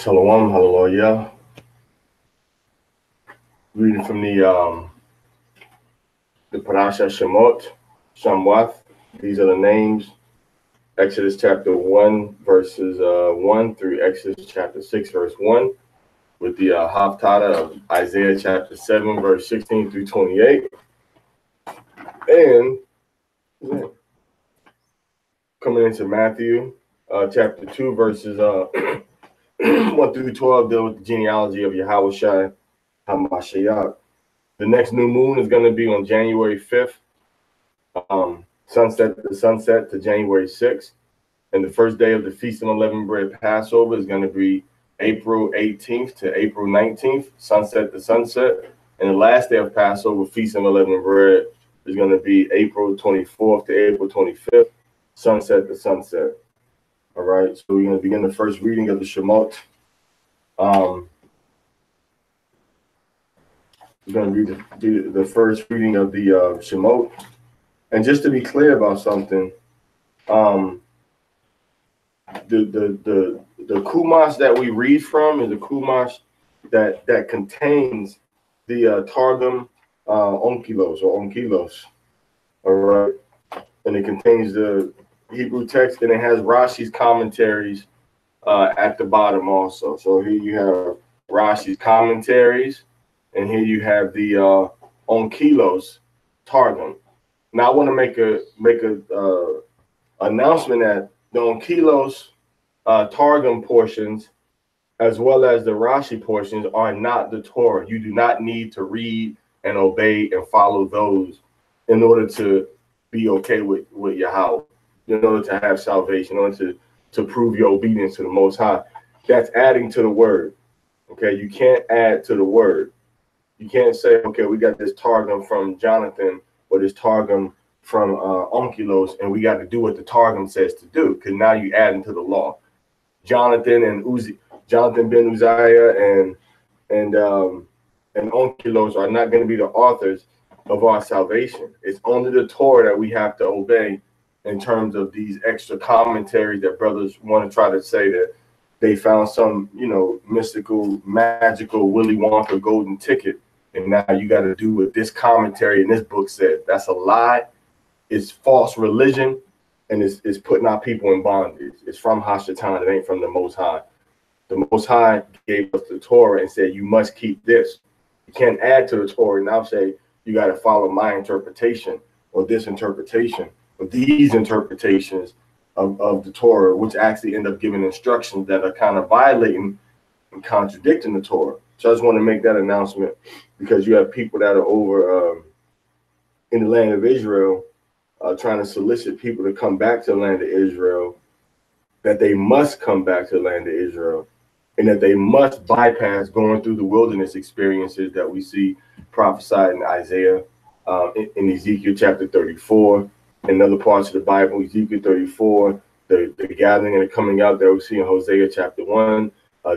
Shalom, hallelujah. Reading from the Parashah Shemot, Shabath. These are the names. Exodus chapter 1, verses 1 through Exodus chapter 6, verse 1, with the Haftarah of Isaiah chapter 7, verse 16 through 28. And coming into Matthew chapter 2, verses 1 through 12, deal with the genealogy of Yahushua HaMashiach. The next new moon is going to be on January 5th, sunset to January 6th. And the first day of the Feast of Unleavened Bread Passover is going to be April 18th to April 19th, sunset to sunset. And the last day of Passover, Feast of Unleavened Bread, is going to be April 24th to April 25th, sunset to sunset. All right, so we're going to begin the first reading of the Shemot. We're going to read the first reading of the Shemot. And just to be clear about something, the Chumash that we read from is a Chumash that contains the Targum Onkelos or Onkelos. All right, and it contains the Hebrew text, and it has Rashi's commentaries at the bottom also. So here you have Rashi's commentaries, and here you have the Onkelos Targum. Now I want to make a announcement that the Onkelos Targum portions, as well as the Rashi portions, are not the Torah. You do not need to read and obey and follow those in order to be okay with Yahweh, in order to have salvation, in order to prove your obedience to the Most High. That's adding to the word. Okay, you can't add to the word. You can't say, okay, we got this Targum from Jonathan or this Targum from Onkelos, and we got to do what the Targum says to do, because now you add into the law. Jonathan ben Uzziah and Onkelos are not going to be the authors of our salvation. It's only the Torah that we have to obey in terms of these extra commentaries that brothers want to try to say that they found some, mystical, magical Willy Wonka golden ticket, and now you got to do what this commentary in this book said. That's a lie. It's false religion, and it's putting our people in bondage. It's from Hashatan. It ain't from the Most High. The Most High gave us the Torah and said, you must keep this. You can't add to the Torah and now say, you got to follow my interpretation or this interpretation or these interpretations of the Torah, which actually end up giving instructions that are kind of violating and contradicting the Torah. So I just want to make that announcement, because you have people that are over in the land of Israel trying to solicit people to come back to the land of Israel, that they must come back to the land of Israel, and that they must bypass going through the wilderness experiences that we see prophesied in Isaiah, in Ezekiel chapter 34, and other parts of the Bible, Ezekiel 34, the gathering and the coming out that we see in Hosea chapter 1,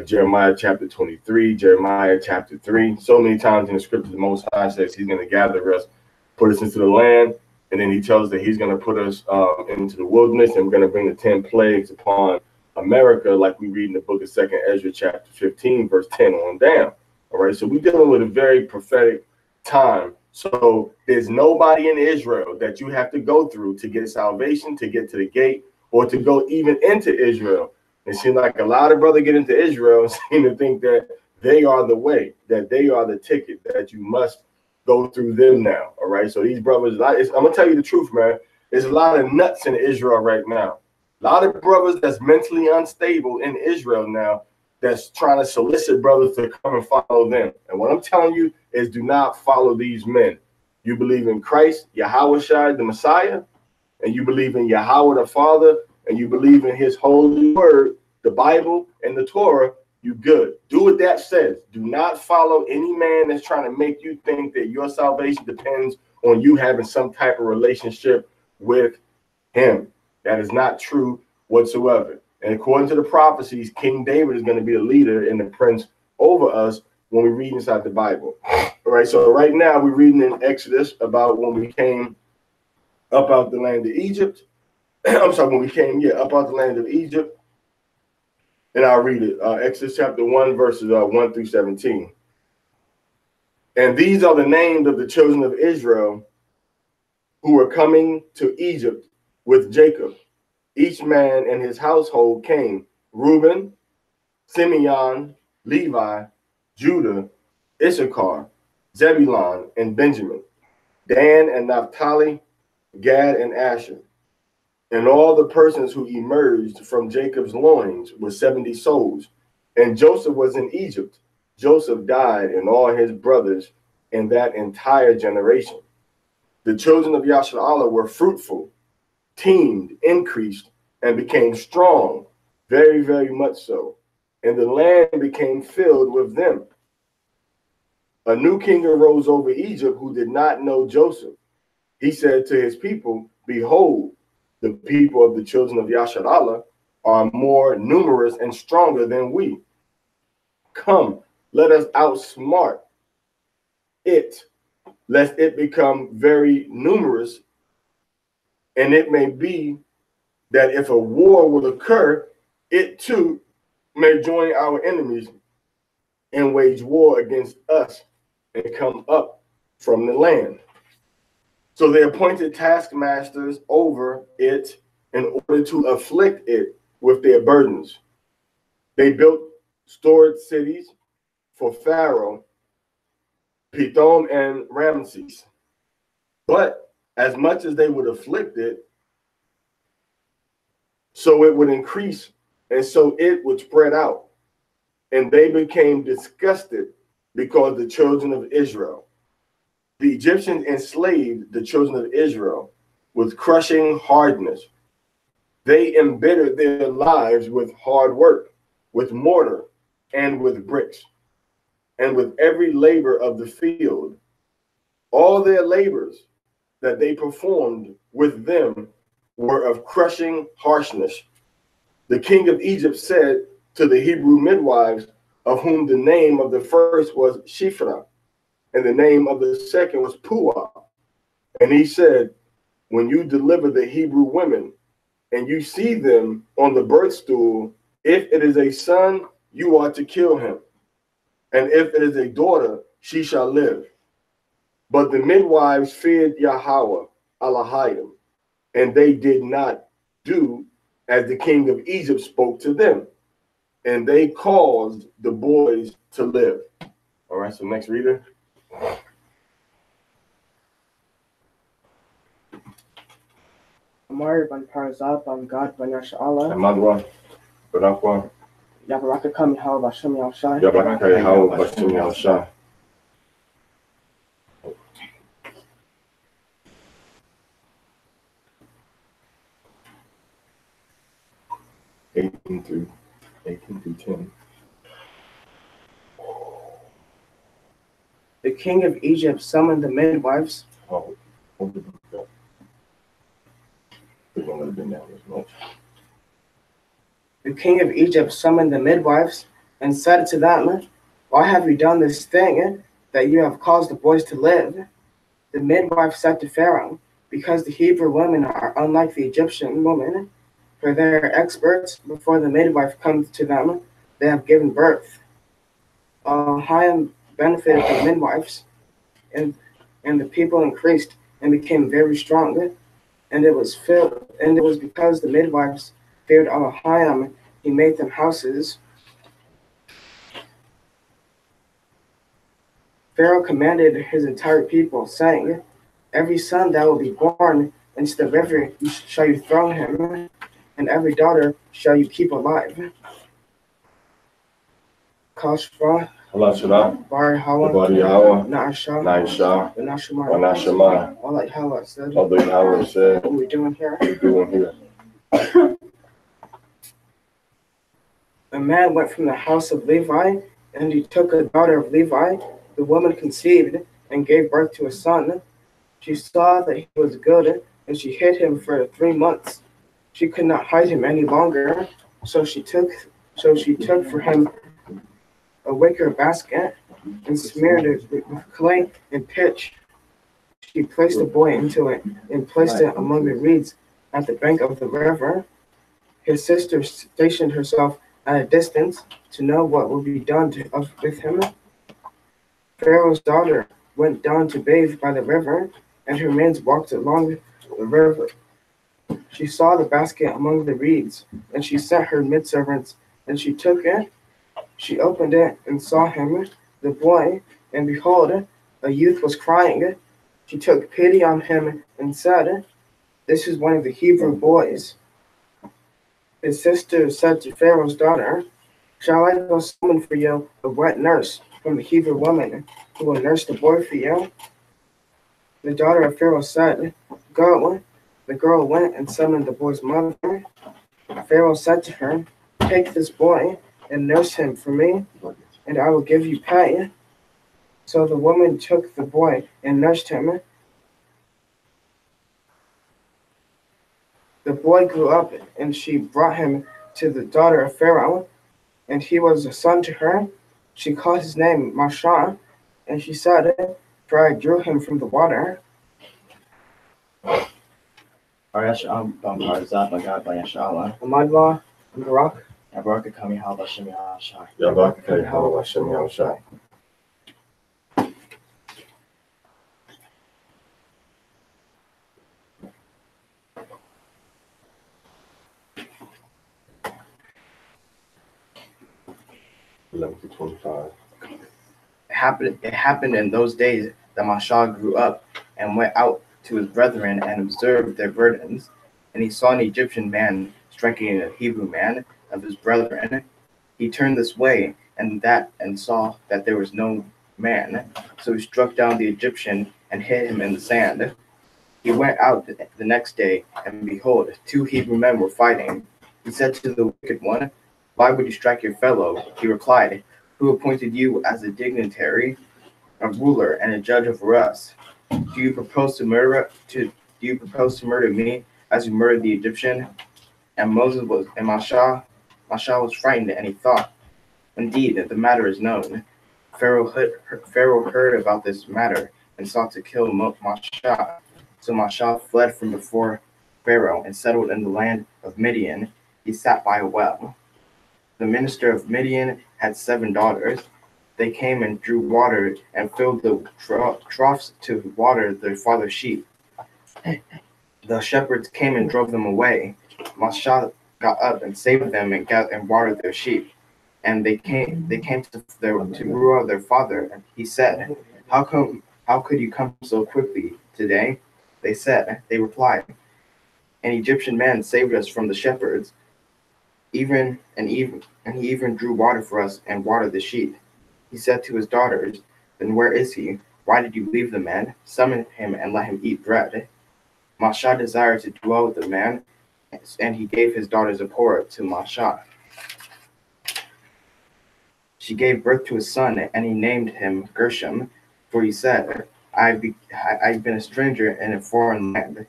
Jeremiah chapter 23, Jeremiah chapter 3. So many times in the scriptures, the Most High says he's going to gather us, put us into the land, and then he tells us that he's going to put us into the wilderness, and we're going to bring the 10 plagues upon America, like we read in the book of 2nd Ezra chapter 15, verse 10 on down. All right, so we're dealing with a very prophetic time. So there's nobody in Israel that you have to go through to get salvation, to get to the gate, or to go even into Israel. It seems like a lot of brothers get into Israel and seem to think that they are the way, that they are the ticket, that you must go through them now. All right, so these brothers, I'm gonna tell you the truth, man. There's a lot of nuts in Israel right now. A lot of brothers that's mentally unstable in Israel now, that's trying to solicit brothers to come and follow them. And what I'm telling you is, do not follow these men. You believe in Christ, Yahushua, the Messiah, and you believe in Yahweh the Father, and you believe in his holy word, the Bible and the Torah, you good. Do what that says. Do not follow any man that's trying to make you think that your salvation depends on you having some type of relationship with him. That is not true whatsoever. And according to the prophecies, King David is going to be the leader and the prince over us when we read inside the Bible. All right, so right now we're reading in Exodus about when we came up out the land of Egypt. I'm sorry, when we came, up out the land of Egypt. And I'll read it. Exodus chapter 1, verses 1 through 17. And these are the names of the children of Israel who were coming to Egypt with Jacob. Each man and his household came: Reuben, Simeon, Levi, Judah, Issachar, Zebulun, and Benjamin, Dan and Naphtali, Gad and Asher. And all the persons who emerged from Jacob's loins were 70 souls. And Joseph was in Egypt. Joseph died, and all his brothers in that entire generation. The children of Yasharallah were fruitful, teemed, increased, and became strong, very, very much so. And the land became filled with them. A new king arose over Egypt who did not know Joseph. He said to his people, behold, the people of the children of Yasharallah are more numerous and stronger than we. Come, let us outsmart it, lest it become very numerous. And it may be that if a war will occur, it too may join our enemies and wage war against us and come up from the land. So they appointed taskmasters over it in order to afflict it with their burdens. They built stored cities for Pharaoh, Pithom and Ramses. But as much as they would afflict it, so it would increase, and so it would spread out. And they became disgusted because the children of Israel. The Egyptians enslaved the children of Israel with crushing hardness. They embittered their lives with hard work, with mortar and with bricks, and with every labor of the field. All their labors that they performed with them were of crushing harshness. The king of Egypt said to the Hebrew midwives, of whom the name of the first was Shiphrah, and the name of the second was Puah. And he said, when you deliver the Hebrew women, and you see them on the birth stool, if it is a son, you are to kill him. And if it is a daughter, she shall live. But the midwives feared Yahweh, Elohim, and they did not do as the king of Egypt spoke to them. And they caused the boys to live. All right, so next reader. Amari ban Parashah ban God ban Yasharallah. Amadwa, Barakwa, Yabaraka Kami Hawa Bashem Yalshai. Yabaraka Hawa Bashem Yalshai. Eighteen through 10. The king of Egypt summoned the midwives. Oh, it won't have been down as much. The king of Egypt summoned the midwives and said to them, why have you done this thing, that you have caused the boys to live? The midwife said to Pharaoh, because the Hebrew women are unlike the Egyptian women, for they are experts. Before the midwife comes to them, they have given birth. Elohim benefited the midwives, and the people increased and became very strong. And it was because the midwives feared Elohim, he made them houses. Pharaoh commanded his entire people, saying, every son that will be born into the river shall you throw him, and every daughter shall you keep alive. Kashfa, Bari Hawa, Na'asha, Wanashama. all like Hawa said. Although Howard said, What are we doing here? what are we doing here? A man went from the house of Levi, and he took a daughter of Levi. The woman conceived and gave birth to a son. She saw that he was good, and she hid him for 3 months. She could not hide him any longer, so she took for him a wicker basket and smeared it with clay and pitch. She placed the boy into it and placed it among the reeds at the bank of the river. His sister stationed herself at a distance to know what would be done with him. Pharaoh's daughter went down to bathe by the river, and her maids walked along the river. She saw the basket among the reeds, and she sent her maidservants, and she took it. She opened it and saw him, the boy, and behold, a youth was crying. She took pity on him and said, "This is one of the Hebrew boys." His sister said to Pharaoh's daughter, "Shall I go summon for you a wet nurse from the Hebrew woman who will nurse the boy for you?" The daughter of Pharaoh said, "Go." The girl went and summoned the boy's mother. Pharaoh said to her, "Take this boy and nurse him for me, and I will give you pay." So the woman took the boy and nursed him. The boy grew up, and she brought him to the daughter of Pharaoh, and he was a son to her. She called his name Mashah, and she said, "For I drew him from the water." Parashah Parashah Bagad Bayashala. Amadwa, Barak, Yabaraka Kami Halba Shemi Hashai. Yabaka Yahweh Hashem Yahushai. To 25. It happened in those days that Mashah grew up and went out to his brethren and observed their burdens. And he saw an Egyptian man striking a Hebrew man of his brethren. He turned this way and that and saw that there was no man. So he struck down the Egyptian and hid him in the sand. He went out the next day, and behold, 2 Hebrew men were fighting. He said to the wicked one, "Why would you strike your fellow?" He replied, "Who appointed you as a dignitary, a ruler, and a judge over us? Do you propose to murder me as you murdered the Egyptian?" And Mashah was frightened, and he thought, "Indeed, the matter is known." Pharaoh heard about this matter and sought to kill Mashah. So Mashah fled from before Pharaoh and settled in the land of Midian. He sat by a well. The minister of Midian had 7 daughters. They came and drew water and filled the troughs to water their father's sheep. The shepherds came and drove them away. Mashah got up and saved them and watered their sheep. And they came to Ruah their father, and he said, How could you come so quickly today?" They replied, "An Egyptian man saved us from the shepherds, and he even drew water for us and watered the sheep." He said to his daughters, "Then where is he? Why did you leave the man? Summon him and let him eat bread." Mashah desired to dwell with the man, and he gave his daughter Zipporah to Mashah. She gave birth to a son, and he named him Gershom, for he said, I've been a stranger in a foreign land.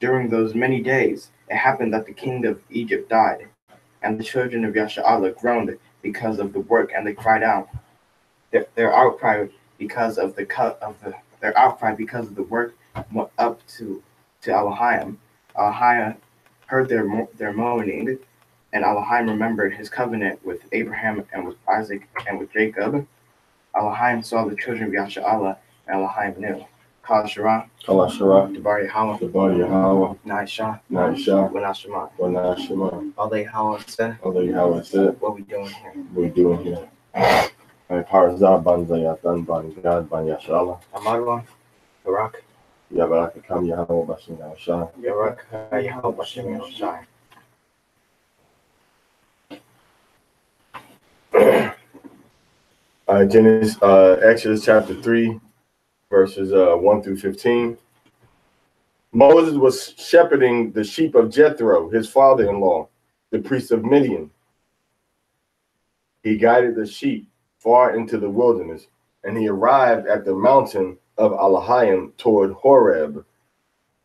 During those many days, it happened that the king of Egypt died, and the children of Yashar'allah groaned because of the work, and they cried out. Their outcry because of the work went up to Elohim. Elohim heard their moaning, and Elohim remembered his covenant with Abraham and with Isaac and with Jacob. Elohim saw the children of Yashar'allah, and Elohim knew. Kal Shara, Debar Yahweh, Naishah, Wanashema. Allah Yahweh said, What we doing here? Parashah Banzayatan Bangad Ban Yashala. Amarwa, Barak, Yabaraka Kam Yahweh Bashem Yahushai. Yarak, Yahweh Bashem Yahushai. Exodus chapter 3, verses 1 through 15. Moses was shepherding the sheep of Jethro, his father-in-law, the priest of Midian. He guided the sheep far into the wilderness, and he arrived at the mountain of Elohim toward Horeb.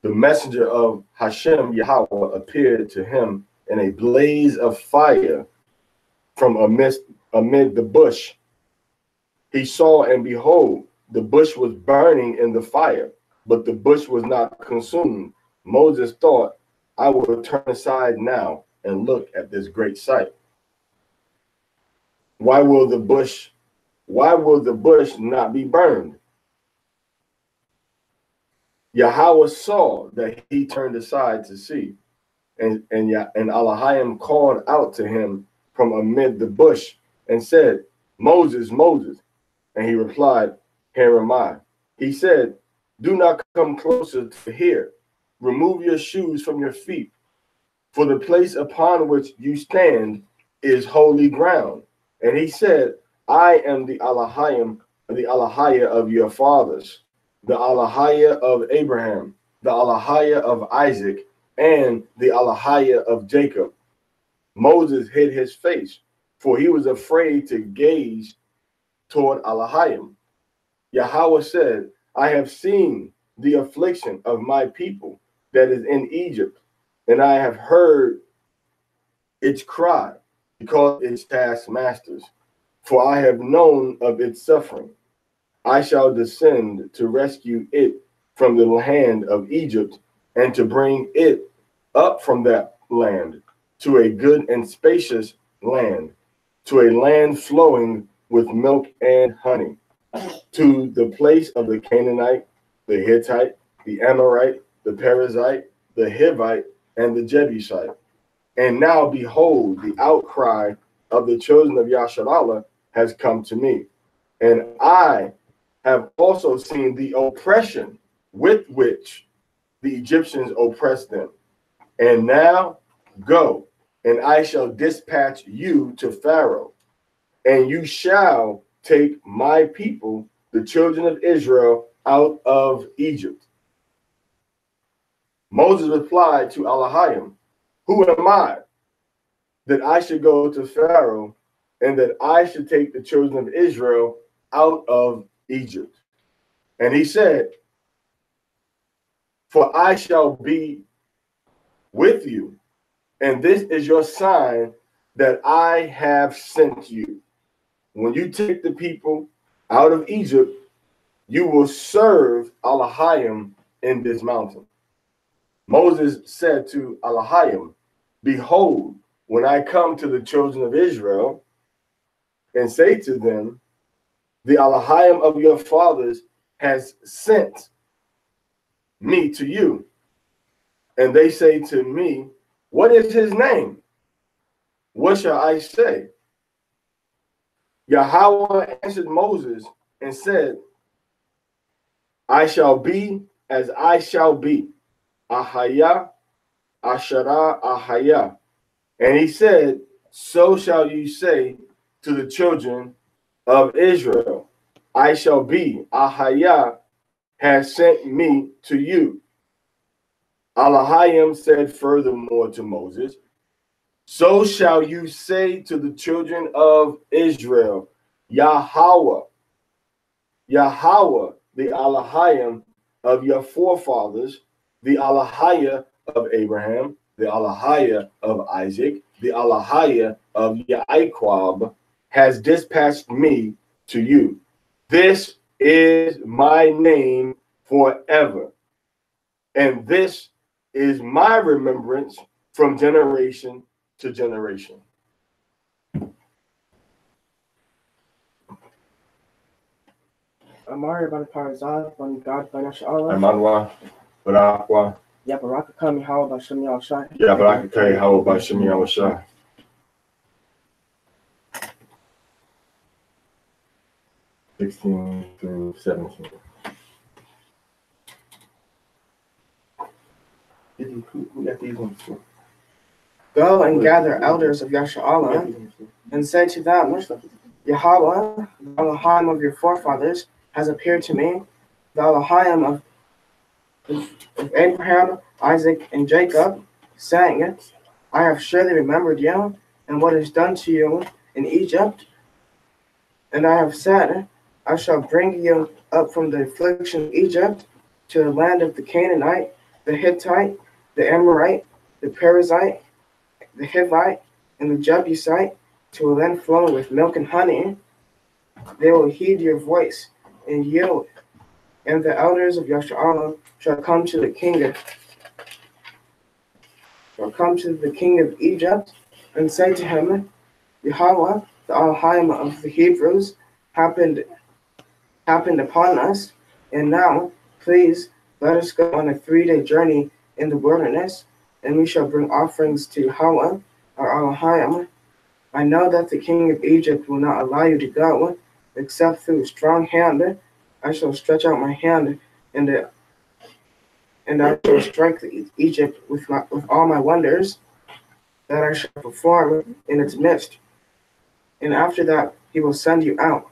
The messenger of Hashem Yahweh appeared to him in a blaze of fire from amid the bush. He saw, and behold, the bush was burning in the fire, but the bush was not consumed. Moses thought, I will turn aside now and look at this great sight. Why will the bush not be burned? Yahweh saw that he turned aside to see, and Elohim called out to him from amid the bush and said, Moses, Moses. And he replied, Here am I. He said, Do not come closer to here. Remove your shoes from your feet, for the place upon which you stand is holy ground. And he said, I am the Elohim, the Elohim of your fathers, the Elohim of Abraham, the Elohim of Isaac, and the Elohim of Jacob. Moses hid his face, for he was afraid to gaze toward Elohim. Yahweh said, I have seen the affliction of my people that is in Egypt, and I have heard its cry because its taskmasters, for I have known of its suffering. I shall descend to rescue it from the hand of Egypt and to bring it up from that land to a good and spacious land, to a land flowing with milk and honey, to the place of the Canaanite, the Hittite, the Amorite, the Perizzite, the Hivite, and the Jebusite. And now behold, the outcry of the children of Yasharallah has come to me, and I have also seen the oppression with which the Egyptians oppressed them. And now go, and I shall dispatch you to Pharaoh, and you shall take my people, the children of Israel, out of Egypt. Moses replied to Elohim, Who am I, that I should go to Pharaoh, and that I should take the children of Israel out of Egypt? And he said, For I shall be with you, and this is your sign that I have sent you. When you take the people out of Egypt, you will serve Elohim in this mountain. Moses said to Elohim, Behold, when I come to the children of Israel and say to them, The Elohim of your fathers has sent me to you, and they say to me, What is his name? What shall I say? Yahweh answered Moses and said, I shall be as I shall be, Ahaya, Asherah, Ahaya. And he said, So shall you say to the children of Israel, I shall be, Ahaya has sent me to you. Elohim said furthermore to Moses, So shall you say to the children of Israel, Yahweh, Yahweh, the Elohim of your forefathers, the Elohim of Abraham, the Elohim of Isaac, the Elohim of Yaquab, has dispatched me to you. This is my name forever, and this is my remembrance from generation to generation. Amari by the Parashah, by God, by Nashallah. Amanwa, Barakwa, Yabaraka Kami, how about Shem Yahshai? Yabaraka, how about Shemi Awashai? 16 through 17. Who got these ones for? Go and gather elders of Yasharallah and say to them, Yahweh, the Elohim of your forefathers, has appeared to me, the Elohim of Abraham, Isaac, and Jacob, saying, I have surely remembered you and what is done to you in Egypt, and I have said, I shall bring you up from the affliction of Egypt to the land of the Canaanite, the Hittite, the Amorite, the Perizzite, the Hivite, and the Jebusite, to a land flowing with milk and honey. They will heed your voice, and you and the elders of Yasharallah shall come to the king of Egypt and say to him, Yahweh, the Elohim of the Hebrews happened upon us, and now, please, let us go on a 3-day journey in the wilderness, and we shall bring offerings to Yahweh, our Elohim. I know that the king of Egypt will not allow you to go, except through a strong hand. I shall stretch out my hand, and I shall strike Egypt with all my wonders that I shall perform in its midst. And after that, he will send you out.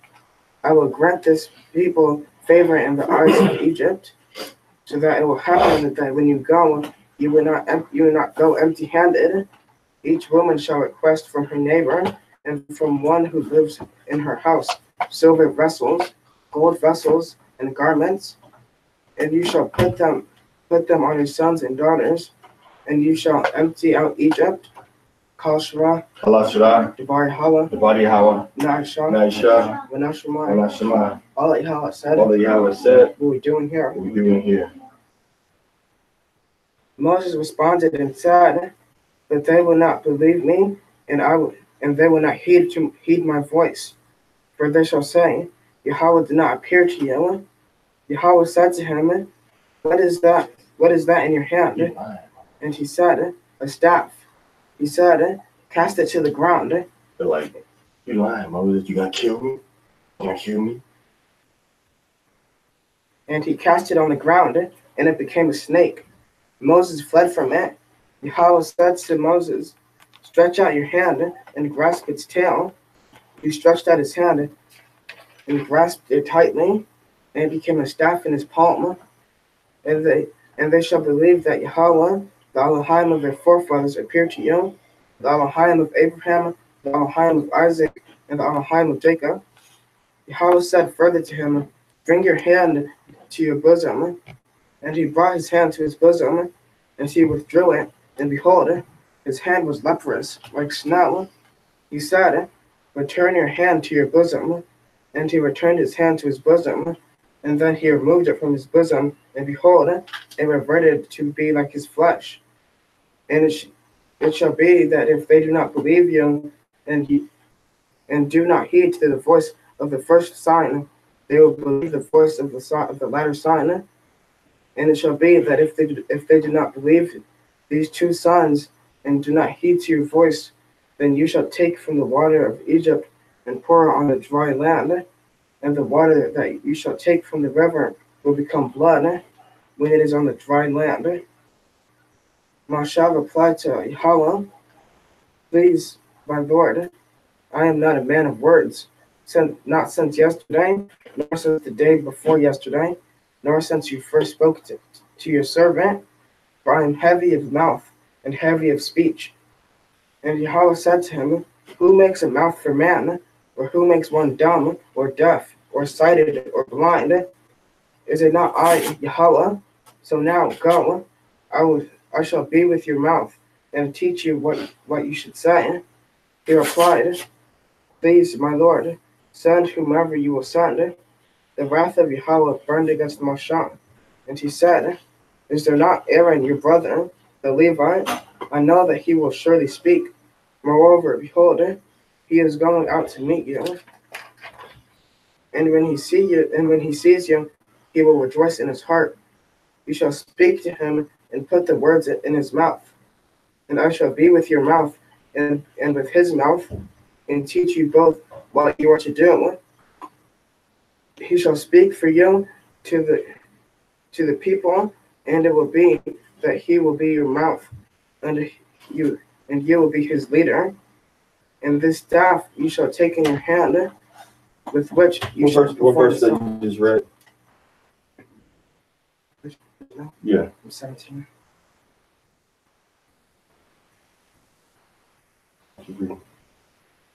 I will grant this people favor in the eyes of Egypt, so that it will happen that when you go, you will not go empty-handed. Each woman shall request from her neighbor and from one who lives in her house silver vessels, gold vessels, and garments, and you shall put them on your sons and daughters, and you shall empty out Egypt. Kal Shara, Devar Hala, Naisha, Vanashemai. All that Yahweh said. What are we doing here? Moses responded and said that they will not believe me, and they will not heed my voice. For they shall say, Yahweh did not appear to you. Yahweh said to him, What is that? What is that in your hand? And he said, A staff. He said, Cast it to the ground. They're like, you lying, Moses. You gonna kill me? You gonna kill me? And he cast it on the ground, and it became a snake. Moses fled from it. Yahweh said to Moses, Stretch out your hand and grasp its tail. He stretched out his hand and grasped it tightly, and it became a staff in his palm. And they shall believe that Yahweh, the Elohim of their forefathers, appeared to you, the Elohim of Abraham, the Elohim of Isaac, and the Elohim of Jacob. Yahweh said further to him, Bring your hand to your bosom. And he brought his hand to his bosom, and he withdrew it, and behold, his hand was leprous, like snow. He said, Return your hand to your bosom. And he returned his hand to his bosom, and then he removed it from his bosom, and behold, it reverted to be like his flesh. And it shall be that if they do not believe you, and do not heed to the voice of the first sign, they will believe the voice of the latter sign. And it shall be that if they do not believe these two signs, and do not heed to your voice, then you shall take from the water of Egypt and pour it on the dry land, and the water that you shall take from the river will become blood when it is on the dry land. Moshe replied to Yahweh, Please, my Lord, I am not a man of words, not since yesterday, nor since the day before yesterday, nor since you first spoke to your servant, for I am heavy of mouth and heavy of speech. And Yahweh said to him, Who makes a mouth for man, or who makes one dumb, or deaf, or sighted, or blind? Is it not I, Yahweh? So now go, I shall be with your mouth, and teach you what you should say. He replied, Please, my Lord, send whomever you will send. The wrath of Yahweh burned against Moshe, and he said, Is there not Aaron your brother, the Levite? I know that he will surely speak. Moreover, behold, he is going out to meet you. And when he sees you, he will rejoice in his heart. You shall speak to him and put the words in his mouth. And I shall be with your mouth and with his mouth, and teach you both what you are to do. He shall speak for you to the people, and it will be that he will be your mouth, and you will be his leader. And this staff you shall take in your hand, with which you shall perform. What verse that you just read? Yeah. 17.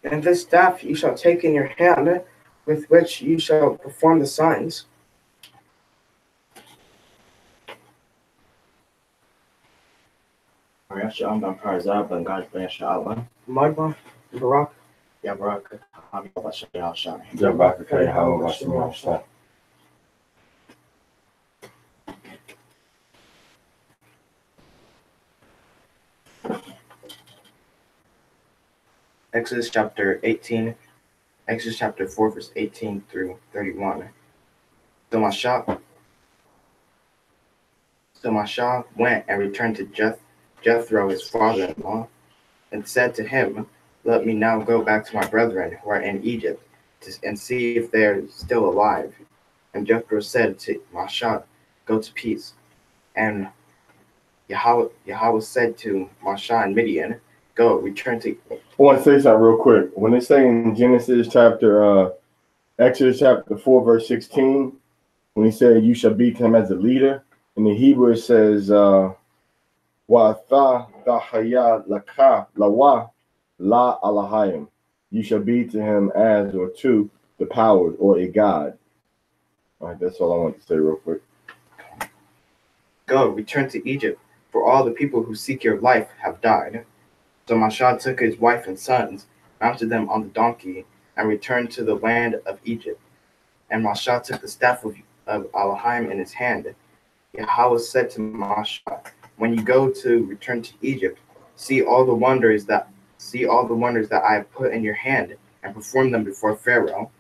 And this staff you shall take in your hand, with which you shall perform the signs. Parashah, Parashah, Bangaj, Parashah, Magma, Barak, Yabrak, Parashah, Exodus chapter 18, Exodus chapter 4, verse 18 through 31. So Mashah went and returned to Jethro, his father-in-law, and said to him, "Let me now go back to my brethren who are in Egypt, and see if they are still alive." And Jethro said to Mashah, "Go to peace." And Yahweh said to Mashah and Midian, "Go, return to." I want to say something real quick. When they say in Exodus chapter 4, verse 16, when he said, "You shall be to him as a leader," in the Hebrew it says, "Wa'atha dahaya laka lawa la alahayim." You shall be to him as or to the power or a god. All right, that's all I want to say real quick. Go, return to Egypt, for all the people who seek your life have died. So Mashah took his wife and sons, mounted them on the donkey, and returned to the land of Egypt. And Mashah took the staff of Elohim in his hand. Yahweh said to Mashah, "When you go to return to Egypt, see all the wonders that I have put in your hand, and perform them before Pharaoh.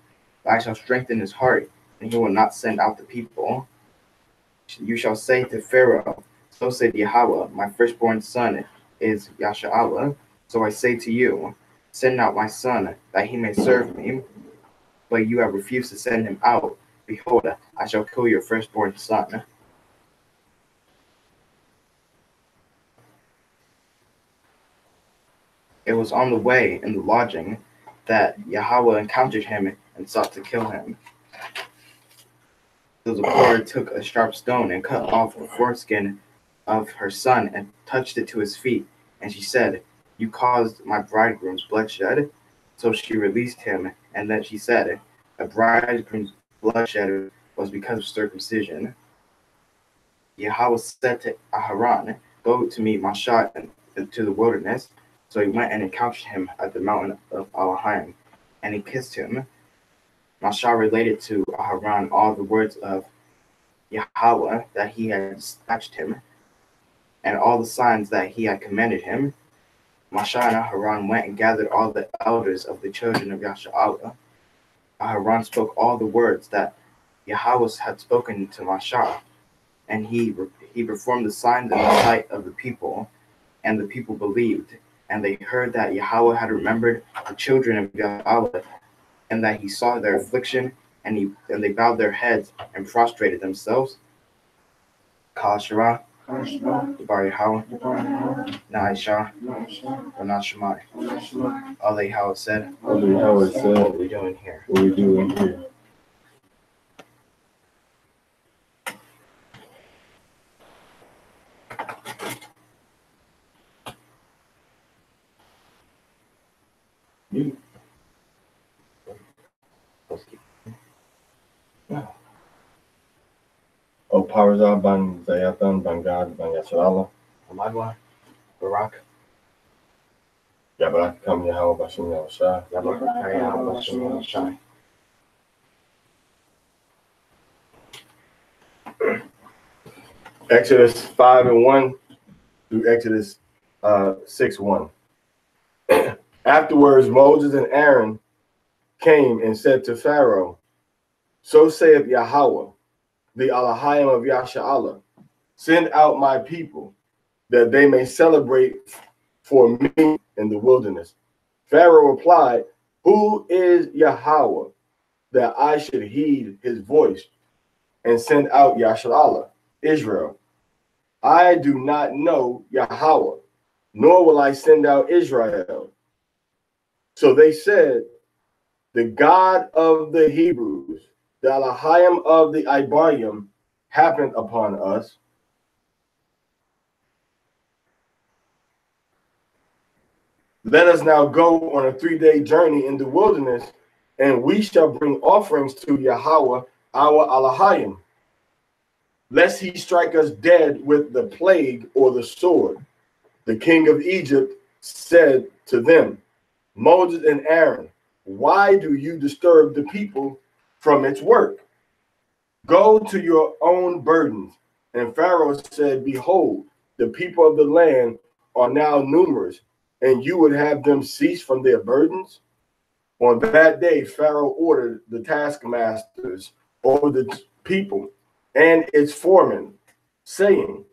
But I shall strengthen his heart, and he will not send out the people. You shall say to Pharaoh, 'So said Yahweh, my firstborn son is Yasha'Allah. So I say to you, send out my son, that he may serve me. But you have refused to send him out. Behold, I shall kill your firstborn son.'" It was on the way in the lodging that Yahweh encountered him and sought to kill him. So Zipporah took a sharp stone and cut off the foreskin of her son and touched it to his feet. And she said, "You caused my bridegroom's bloodshed." So she released him, and then she said, "A bridegroom's bloodshed was because of circumcision." Yahweh said to Aharon, "Go to meet Mashah into the wilderness." So he went and encountered him at the mountain of Elohim, and he kissed him. Mashah related to Aharon all the words of Yahweh that he had dispatched him, and all the signs that he had commanded him. Mashah and Aharon went and gathered all the elders of the children of Yasha'Allah. Aharon spoke all the words that Yahweh had spoken to Mashah, and he performed the signs in the sight of the people, and the people believed. And they heard that Yahweh had remembered the children of Yahweh, and that he saw their affliction, and they bowed their heads and prostrated themselves. Kal Shirah, Bar Yahweh, Na'ishah, Ranat Shemai. All Yahweh said, What are we doing here? What we doing here? Oh, Parashah ban Zayatan ban God ban Yasharallah. Amadwa, Barak, Yabarak kam Yahweh Bashim Yahushua. Yahweh, Shemot, Shai. Exodus 5:1 through Exodus 6:1. Afterwards, Moses and Aaron came and said to Pharaoh, "So saith Yahweh, the Elohim of Yasha'Allah, send out my people, that they may celebrate for me in the wilderness." Pharaoh replied, "Who is Yahweh, that I should heed his voice and send out Yasha'Allah, Israel? I do not know Yahweh, nor will I send out Israel." So they said, "The God of the Hebrews, the Elohim of the Ibariyim, happened upon us." Let us now go on a 3-day journey in the wilderness, and we shall bring offerings to Yahweh, our Elohim, lest he strike us dead with the plague or the sword. The king of Egypt said to them, "Moses and Aaron, why do you disturb the people from its work? Go to your own burdens." And Pharaoh said, "Behold, the people of the land are now numerous, and you would have them cease from their burdens?" On that day, Pharaoh ordered the taskmasters over the people and its foremen, saying,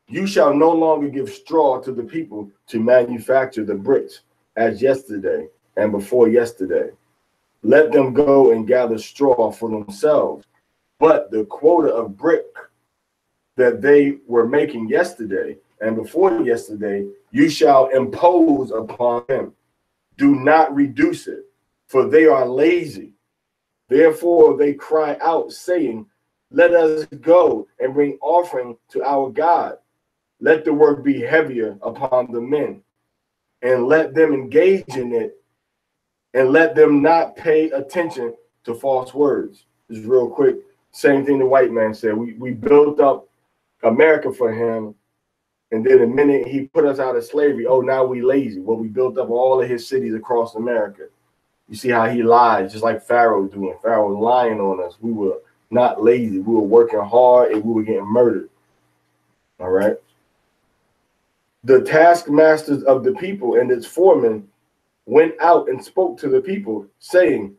"You shall no longer give straw to the people to manufacture the bricks as yesterday and before yesterday. Let them go and gather straw for themselves. But the quota of brick that they were making yesterday and before yesterday, you shall impose upon them. Do not reduce it, for they are lazy. Therefore they cry out, saying, let us go and bring offering to our God. Let the work be heavier upon the men, and let them engage in it, and let them not pay attention to false words." Just real quick, same thing the white man said. We built up America for him, and then the minute he put us out of slavery, oh, now we lazy. Well, we built up all of his cities across America. You see how he lies, just like Pharaoh doing. Pharaoh was lying on us. We were not lazy. We were working hard, and we were getting murdered. All right. The taskmasters of the people and its foremen went out and spoke to the people, saying,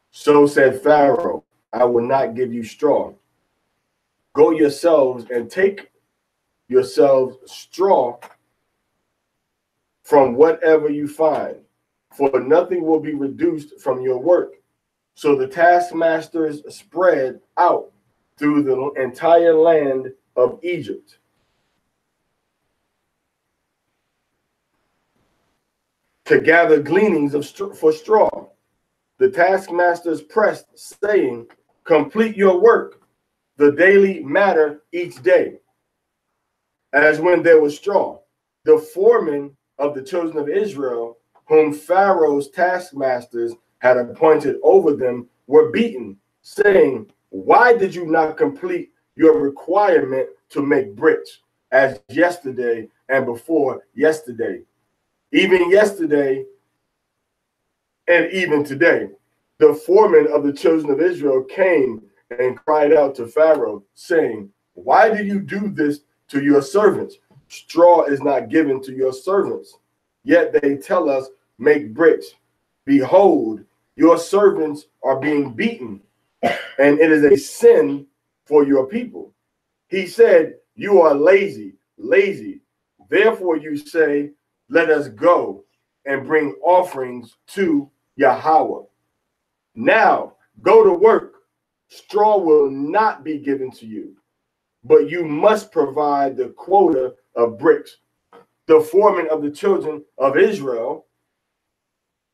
"So said Pharaoh, I will not give you straw. Go yourselves and take yourselves straw from whatever you find, for nothing will be reduced from your work." So the taskmasters spread out through the entire land of Egypt. To gather gleanings for straw. The taskmasters pressed, saying, "Complete your work, the daily matter each day." As when there was straw, the foremen of the children of Israel, whom Pharaoh's taskmasters had appointed over them, were beaten, saying, "Why did you not complete your requirement to make bricks as yesterday and before yesterday? Even yesterday and even today." The foreman of the children of Israel came and cried out to Pharaoh, saying, "Why do you do this to your servants? Straw is not given to your servants. Yet they tell us, make bricks. Behold, your servants are being beaten, and it is a sin for your people." He said, "You are lazy, lazy. Therefore you say, let us go and bring offerings to Yahweh. Now go to work. Straw will not be given to you, but you must provide the quota of bricks." The foreman of the children of Israel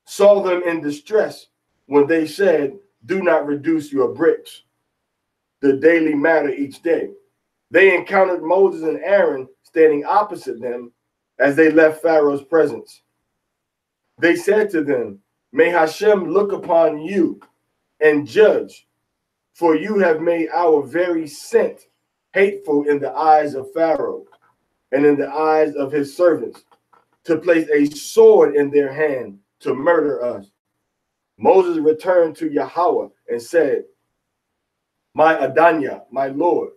saw them in distress when they said, "Do not reduce your bricks, the daily matter each day." They encountered Moses and Aaron standing opposite them as they left Pharaoh's presence. They said to them, "May Hashem look upon you and judge, for you have made our very scent hateful in the eyes of Pharaoh and in the eyes of his servants, to place a sword in their hand to murder us." Moses returned to Yahweh and said, "My Adonai, my Lord,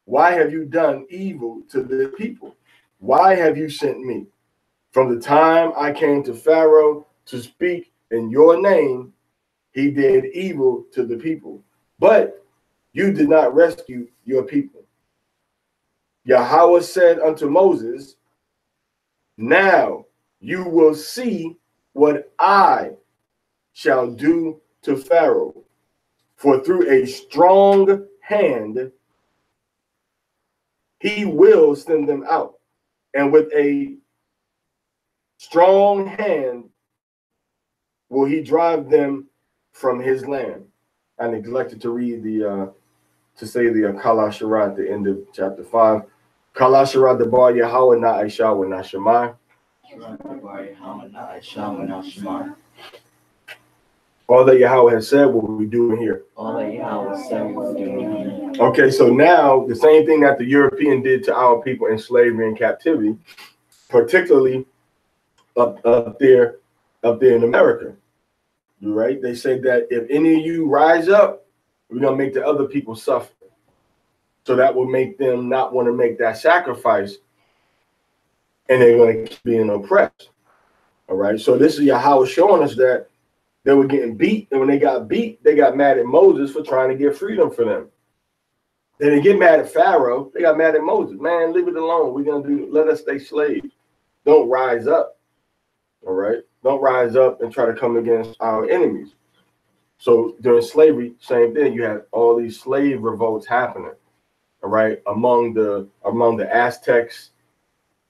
why have you done evil to the people? Why have you sent me? From the time I came to Pharaoh to speak in your name, he did evil to the people, but you did not rescue your people." Yahweh said unto Moses, "Now you will see what I shall do to Pharaoh, for through a strong hand he will send them out, and with a strong hand will he drive them from his land." I neglected to read the Kala Sharat at the end of chapter 5. Kala Sharat the bar Yahweh na Aisha wa na Shemai. All that Yahweh has said, what we do here. All that Yahweh said, what we do. Okay, so now the same thing that the European did to our people in slavery and captivity, particularly up there in America, right? They say that if any of you rise up, we're gonna make the other people suffer. So that will make them not want to make that sacrifice, and they're gonna keep being oppressed. All right. So this is Yahweh showing us that They were getting beat, and when they got beat, they got mad at Moses for trying to get freedom for them. They didn't get mad at Pharaoh. They got mad at Moses. Man, leave it alone. Let us stay slaves. Don't rise up. All right? Don't rise up and try to come against our enemies. So during slavery, same thing. You had all these slave revolts happening. All right, among the Aztecs.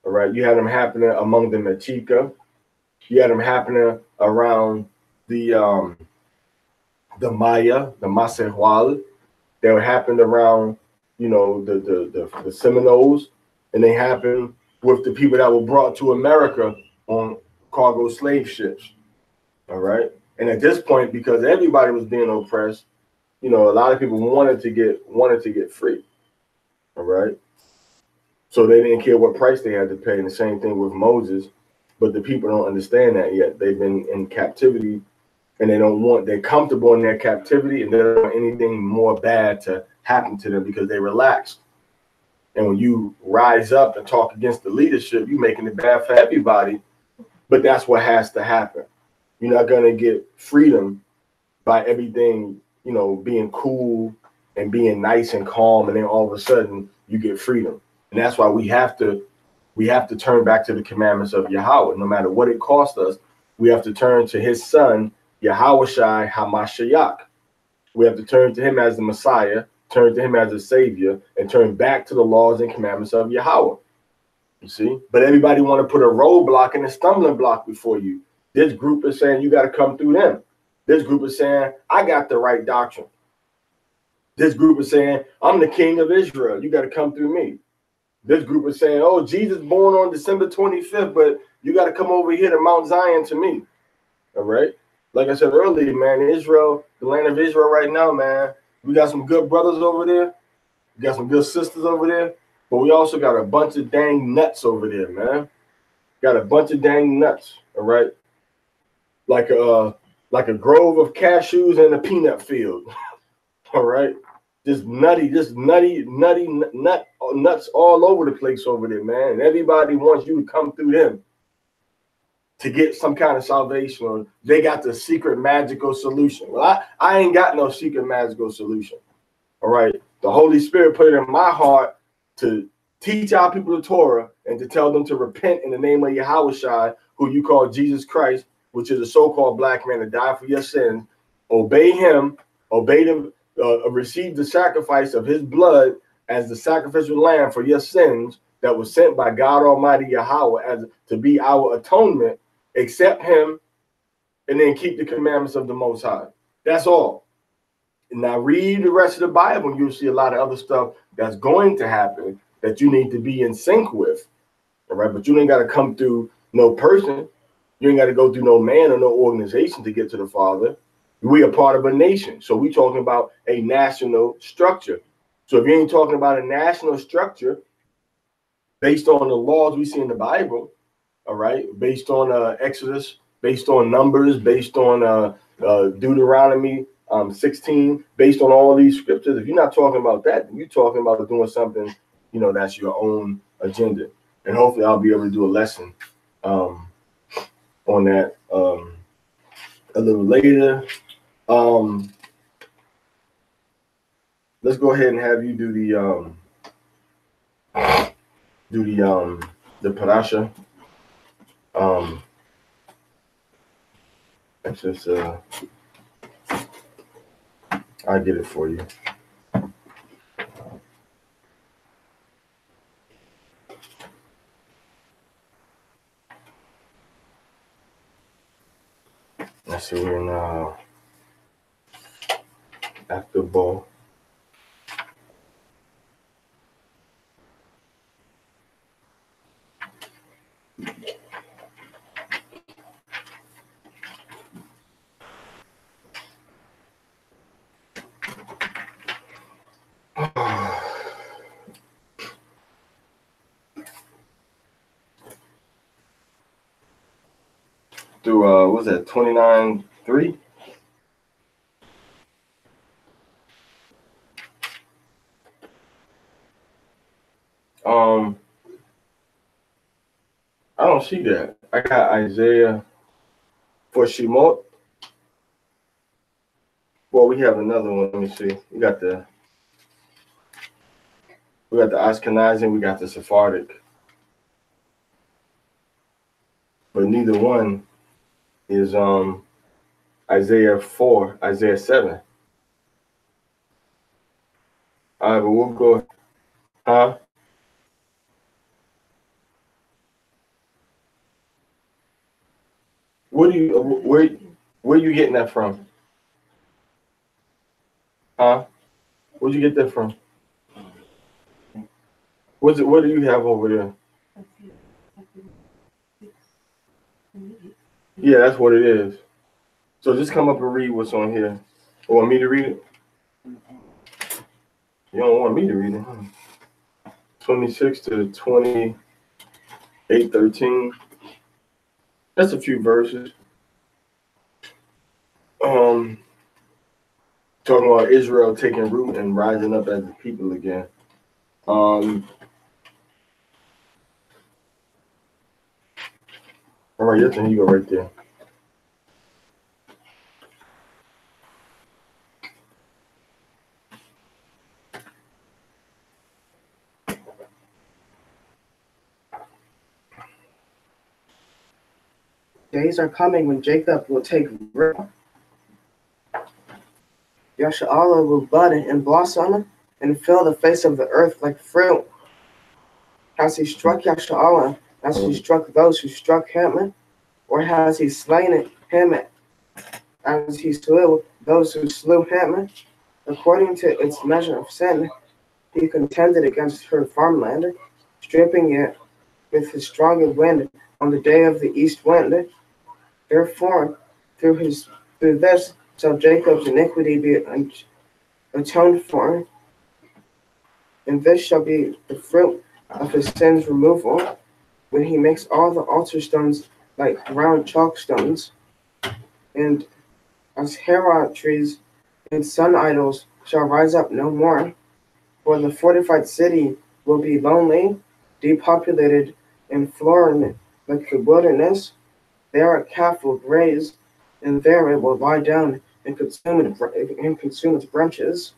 All right, you had them happening among the Mexica. You had them happening around the Maya, the Masehual. They were happened around, the Seminoles, and they happened with the people that were brought to America on cargo slave ships. All right, and at this point, because everybody was being oppressed, a lot of people wanted to get free. All right, so they didn't care what price they had to pay, and the same thing with Moses. But the people don't understand that yet. They've been in captivity, and they're comfortable in their captivity, and they don't want anything more bad to happen to them because they relaxed. And when you rise up and talk against the leadership, you're making it bad for everybody. But that's what has to happen. You're not going to get freedom by everything, being cool and being nice and calm, and then all of a sudden you get freedom. And that's why we have to turn back to the commandments of Yahweh. No matter what it costs us, we have to turn to his son, Yahawashi Hamashiach. We have to turn to him as the Messiah, turn to him as a savior, and turn back to the laws and commandments of Yahweh. You see? But everybody want to put a roadblock and a stumbling block before you. This group is saying you got to come through them. This group is saying, I got the right doctrine. This group is saying, I'm the king of Israel. You got to come through me. This group is saying, oh, Jesus born on December 25th, but you got to come over here to Mount Zion to me. All right? Like I said earlier, man, Israel, the land of Israel right now, man, we got some good brothers over there. We got some good sisters over there. But we also got a bunch of dang nuts over there, man. Got a bunch of dang nuts, all right? Like a grove of cashews in a peanut field. All right? Just nuts all over the place over there, man. And everybody wants you to come through them to get some kind of salvation. Or they got the secret magical solution. Well, I ain't got no secret magical solution. All right? The Holy Spirit put it in my heart to teach our people the Torah and to tell them to repent in the name of Yahawashi, who you call Jesus Christ, which is a so-called black man that died for your sins. Obey him, receive the sacrifice of his blood as the sacrificial lamb for your sins that was sent by God Almighty Yahweh as to be our atonement. Accept him and then keep the commandments of the Most High. That's all. And now read the rest of the Bible, and you'll see a lot of other stuff that's going to happen that you need to be in sync with. All right, but you ain't got to come through no person. You ain't got to go through no man or no organization to get to the Father. We are part of a nation. So we're talking about a national structure. So if you ain't talking about a national structure based on the laws we see in the Bible, all right, based on Exodus, based on Numbers, based on Deuteronomy 16, based on all these scriptures, if you're not talking about that, then you're talking about doing something, that's your own agenda. And hopefully I'll be able to do a lesson on that a little later. Let's go ahead and have you do the Parashah. It's just I'll get it for you. Let's see, we're in after ball. Through what was that 29:3? I don't see that. I got Isaiah for Shemot. Well, we have another one. Let me see. We got the Ashkenazi and we got the Sephardic. But neither one is Isaiah 4, Isaiah 7. All right, but we'll go. Huh? What do you where you getting that from? Huh? Where'd you get that from? What do you have over there? Yeah, that's what it is. So just come up and read what's on here. You want me to read it? You don't want me to read it, huh? 26 to 28:13. That's a few verses. Talking about Israel taking root and rising up as a people again. All right, your turn. You go right there. Days are coming when Jacob will take root. Yasha'Allah will bud and blossom and fill the face of the earth like fruit. Has he struck Yasha'Allah? Has he struck those who struck him? Or has he slain him as he slew those who slew him? According to its measure of sin, he contended against her farmland, stripping it with his strong wind on the day of the east wind. Therefore, through this shall Jacob's iniquity be atoned for, and this shall be the fruit of his sin's removal, when he makes all the altar stones like round chalk stones, and as Herod trees and sun idols shall rise up no more. For the fortified city will be lonely, depopulated, and flourishing like the wilderness. There a calf will graze, and there it will lie down and consume its branches.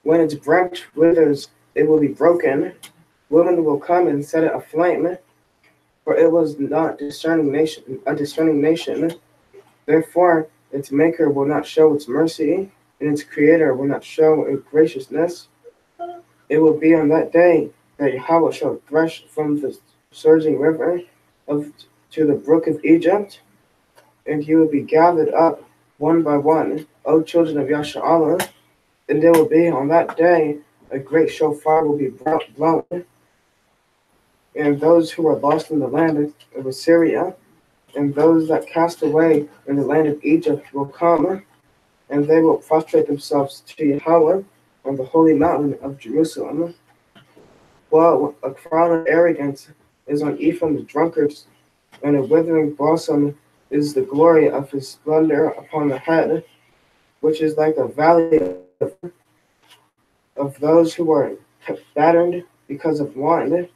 When its branch withers, it will be broken. Women will come and set it aflame, for it was not a discerning nation. Therefore, its maker will not show its mercy, and its creator will not show its graciousness. It will be on that day that Yahweh shall thresh from the surging river to the brook of Egypt, and he will be gathered up one by one, O children of Yasha'Allah, and there will be on that day a great shofar will be blown, and those who are lost in the land of Assyria, and those that cast away in the land of Egypt will come, and they will prostrate themselves to Yahweh on the holy mountain of Jerusalem. While a crown of arrogance is on Ephraim's drunkards, and a withering blossom is the glory of his splendor upon the head, which is like a valley of those who are battered because of wine.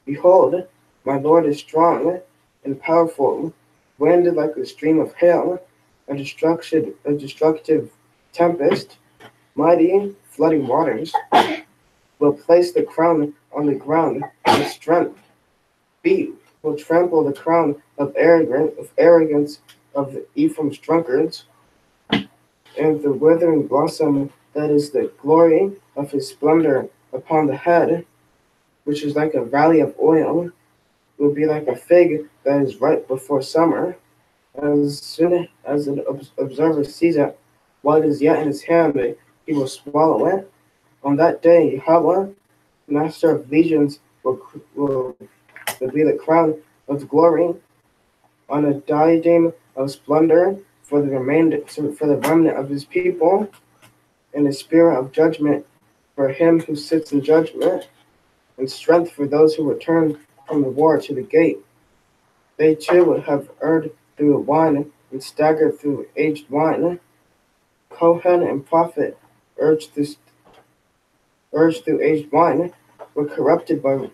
Behold, my Lord is strong and powerful, wind like a stream of hail, a destructive tempest, mighty flooding waters, will place the crown on the ground with strength. Feet will trample the crown of arrogance of Ephraim's drunkards, and the withering blossom that is the glory of his splendor upon the head, which is like a valley of oil, will be like a fig that is ripe before summer. As soon as an observer sees it while it is yet in his hand, he will swallow it. On that day, Yahweh, Master of legions, will be the crown of glory on a diadem of splendor for the remnant of his people, and a spirit of judgment for him who sits in judgment, and strength for those who return from the war to the gate. They too would have erred through wine and staggered through aged wine. Kohen and prophet urged through aged wine, were corrupted by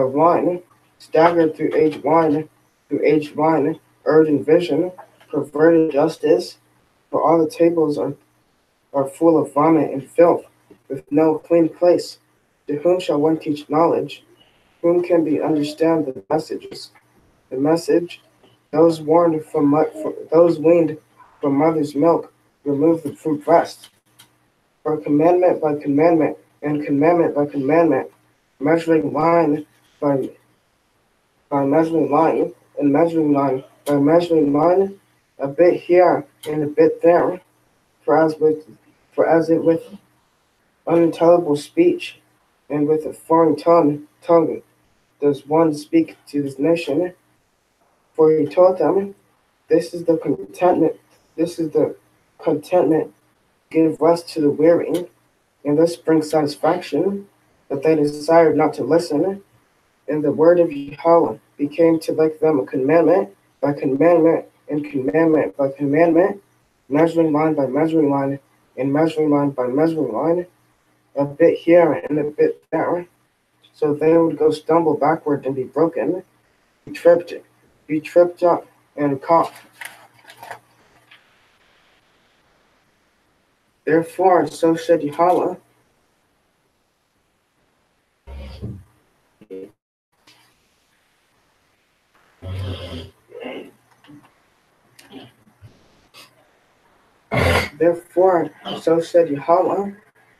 wine, staggered through aged wine, urging vision, perverted justice, for all the tables are full of vomit and filth, with no clean place. To whom shall one teach knowledge? Whom can be understand the messages? The message, those warned those weaned from mother's milk, remove them from breast. For commandment by commandment, and commandment by commandment, measuring line by measuring line, and measuring line by measuring line, a bit here and a bit there, for as it with unintelligible speech, and with a foreign tongue does one speak to this nation. For he told them, this is the contentment, give rest to the weary, and this brings satisfaction, that they desired not to listen. And the word of Yahweh became to like them a commandment by commandment, and commandment by commandment, measuring line by measuring line, and measuring line by measuring line, a bit here and a bit there, so they would go stumble backward and be broken, be tripped up and caught. Therefore, so said Yahweh,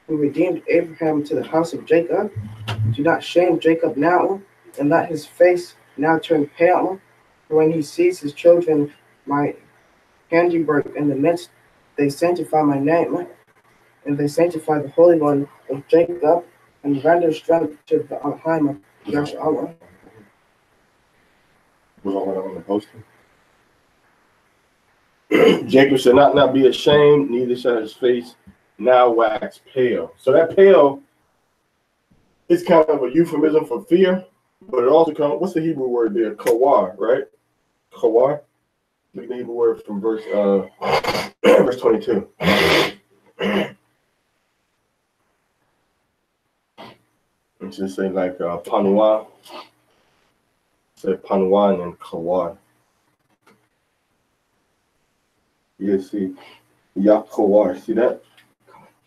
who redeemed Abraham to the house of Jacob, do not shame Jacob now, and let his face now turn pale. For when he sees his children, my handiwork in the midst, they sanctify my name, and they sanctify the Holy One of Jacob, and render strength to the Alheim of Yahshua. Was all that on the poster? Jacob shall not be ashamed, neither shall his face now wax pale. So that pale is kind of a euphemism for fear, but it also comes, what's the Hebrew word there? Kawar, right? Kawar? Look at the Hebrew word from verse 22. It's just say like panua. Say panua and then kawar. You see, yakawar. See that?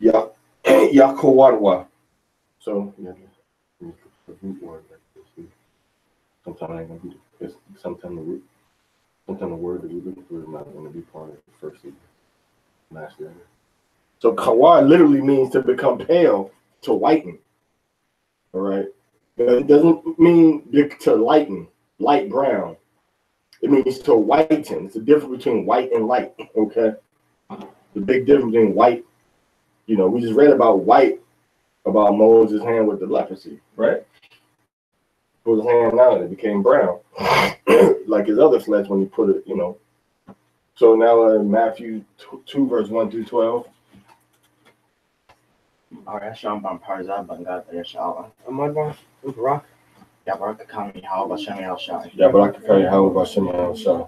Yakawarwa. So yeah, the root word like this. Sometimes I gonna be sometimes the root. Sometimes the word that we're looking for is not going to be part of the first last letter. So kawar literally means to become pale, to whiten. All right. It doesn't mean to lighten, light brown. It means to whiten. It's the difference between white and light. Okay. The big difference between white, we just read about white, about Moses' hand with the leprosy, right? Put his hand out and it became brown. Like his other flesh when he put it, So now Matthew 2, verse 1 through 12. Parashah ban Parashah ban God Parashah. Amadbar, Barak, Yabarak Kami How Bashem El Shai. Yabarak Kami How Bashem El Shai.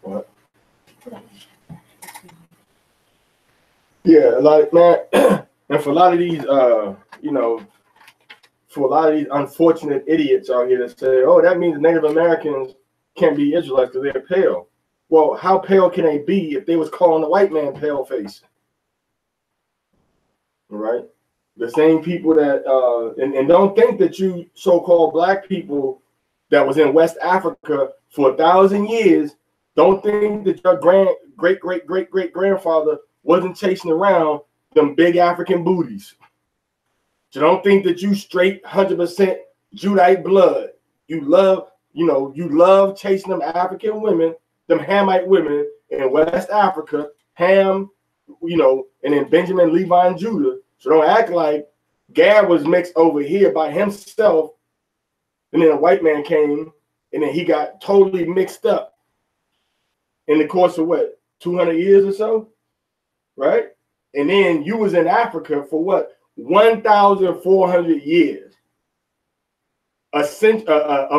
What? Yeah, like man, and for a lot of these, for a lot of these unfortunate idiots out here that say, "Oh, that means Native Americans can't be Israelites because they're pale." Well, how pale can they be if they was calling the white man pale face? All right, the same people that and don't think that you so-called black people that was in West Africa for 1,000 years. Don't think that your great grandfather wasn't chasing around them big African booties. So don't think that you straight 100% Judite blood. You love chasing them African women, them Hamite women in West Africa, Ham, and then Benjamin, Levi, and Judah. So don't act like Gad was mixed over here by himself, and then a white man came, and then he got totally mixed up in the course of 200 years or so, right? And then you was in Africa for 1,400 years, a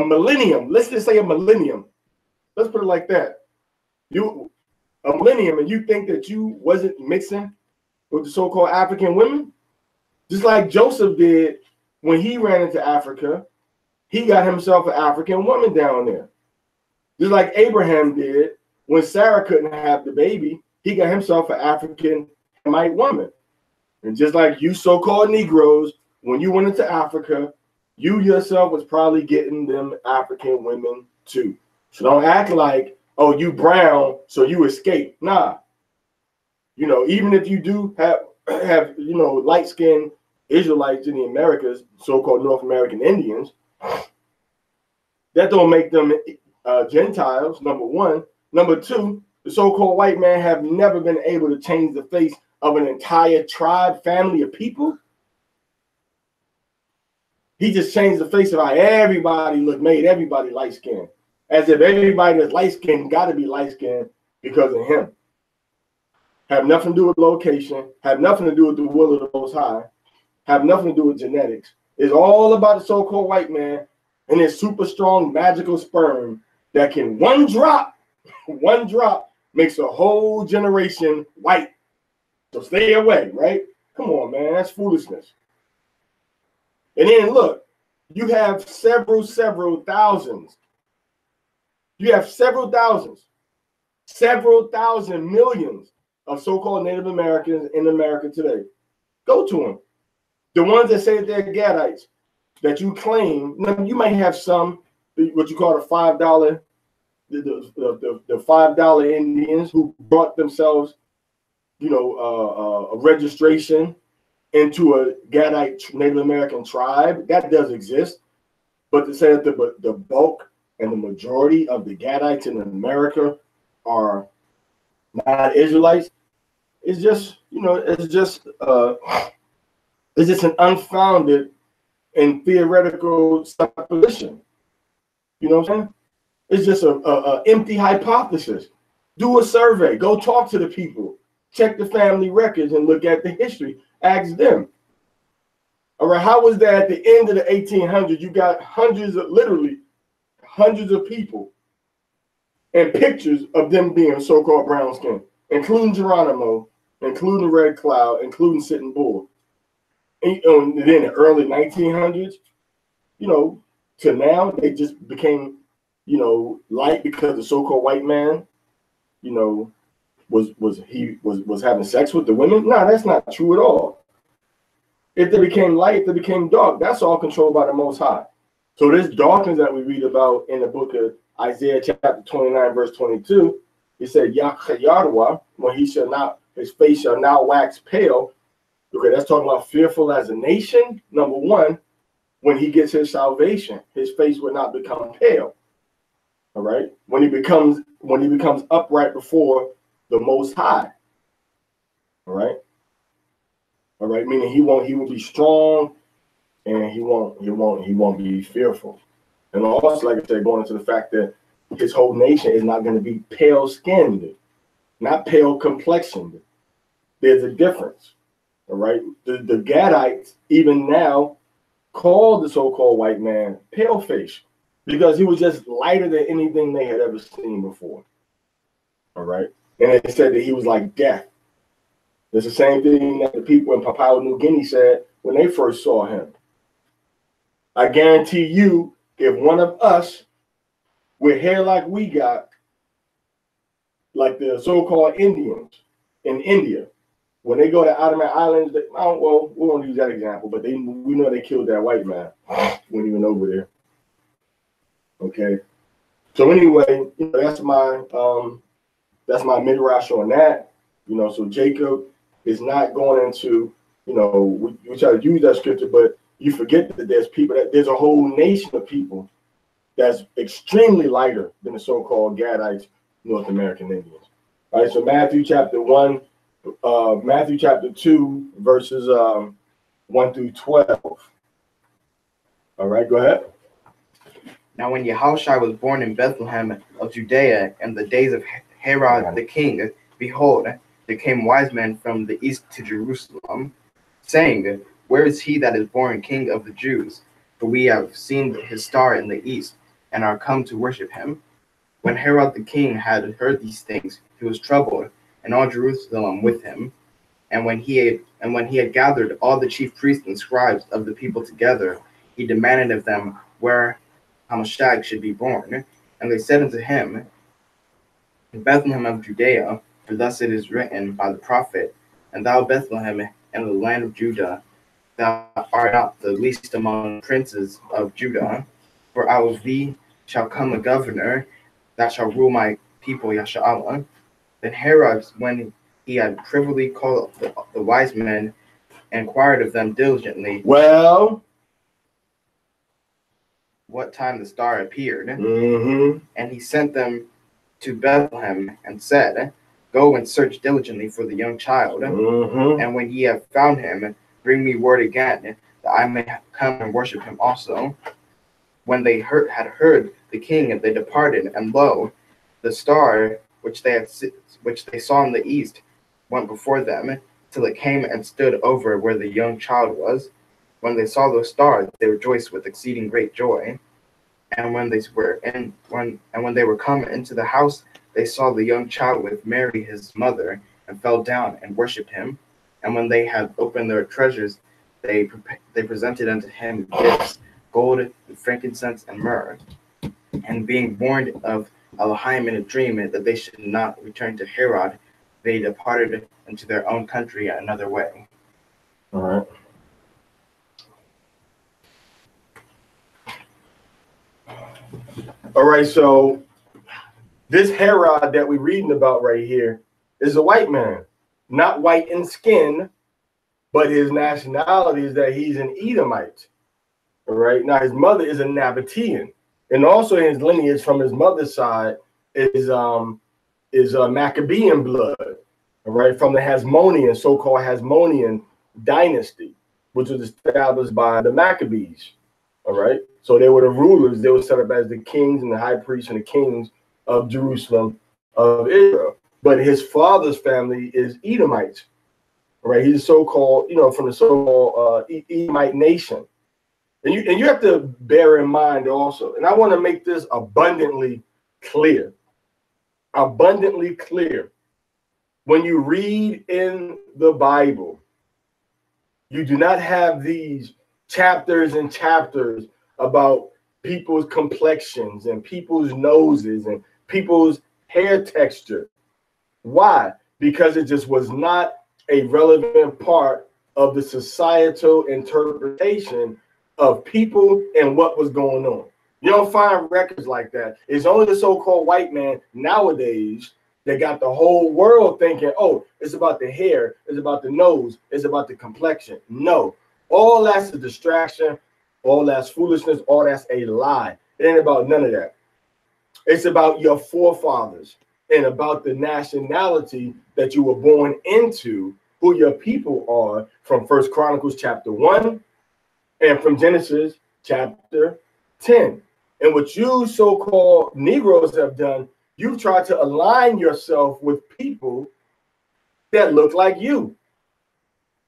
millennium. Let's just say a millennium. Let's put it like that. A millennium, and you think that you wasn't mixing with the so-called African women, just like Joseph did when he ran into Africa, he got himself an African woman down there. Just like Abraham did when Sarah couldn't have the baby, he got himself an African Hamite woman. And just like you so-called Negroes, when you went into Africa, you yourself was probably getting them African women too. So don't act like, oh, you brown, so you escape. Nah. You know, even if you do have you know, light-skinned Israelites in the Americas, so-called North American Indians, that don't make them Gentiles, number one. Number two, the so-called white man have never been able to change the face of an entire tribe, family of people. He just changed the face of how everybody looked, made everybody light-skinned. As if everybody that's light-skinned got to be light-skinned because of him. Have nothing to do with location, have nothing to do with the will of the Most High, have nothing to do with genetics. It's all about the so-called white man and his super strong magical sperm that can one drop makes a whole generation white. So stay away, right? Come on, man, that's foolishness. And then look, you have several thousands. You have several thousand millions of so-called Native Americans in America today. Go to them. The ones that say that they're Gadites, that you claim, you might have some, what you call the $5, the $5 Indians who brought themselves, you know, a registration into a Gadite Native American tribe. That does exist. But to say that the bulk and the majority of the Gadites in America are not Israelites, it's just, you know, it's just an unfounded and theoretical supposition. You know what I'm saying? It's just a empty hypothesis. Do a survey. Go talk to the people. Check the family records and look at the history. Ask them. All right, how was that at the end of the 1800s? You got literally hundreds of people and pictures of them being so-called brown skin, including Geronimo, including Red Cloud, including Sitting Bull. And then the early 1900s, you know, to now, they just became, you know, light because the so-called white man, you know, was having sex with the women. No, that's not true at all. If they became light, they became dark. That's all controlled by the Most High. So this darkness that we read about in the book of Isaiah chapter 29, verse 22, he said, Yahweh, when his face shall not wax pale. Okay, that's talking about fearful as a nation. Number one, when he gets his salvation, his face will not become pale. All right, when he becomes upright before the Most High. All right, meaning he will be strong, and he won't be fearful. And also, like I said, going into the fact that his whole nation is not going to be pale skinned, not pale complexioned. There's a difference. All right, the Gadites even now call the so-called white man pale face because he was just lighter than anything they had ever seen before. All right, and they said that he was like death. It's the same thing that the people in Papua New Guinea said when they first saw him. I guarantee you, if one of us with hair like we got, like the so-called Indians in India, when they go to Ottoman Islands, we won't use that example, but we know they killed that white man. When he went over there. Okay. So anyway, you know, that's my midrash on that. You know, so Jacob is not going into, you know, we try to use that scripture, but you forget that there's a whole nation of people that's extremely lighter than the so-called Gadites, North American Indians. All right, so Matthew chapter 2, verses 1 through 12. All right, go ahead. Now when Yahushua was born in Bethlehem of Judea in the days of Herod the king, behold, there came wise men from the east to Jerusalem, saying, Where is he that is born King of the Jews? For we have seen his star in the east, and are come to worship him. When Herod the king had heard these things, he was troubled, and all Jerusalem with him. And when he had gathered all the chief priests and scribes of the people together, he demanded of them where Hamashiach should be born. And they said unto him, in Bethlehem of Judea, for thus it is written by the prophet, and thou, Bethlehem, in the land of Judah, thou art not the least among princes of Judah, for out of thee shall come a governor that shall rule my people Yashar'Allah. Then Herod, when he had privily called the wise men, inquired of them diligently, well, what time the star appeared. mm-hmm. And he sent them to Bethlehem and said, go and search diligently for the young child. Mm-hmm. And when ye have found him, bring me word again, that I may come and worship him also. When they had heard the king, they departed, and lo, the star which they saw in the east went before them, till it came and stood over where the young child was. When they saw the star, they rejoiced with exceeding great joy. And when they were come into the house, they saw the young child with Mary his mother, and fell down and worshipped him. And when they had opened their treasures, they presented unto him gifts, gold and frankincense and myrrh. And being warned of Elohim in a dream that they should not return to Herod, they departed into their own country another way. All right. All right, so this Herod that we're reading about right here is a white man, not white in skin, but his nationality is that he's an Edomite. All right, now his mother is a Nabatean, and also his lineage from his mother's side is Maccabean blood. All right, from the Hasmonean, so-called Hasmonean dynasty, which was established by the Maccabees. All right, so they were the rulers. They were set up as the kings and the high priests and the kings of Jerusalem, of Israel. But his father's family is Edomites. All right, he's so-called, from the so-called Edomite nation. And you have to bear in mind also, and I want to make this abundantly clear. Abundantly clear. When you read in the Bible, you do not have these chapters and chapters about people's complexions and people's noses and people's hair texture. Why? Because it just was not a relevant part of the societal interpretation of people and what was going on. You don't find records like that. It's only the so-called white man nowadays that got the whole world thinking, oh, it's about the hair, it's about the nose, it's about the complexion. No, all that's a distraction, all that's foolishness, all that's a lie. It ain't about none of that. It's about your forefathers and about the nationality that you were born into, who your people are, from 1 Chronicles chapter 1 and from Genesis chapter 10. And what you so-called Negroes have done, you've tried to align yourself with people that look like you.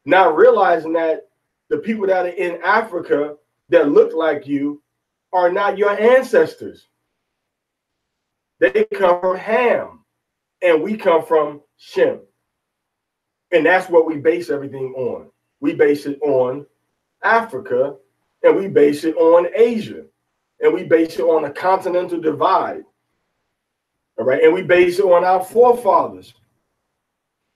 Not realizing that the people that are in Africa that look like you are not your ancestors. They come from Ham, and we come from Shem. And that's what we base everything on. We base it on Africa, and we base it on Asia, and we base it on a continental divide. All right, and we base it on our forefathers.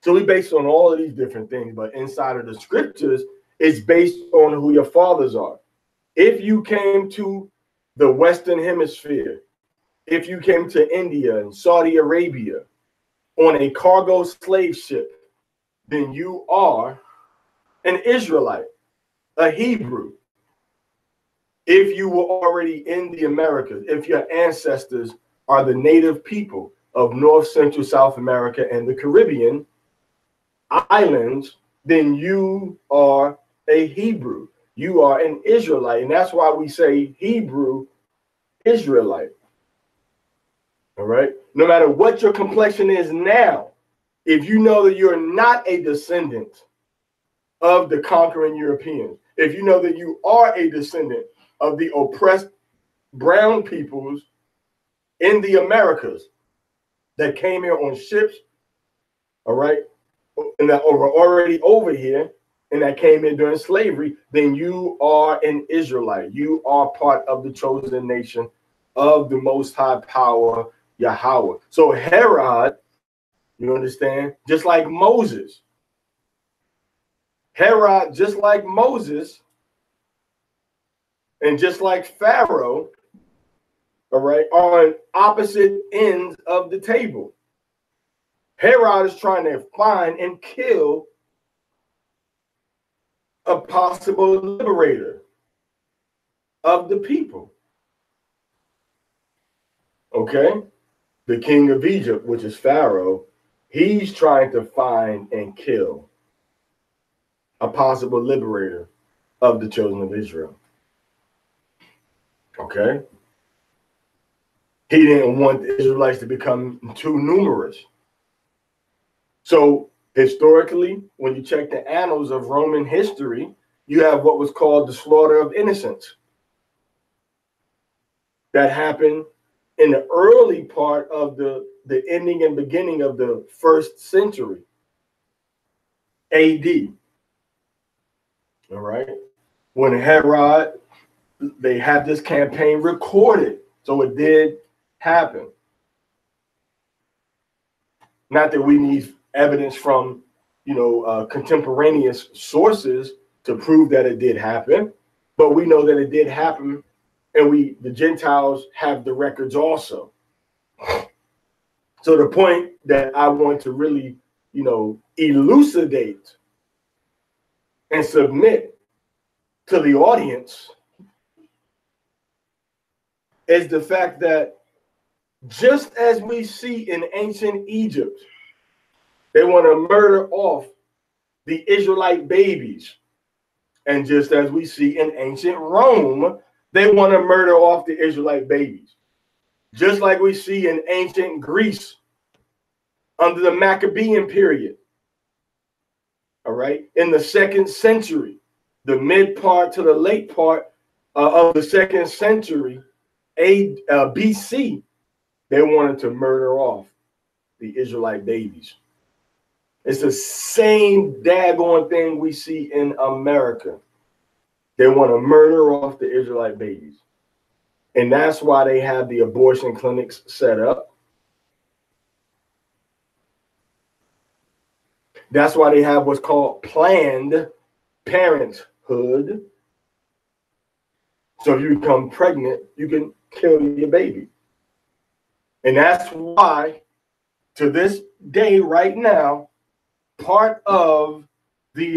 So we base it on all of these different things, but inside of the scriptures, it's based on who your fathers are. If you came to the Western Hemisphere, if you came to India and Saudi Arabia on a cargo slave ship, then you are an Israelite, a Hebrew. If you were already in the Americas, if your ancestors are the native people of North, Central, South America, and the Caribbean islands, then you are a Hebrew. You are an Israelite. And that's why we say Hebrew Israelite. All right. No matter what your complexion is now, if you know that you're not a descendant of the conquering Europeans, if you know that you are a descendant of the oppressed brown peoples in the Americas that came here on ships, all right, and that were already over here and that came in during slavery, then you are an Israelite. You are part of the chosen nation of the Most High Power, Yahweh. So Herod, you understand, just like Moses. Herod, just like Moses, and just like Pharaoh, all right, are on opposite ends of the table. Herod is trying to find and kill a possible liberator of the people. Okay? The king of Egypt, which is Pharaoh, he's trying to find and kill a possible liberator of the children of Israel. Okay? He didn't want the Israelites to become too numerous. So historically, when you check the annals of Roman history, you have what was called the slaughter of innocents. That happened in the early part of the ending and beginning of the 1st century AD. All right. When Herod, they had this campaign recorded. So it did happen. Not that we need evidence from, contemporaneous sources to prove that it did happen, but we know that it did happen, and the Gentiles have the records also. So the point that I want to really, elucidate and submit to the audience is the fact that just as we see in ancient Egypt, they want to murder off the Israelite babies. And just as we see in ancient Rome, they want to murder off the Israelite babies. Just like we see in ancient Greece under the Maccabean period. All right. In the 2nd century, the mid part to the late part of the 2nd century BC, they wanted to murder off the Israelite babies. It's the same daggone thing we see in America. They want to murder off the Israelite babies. And that's why they have the abortion clinics set up. That's why they have what's called Planned Parenthood. So if you become pregnant, you can kill your baby. And that's why, to this day, right now, part of the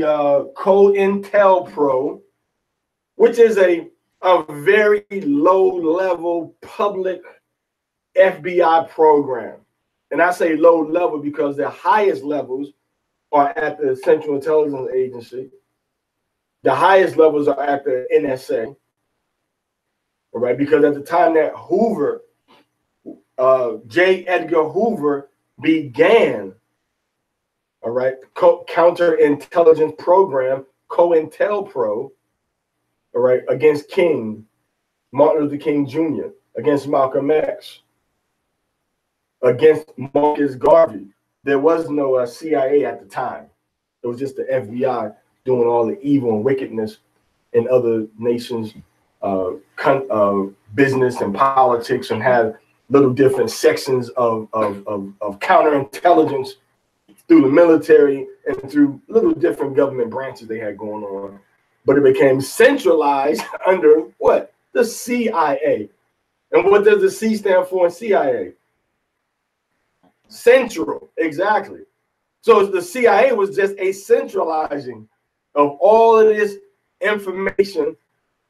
COINTELPRO, which is a very low-level public FBI program. And I say low level because the highest levels are at the Central Intelligence Agency. The highest levels are at the NSA. All right, because at the time that Hoover, J. Edgar Hoover began, all right, counterintelligence program, COINTELPRO, all right, against Martin Luther King Jr., against Malcolm X, against Marcus Garvey. There was no CIA at the time. It was just the FBI doing all the evil and wickedness in other nations' business and politics, and had little different sections of counterintelligence through the military and through little different government branches they had going on. But it became centralized under what? The CIA. And what does the C stand for in CIA? Central, exactly. So the CIA was just a centralizing of all of this information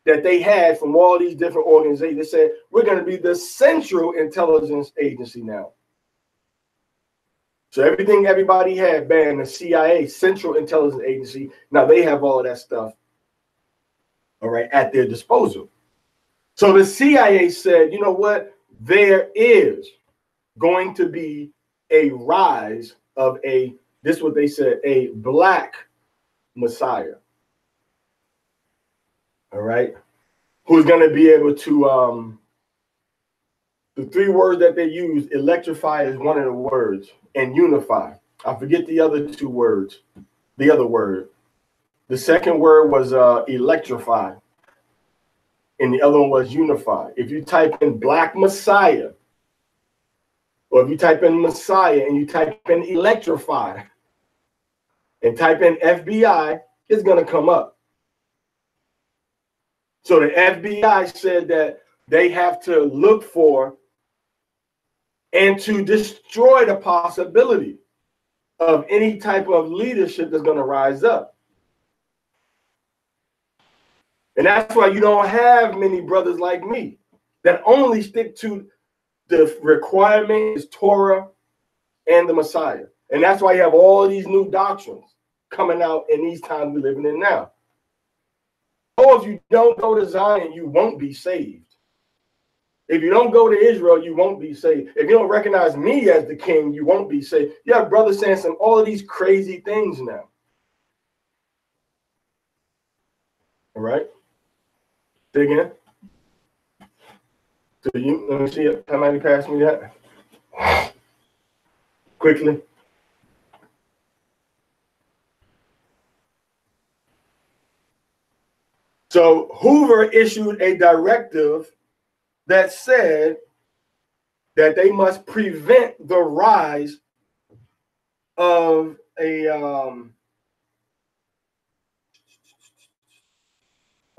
that they had from all these different organizations. They said, we're going to be the Central Intelligence Agency now. So everything everybody had, banned the CIA, Central Intelligence Agency, now they have all of that stuff, all right, at their disposal. So the CIA said, you know what? There is going to be a rise of this is what they said, a black Messiah. All right. Who's going to be able to, the 3 words that they use, electrify is one of the words, and unify. I forget the other 2 words, the other word. The second word was electrify, and the other one was unify. If you type in Black Messiah, or if you type in Messiah and you type in electrify and type in FBI, it's going to come up. So the FBI said that they have to look for and to destroy the possibility of any type of leadership that's going to rise up. And that's why you don't have many brothers like me that only stick to the requirement is Torah and the Messiah. And that's why you have all these new doctrines coming out in these times we're living in now. Or if you don't go to Zion, you won't be saved. If you don't go to Israel, you won't be saved. If you don't recognize me as the king, you won't be saved. You have brothers saying all of these crazy things now. All right? Say again. So let me see how many passed me that. Quickly. So Hoover issued a directive that said that they must prevent the rise of a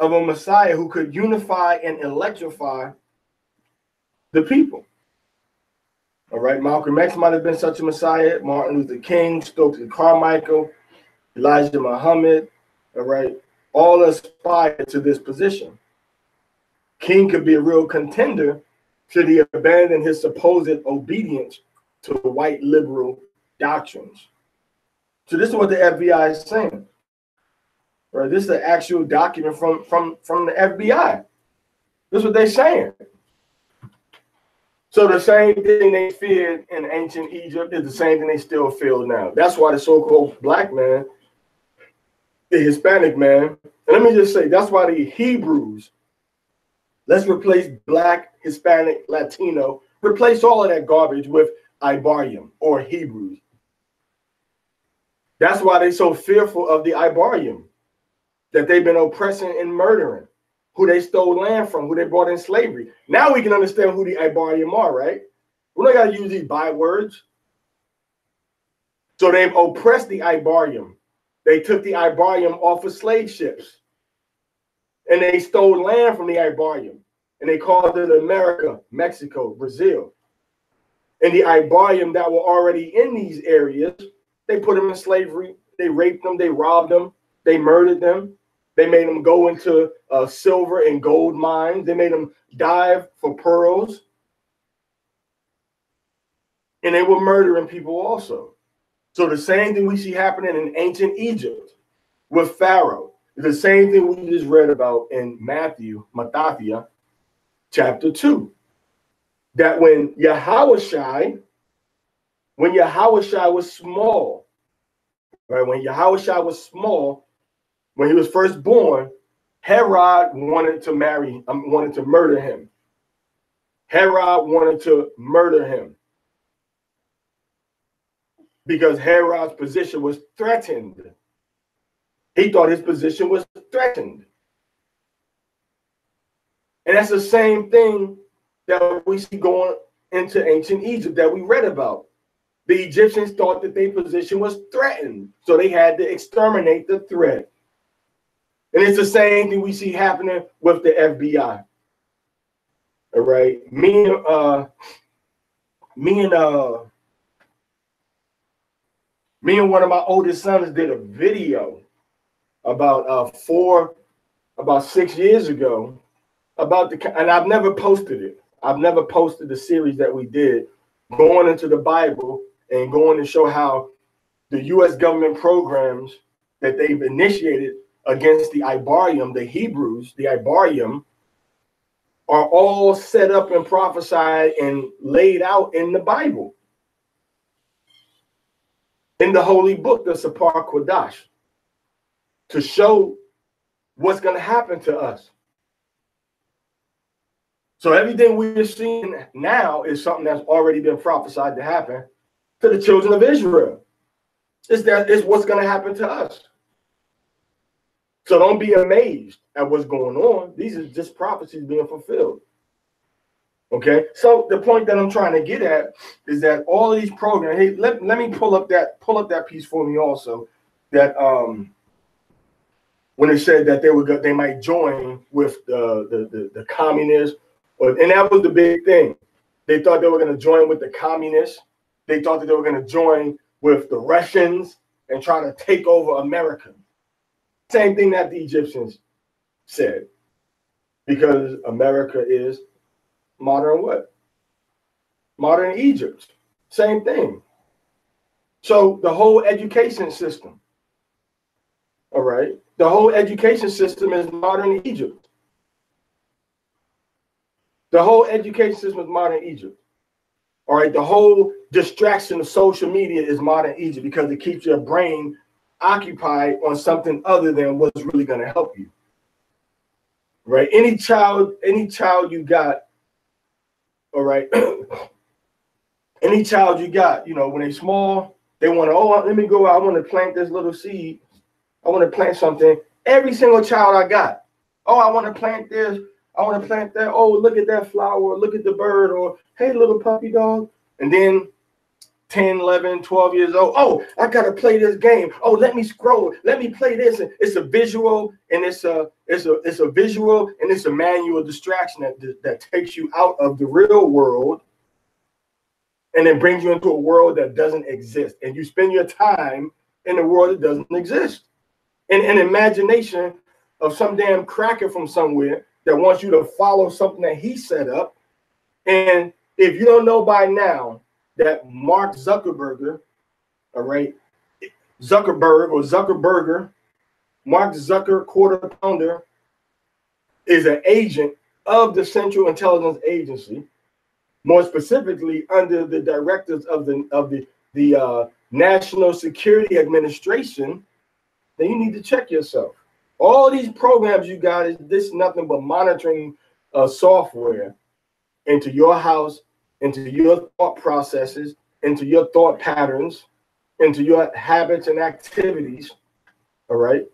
Messiah who could unify and electrify the people. All right, Malcolm X might have been such a Messiah. Martin Luther King, Stokely Carmichael, Elijah Muhammad. All right, all aspire to this position. King could be a real contender should he abandon his supposed obedience to white liberal doctrines. So this is what the FBI is saying. Right, this is an actual document from the FBI. This is what they're saying. So the same thing they feared in ancient Egypt is the same thing they still feel now. That's why the so-called black man, the Hispanic man, and let me just say, that's why the Hebrews, let's replace black, Hispanic, Latino, replace all of that garbage with Ibarium or Hebrews. That's why they're so fearful of the Ibarium, that they've been oppressing and murdering, who they stole land from, who they brought in slavery. Now we can understand who the Ibarium are, right? We don't got to use these bywords. So they've oppressed the Ibarium. They took the Ibarium off of slave ships. And they stole land from the Ibarium. And they called it America, Mexico, Brazil. And the Ibarium that were already in these areas, they put them in slavery. They raped them. They robbed them. They murdered them. They made them go into silver and gold mines. They made them dive for pearls. And they were murdering people also. So the same thing we see happening in ancient Egypt with Pharaoh. The same thing we just read about in Matthew chapter 2. That when Yahushua was small, right? When Yahushua was small, when he was first born, Herod wanted to murder him. Herod wanted to murder him because Herod's position was threatened. He thought his position was threatened. And that's the same thing that we see going into ancient Egypt that we read about. The Egyptians thought that their position was threatened, so they had to exterminate the threat. And it's the same thing we see happening with the FBI. All right. Me and one of my oldest sons did a video about 6 years ago about and I've never posted it. I've never posted the series that we did going into the Bible and going to show how the U.S. government programs that they've initiated against the Ibarium, the Hebrews, the Ibarium, are all set up and prophesied and laid out in the Bible. In the holy book, the Sapar Kodash, to show what's going to happen to us. So everything we're seeing now is something that's already been prophesied to happen to the children of Israel. It's what's going to happen to us. So don't be amazed at what's going on. These are just prophecies being fulfilled. Okay, so the point that I'm trying to get at is that all of these programs. Hey, let me pull up that piece for me also. That when they said that they might join with the communists, and that was the big thing. They thought they were going to join with the communists. They thought that they were going to join with the Russians and try to take over America. Same thing that the Egyptians said, because America is modern what? Modern Egypt. Same thing. So the whole education system, all right? The whole education system is modern Egypt. The whole education system is modern Egypt. All right, the whole distraction of social media is modern Egypt because it keeps your brain occupied on something other than what's really going to help you. Right? Any child you got, all right, any child you got, you know, when they're small, they want to, oh, let me go out, I want to plant this little seed. I want to plant something. Every single child I got, oh, I want to plant this. I want to plant that. Oh, look at that flower. Look at the bird. Or, hey, little puppy dog. And then 10, 11, 12 years old. Oh, I got to play this game. Oh, let me scroll. Let me play this. And it's a visual and it's a visual and it's a manual distraction that takes you out of the real world and then brings you into a world that doesn't exist. And you spend your time in a world that doesn't exist. And an imagination of some damn cracker from somewhere that wants you to follow something that he set up. And if you don't know by now that Mark Zuckerberg, all right, Zuckerberger, Mark Zucker, quarter pounder, is an agent of the Central Intelligence Agency, more specifically under the directors of the National Security Administration, then you need to check yourself. All these programs you got is this nothing but monitoring software into your house, into your thought processes, into your thought patterns, into your habits and activities. All right.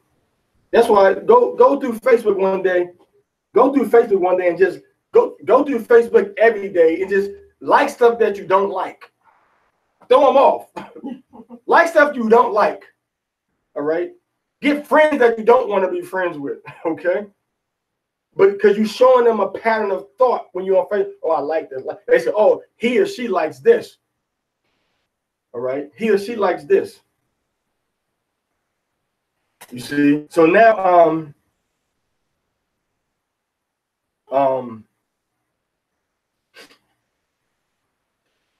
That's why go through Facebook one day. Go through Facebook one day and just go through Facebook every day and just like stuff that you don't like. Throw them off. Like stuff you don't like. All right. Get friends that you don't want to be friends with, okay? But because you're showing them a pattern of thought when you're on Facebook. Oh, I like this. They say, oh, he or she likes this. All right? He or she likes this. You see? So now,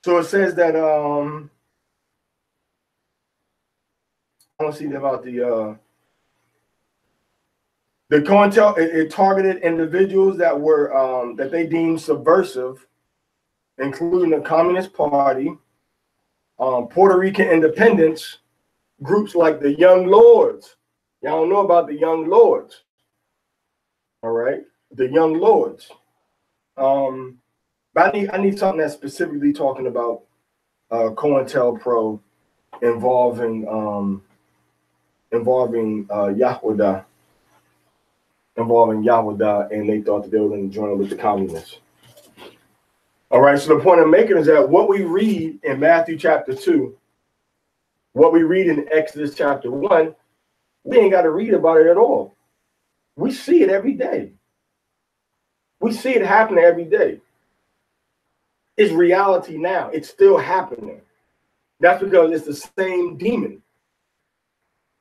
so it says that, I don't see about the COINTEL, it targeted individuals that were that they deemed subversive, including the Communist Party, Puerto Rican independence, groups like the Young Lords. Y'all don't know about the Young Lords. All right, the Young Lords. But I need something that's specifically talking about COINTELPRO involving Yahudah. Involving Yahudah, and they thought that they were going to join with the communists. All right, so the point I'm making is that what we read in Matthew chapter 2, what we read in Exodus chapter 1, we ain't got to read about it at all. We see it every day. We see it happening every day. It's reality now. It's still happening. That's because it's the same demon.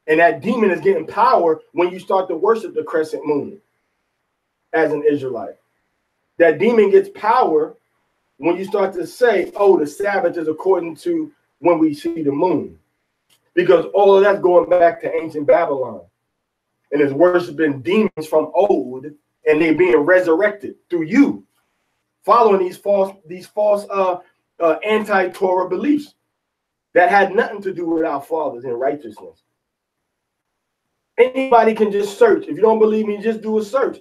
And that demon is getting power when you start to worship the crescent moon as an Israelite. That demon gets power when you start to say, oh, the Sabbath is according to when we see the moon. Because all of that's going back to ancient Babylon. And it's worshiping demons from old, and they're being resurrected through you, following these false anti-Torah beliefs that had nothing to do with our fathers in righteousness. Anybody can just search. If you don't believe me, just do a search.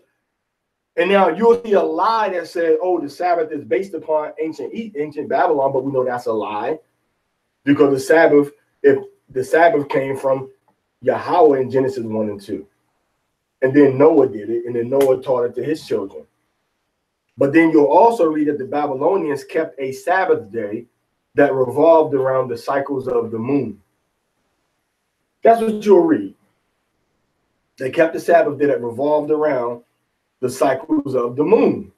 And now you'll see a lie that says, oh, the Sabbath is based upon ancient Babylon, but we know that's a lie. Because the Sabbath, if the Sabbath came from Yahweh in Genesis 1 and 2. And then Noah did it, and then Noah taught it to his children. But then you'll also read that the Babylonians kept a Sabbath day that revolved around the cycles of the moon. That's what you'll read. They kept a Sabbath day that revolved around the cycles of the moon.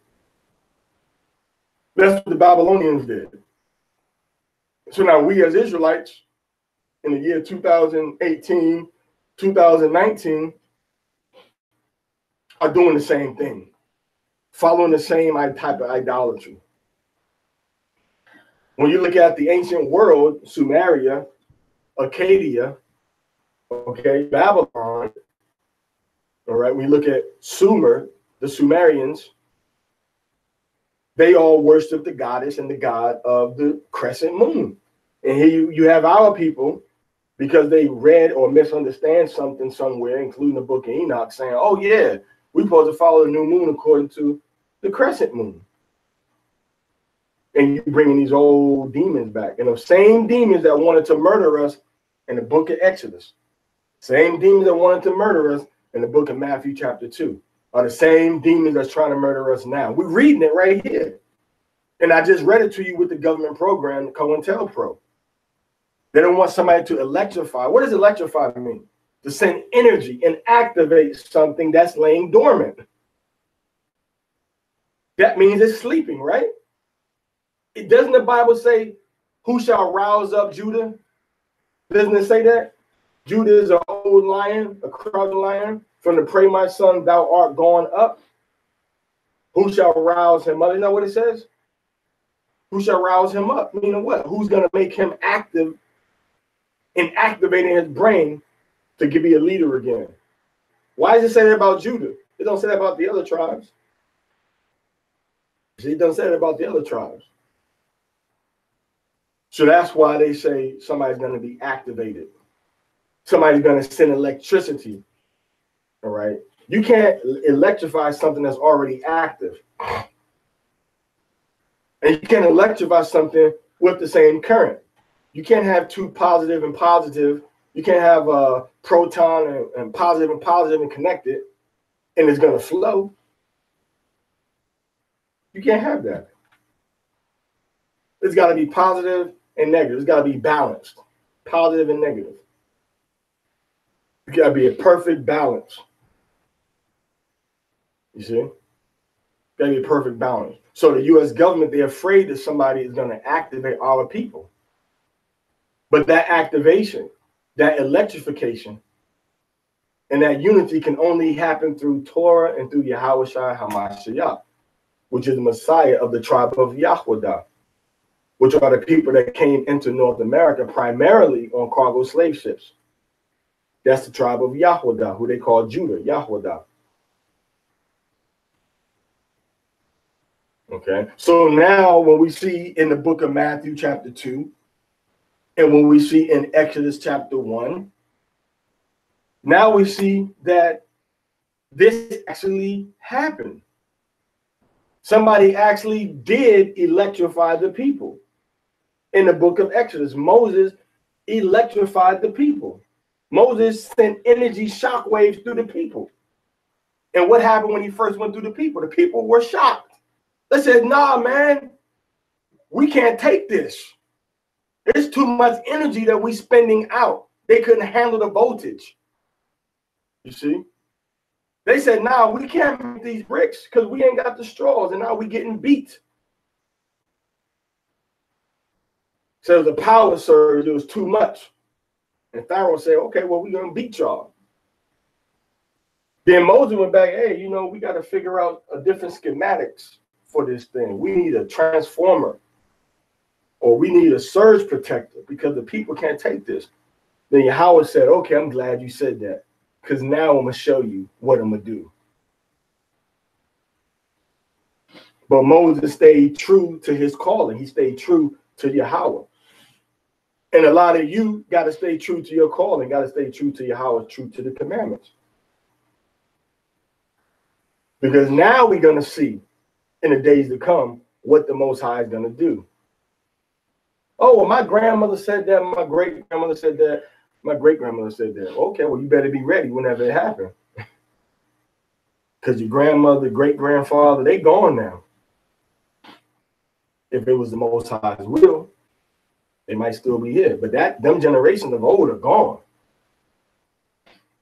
That's what the Babylonians did. So now we as Israelites, in the year 2018, 2019, are doing the same thing, following the same type of idolatry. When you look at the ancient world, Sumeria, Acadia, okay, Babylon, all right, we look at Sumer, the Sumerians, they all worship the goddess and the god of the crescent moon. And here you have our people, because they read or misunderstand something somewhere, including the book of Enoch, saying, oh yeah, we're supposed to follow the new moon according to the crescent moon. And you're bringing these old demons back. And the same demons that wanted to murder us in the book of Exodus, same demons that wanted to murder us in the book of Matthew chapter 2, are the same demons that's trying to murder us now. We're reading it right here. And I just read it to you with the government program, the COINTELPRO. They don't want somebody to electrify. What does electrify mean? To send energy and activate something that's laying dormant. That means it's sleeping, right? Doesn't the Bible say, who shall rouse up Judah? Doesn't it say that? Judah is an old lion, a crouching lion. From the prey, my son, thou art gone up. Who shall rouse him up? You know what it says? Who shall rouse him up? Meaning what? Who's going to make him active and activating his brain to be a leader again? Why does it say that about Judah? It don't say that about the other tribes. See, it doesn't say that about the other tribes. So that's why they say somebody's going to be activated. Somebody's going to send electricity. All right. You can't electrify something that's already active. And you can't electrify something with the same current. You can't have two positive and positive. You can't have a proton and positive and connected, and it's going to flow. You can't have that. It's got to be positive and negative. It's got to be balanced, positive and negative. It's got to be a perfect balance. You see? Got to be a perfect balance. So the U.S. government, they're afraid that somebody is going to activate our people. But that activation, that electrification, and that unity can only happen through Torah and through Yahushua HaMashiach, which is the Messiah of the tribe of Yahudah, which are the people that came into North America primarily on cargo slave ships. That's the tribe of Yahudah, who they call Judah, Yahudah. Okay, so now when we see in the book of Matthew chapter 2, and when we see in Exodus chapter 1, now we see that this actually happened. Somebody actually did electrify the people. In the book of Exodus, Moses electrified the people. Moses sent energy shockwaves through the people. And what happened when he first went through the people? The people were shocked. They said, nah, man, we can't take this. There's too much energy that we're spending out. They couldn't handle the voltage. You see? They said, nah, we can't make these bricks because we ain't got the straws, and now we're getting beat. So the power surge, it was too much. And Pharaoh said, okay, well, we're going to beat y'all. Then Moses went back, hey, you know, we got to figure out a different schematics for this thing. We need a transformer, or we need a surge protector because the people can't take this. Then Yahweh said, okay, I'm glad you said that, because now I'm going to show you what I'm going to do. But Moses stayed true to his calling. He stayed true to Yahweh. And a lot of you got to stay true to your calling, got to stay true to Yahweh, true to the commandments. Because now we're going to see in the days to come what the Most High is going to do. Oh, well, my grandmother said that, my great-grandmother said that, my great-grandmother said that. Okay, well, you better be ready whenever it happens. Because your grandmother, great-grandfather, they gone now. If it was the Most High's will, they might still be here. But them generations of old are gone.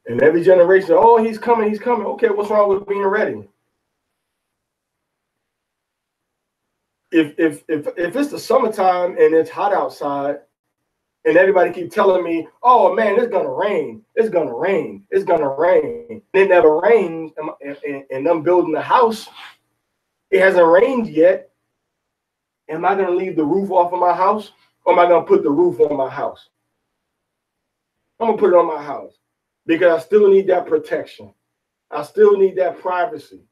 And every generation, oh, he's coming, he's coming. Okay, what's wrong with being ready? If it's the summertime and it's hot outside, and everybody keep telling me, oh man, it's gonna rain, it's gonna rain, it's gonna rain. It never rains, and I'm building a house. It hasn't rained yet. Am I gonna leave the roof off of my house, or am I gonna put the roof on my house? I'm gonna put it on my house because I still need that protection. I still need that privacy.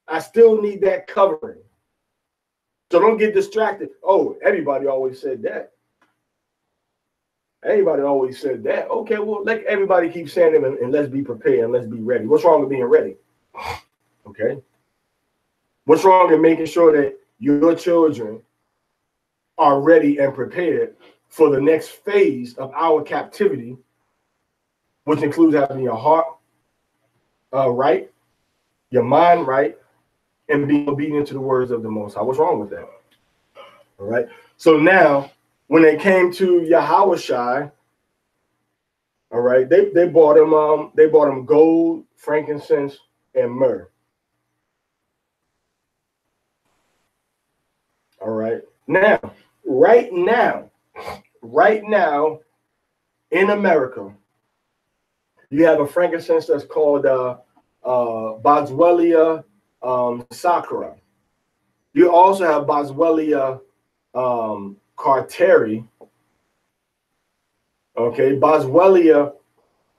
I still need that covering. So don't get distracted. Oh, everybody always said that. Everybody always said that. Okay, well, let everybody keep saying it, and let's be prepared and let's be ready. What's wrong with being ready? Okay. What's wrong with making sure that your children are ready and prepared for the next phase of our captivity, which includes having your heart right, your mind right, and being obedient to the words of the Most High? What's wrong with that? All right. So now, when they came to Yahushua, all right, they bought him gold, frankincense, and myrrh. All right. Now, right now, in America, you have a frankincense that's called Boswellia sacra. You also have Boswellia Carteri. Okay, Boswellia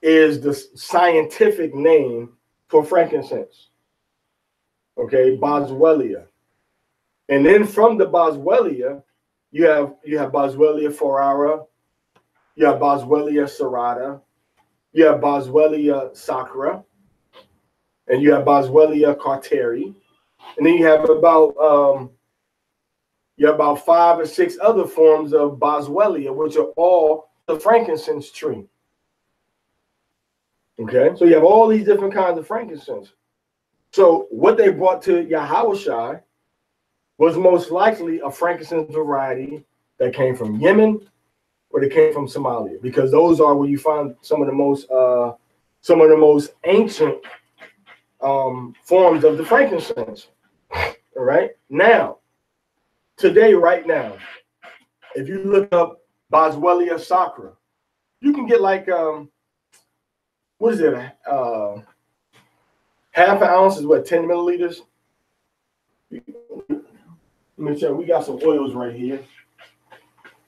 is the scientific name for frankincense. Okay, Boswellia. And then from the Boswellia, you have Boswellia forara, you have Boswellia serrata, you have Boswellia sacra, and you have Boswellia carteri. And then you have about 5 or 6 other forms of Boswellia, which are all the frankincense tree. Okay, so you have all these different kinds of frankincense. So what they brought to Yahushua was most likely a frankincense variety that came from Yemen or they came from Somalia, because those are where you find some of the most ancient forms of the frankincense. All right, now, today, right now, if you look up Boswellia sacra, you can get like what is it? Half an ounce is what, 10 milliliters? Let me check. We got some oils right here.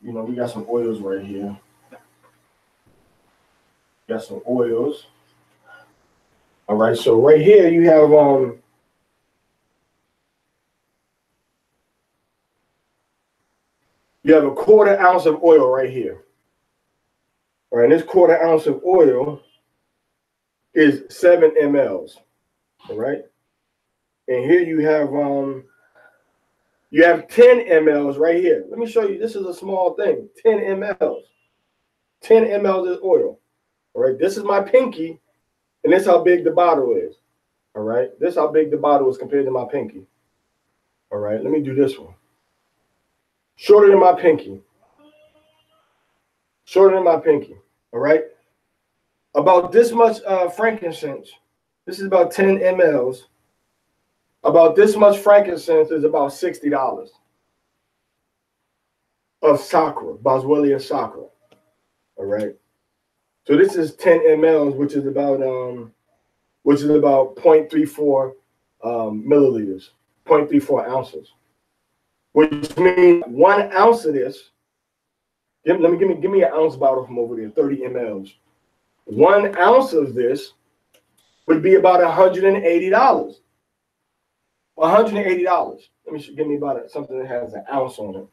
You know, we got some oils right here. Got some oils. All right, so right here you have a 1/4 ounce of oil right here. All right, and this 1/4 ounce of oil is 7 mLs. All right, and here you have 10 mLs right here. Let me show you. This is a small thing. 10 mLs. 10 mLs of oil. All right, this is my pinky, and this is how big the bottle is. All right, this is how big the bottle is compared to my pinky. All right, let me do this one. Shorter than my pinky. Shorter than my pinky. All right. About this much frankincense. This is about 10 mLs. About this much frankincense is about $60 of sacra, Boswellia sacra. All right. So this is 10 mLs, which is about 0.34 milliliters, 0.34 ounces. Which means 1 ounce of this. Give me an ounce bottle from over there, 30 mLs. 1 ounce of this would be about $180. $180. Give me about something that has an ounce on it.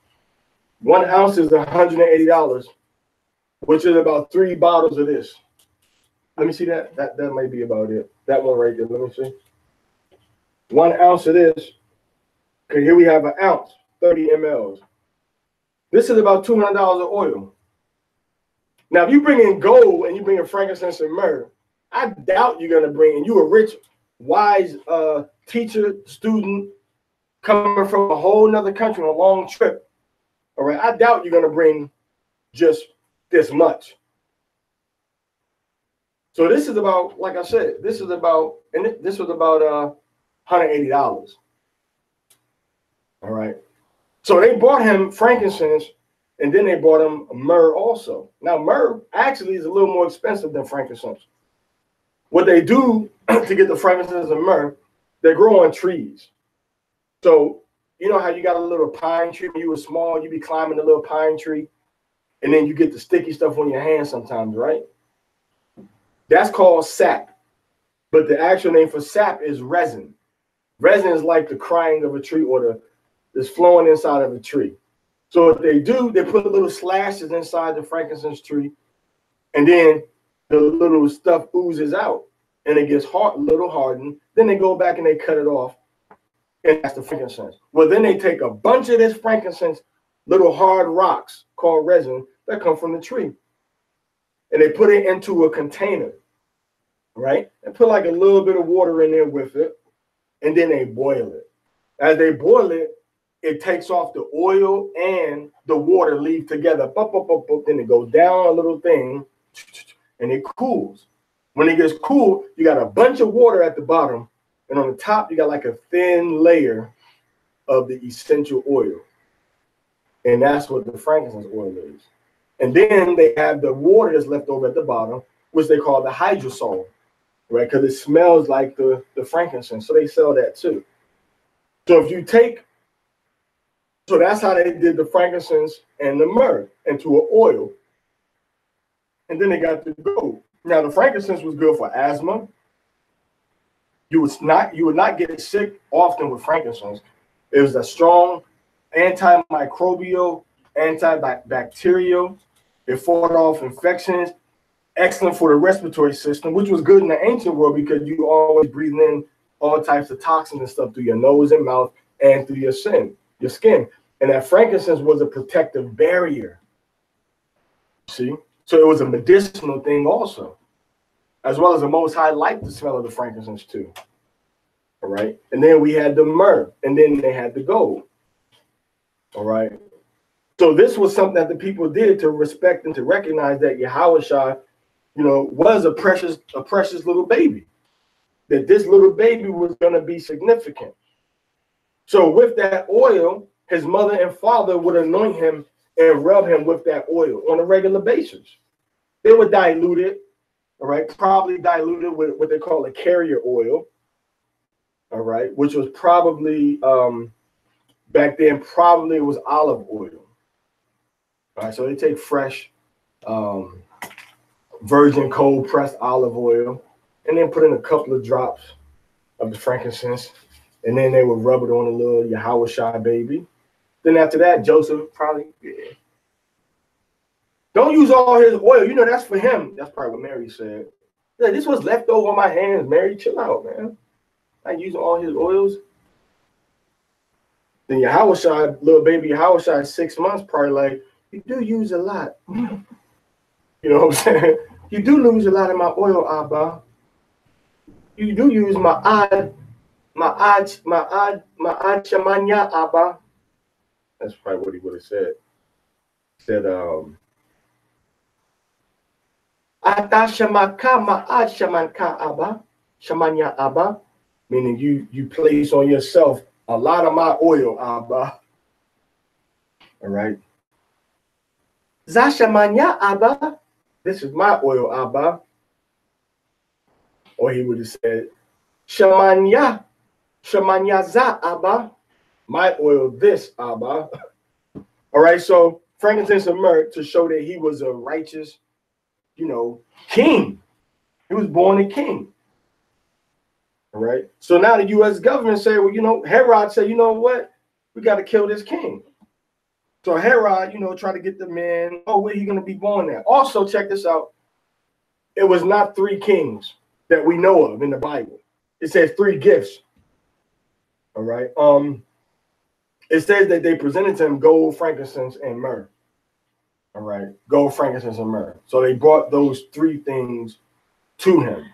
1 ounce is $180, which is about 3 bottles of this. Let me see that. That might be about it. That one right there. Let me see. 1 ounce of this. Okay, here we have an ounce, 30 mLs. This is about $200 of oil. Now, if you bring in gold and you bring in frankincense and myrrh, I doubt you're going to bring in, you are rich wise teacher, student coming from a whole nother country on a long trip. All right, I doubt you're gonna bring just this much. So this is about, like I said, this was about $180. All right. So they bought him frankincense, and then they bought him myrrh also. Now myrrh actually is a little more expensive than frankincense. What they do to get the frankincense and myrrh, they grow on trees. So you know how you got a little pine tree when you were small, you be climbing the little pine tree, and then you get the sticky stuff on your hands sometimes, right? That's called sap. But the actual name for sap is resin. Resin is like the crying of a tree or that's flowing inside of a tree. So what they do, they put little slashes inside the frankincense tree, and then the little stuff oozes out, and it gets hard, a little hardened. Then they go back and they cut it off, and that's the frankincense. Well, then they take a bunch of this frankincense, little hard rocks called resin that come from the tree, and they put it into a container, right? And put like a little bit of water in there with it, and then they boil it. As they boil it, it takes off the oil and the water leave together. Then it goes down a little thing, and it cools. When it gets cool, you got a bunch of water at the bottom, and on the top, you got like a thin layer of the essential oil. And that's what the frankincense oil is. And then they have the water that's left over at the bottom, which they call the hydrosol, right? Because it smells like the frankincense. So they sell that too. So if you take, so that's how they did the frankincense and the myrrh into an oil. And then they got the gold. Now the frankincense was good for asthma. You would not get sick often with frankincense. It was a strong antimicrobial, antibacterial. It fought off infections. Excellent for the respiratory system, which was good in the ancient world because you always breathing in all types of toxins and stuff through your nose and mouth and through your skin. And that frankincense was a protective barrier. See? So it was a medicinal thing also, as well as the Most High liked the smell of the frankincense too. All right. And then we had the myrrh, and then they had the gold. All right. So this was something that the people did to respect and to recognize that Yahushua, was a precious little baby. That this little baby was going to be significant. So with that oil, his mother and father would anoint him and rub him with that oil on a regular basis. They would dilute it, all right, probably diluted with what they call a carrier oil, all right, which was probably, back then, probably it was olive oil. All right, so they take fresh, virgin cold pressed olive oil and then put in a couple of drops of the frankincense, and then they would rub it on a little Yahushua baby. Then after that, Joseph probably, don't use all his oil. That's for him. That's probably what Mary said. Yeah, this was left over on my hands. Mary, chill out, man. I ain't using all his oils. Then Yahushua, little baby Yahushua, 6 months, probably like, you do use a lot. You know what I'm saying? You do lose a lot of my oil, Abba. You do use my ad shamanya, Abba. That's probably what he would have said. He said, Ata shamaka ma'ad shamanka, Abba. Shamanya, Abba. Meaning you place on yourself a lot of my oil, Abba. All right. Zashamanya, Abba. This is my oil, Abba. Or he would have said, Shamanya za, Abba. My oil, this, Abba. All right, so frankincense and myrrh to show that he was a righteous, king. He was born a king. All right. So now the U.S. government say, well, Herod said, you know what? We got to kill this king. So Herod, try to get the man, where he going to be born at? Also, check this out. It was not 3 kings that we know of in the Bible. It says 3 gifts. All right. It says that they presented to him gold, frankincense, and myrrh. All right. Gold, frankincense, and myrrh. So they brought those 3 things to him.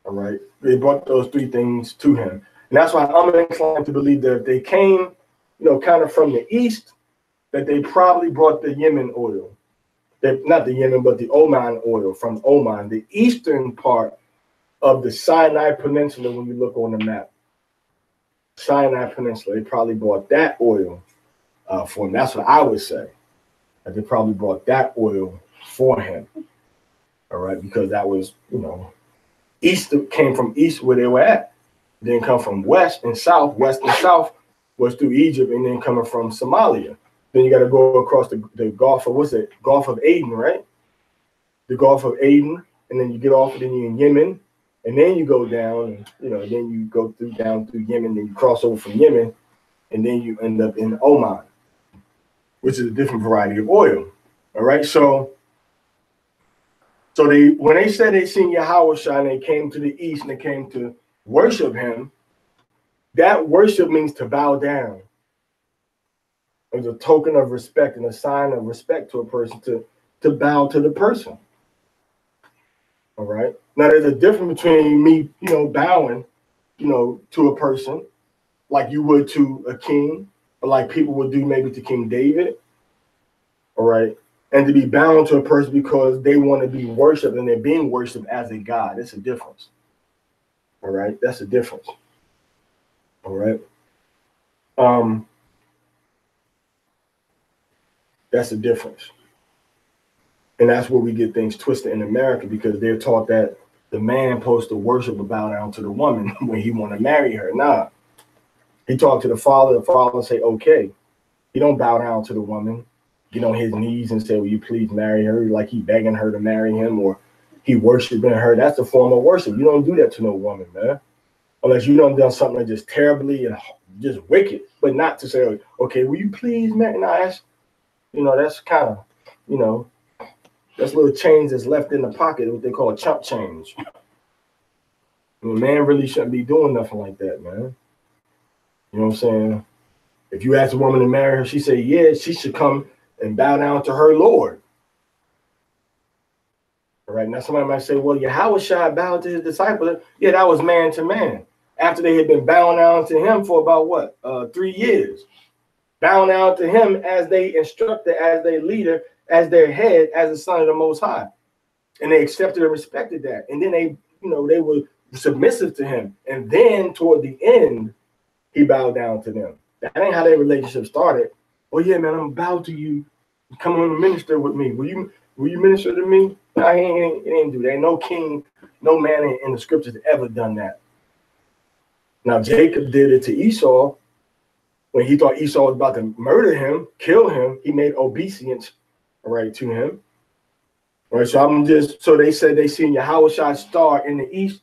All right. They brought those three things to him. And that's why I'm inclined to believe that if they came, kind of from the east, that they probably brought the Yemen oil. Not the Yemen, but the Oman oil from Oman, the eastern part of the Sinai Peninsula when you look on the map. Sinai Peninsula, they probably bought that oil for him. That's what I would say. That they probably bought that oil for him. All right, because that was, east came from east where they were at. Then come from west and south. West and south was through Egypt, and then coming from Somalia. Then you got to go across the Gulf of, Gulf of Aden, right? The Gulf of Aden, and then you get off, and then you're in Yemen, and then you go down, and, then you go down through Yemen, then you cross over from Yemen, and then you end up in Oman, which is a different variety of oil. All right, so when they said they seen Yahweh and they came to the east and they came to worship him, that worship means to bow down. It's a token of respect and a sign of respect to a person to bow to the person. All right. Now there's a difference between me, bowing, to a person like you would to a king, or like people would do maybe to King David. All right. And to be bound to a person because they want to be worshipped and they're being worshipped as a god. That's a difference. All right. That's a difference. All right. That's a difference. And that's where we get things twisted in America, because they're taught that the man supposed to worship or bow down to the woman when he want to marry her. Nah. He talked to the father say, okay. He don't bow down to the woman, get on his knees and say, will you please marry her? Like he begging her to marry him, or he worshiping her. That's a form of worship. You don't do that to no woman, man. Unless you done something that's just terribly and just wicked, but not to say, okay, will you please marry? Nah, that's, that's kind of, that's little change that's left in the pocket, what they call a chump change. I mean, man really shouldn't be doing nothing like that, man. You know what I'm saying? If you ask a woman to marry her, she say, yeah, she should come and bow down to her Lord. All right, now somebody might say, well, Yahweh Shai bowed to his disciples. Yeah, that was man to man. After they had been bowing down to him for about 3 years. Bowing down to him as they instructor, as their leader, as their head, as the son of the Most High. And they accepted and respected that. And then they, they were submissive to him. And then toward the end, he bowed down to them. That ain't how their relationship started. Oh yeah, man, I'm bow to you. Come on and minister with me. Will you minister to me? No, he ain't do that. No king, no man in the scriptures ever done that. Now Jacob did it to Esau. When he thought Esau was about to murder him, kill him, he made obeisance, right, to him. All right, so they said they seen Yahweh Shai's star in the east,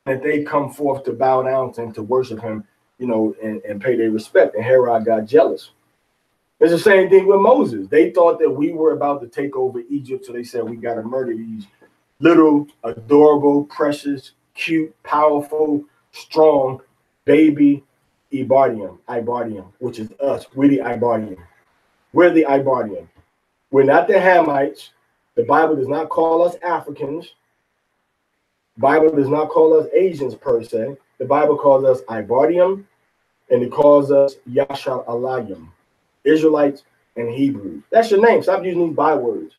that they come forth to bow down to him, to worship him, and pay their respect. And Herod got jealous. It's the same thing with Moses. They thought that we were about to take over Egypt, so they said we got to murder these little, adorable, precious, cute, powerful, strong baby Ibarium, which is us. We're the Ibarium. We're the Ibarium. We're not the Hamites. The Bible does not call us Africans. The Bible does not call us Asians per se. The Bible calls us Ibarium, and it calls us Yashar Alayim, Israelites and Hebrews. That's your name. Stop using these bywords.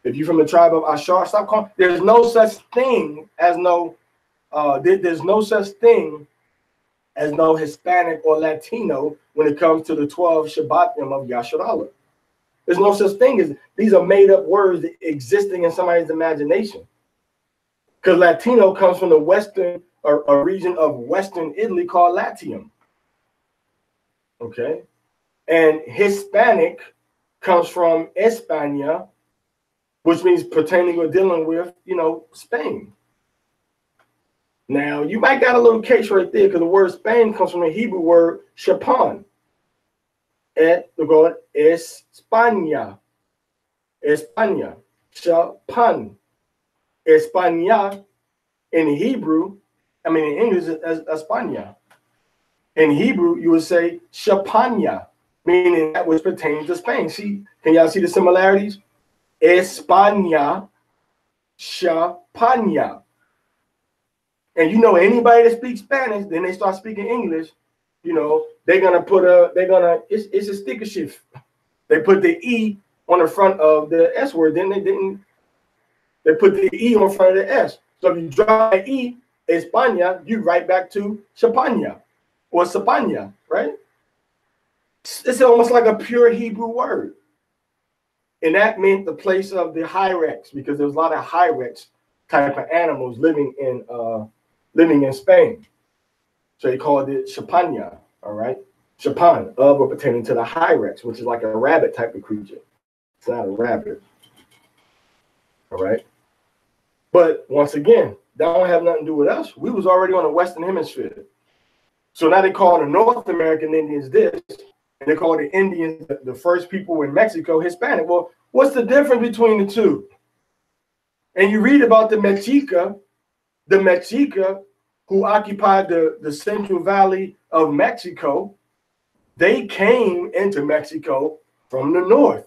If you're from the tribe of Ashar, stop calling. There's no such thing as there's no such thing as no Hispanic or Latino when it comes to the 12 Shabbatim of Yasharallah. There's no such thing as, these are made up words existing in somebody's imagination. Because Latino comes from the western, or a region of Western Italy called Latium. Okay. And Hispanic comes from España, which means pertaining or dealing with, Spain. Now, you might got a little case right there, because the word Spain comes from the Hebrew word Shapan. And we call it España. España. Shapan. España in Hebrew, in English, is España. In Hebrew, you would say Shapanya, meaning that which pertains to Spain. See, can y'all see the similarities? España, Shapanya. And you know, anybody that speaks Spanish, then they start speaking English, you know, it's a sticker shift. They put the E on the front of the S word, then they put the E on front of the S. So if you drop an E, España, you write back to Champaña or Sapanya, right? It's almost like a pure Hebrew word. And that meant the place of the Hyrax, because there was a lot of Hyrax type of animals living in Spain. So they called it Champaña, all right? Chapan, of or pertaining to the Hyrax, which is like a rabbit type of creature. It's not a rabbit, all right? But once again, that don't have nothing to do with us. We was already on the Western Hemisphere. So now they call the North American Indians this, and they call the Indians, the first people in Mexico, Hispanic. Well, what's the difference between the two? And you read about the Mexica who occupied the Central Valley of Mexico. They came into Mexico from the north.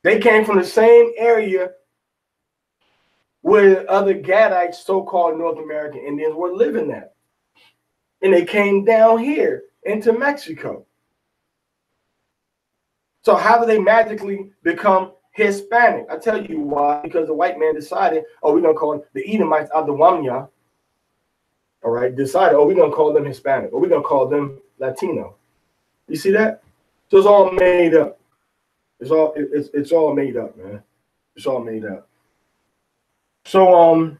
They came from the same area where other Gadites, so-called North American Indians, were living at. And they came down here into Mexico. So how do they magically become Hispanic? I tell you why. Because the white man decided, oh, we're going to call the Edomites Adawamya, all right, decided, oh, we're going to call them Hispanic, or we're going to call them Latino. You see that? So it's all made up. It's all made up, man. It's all made up. So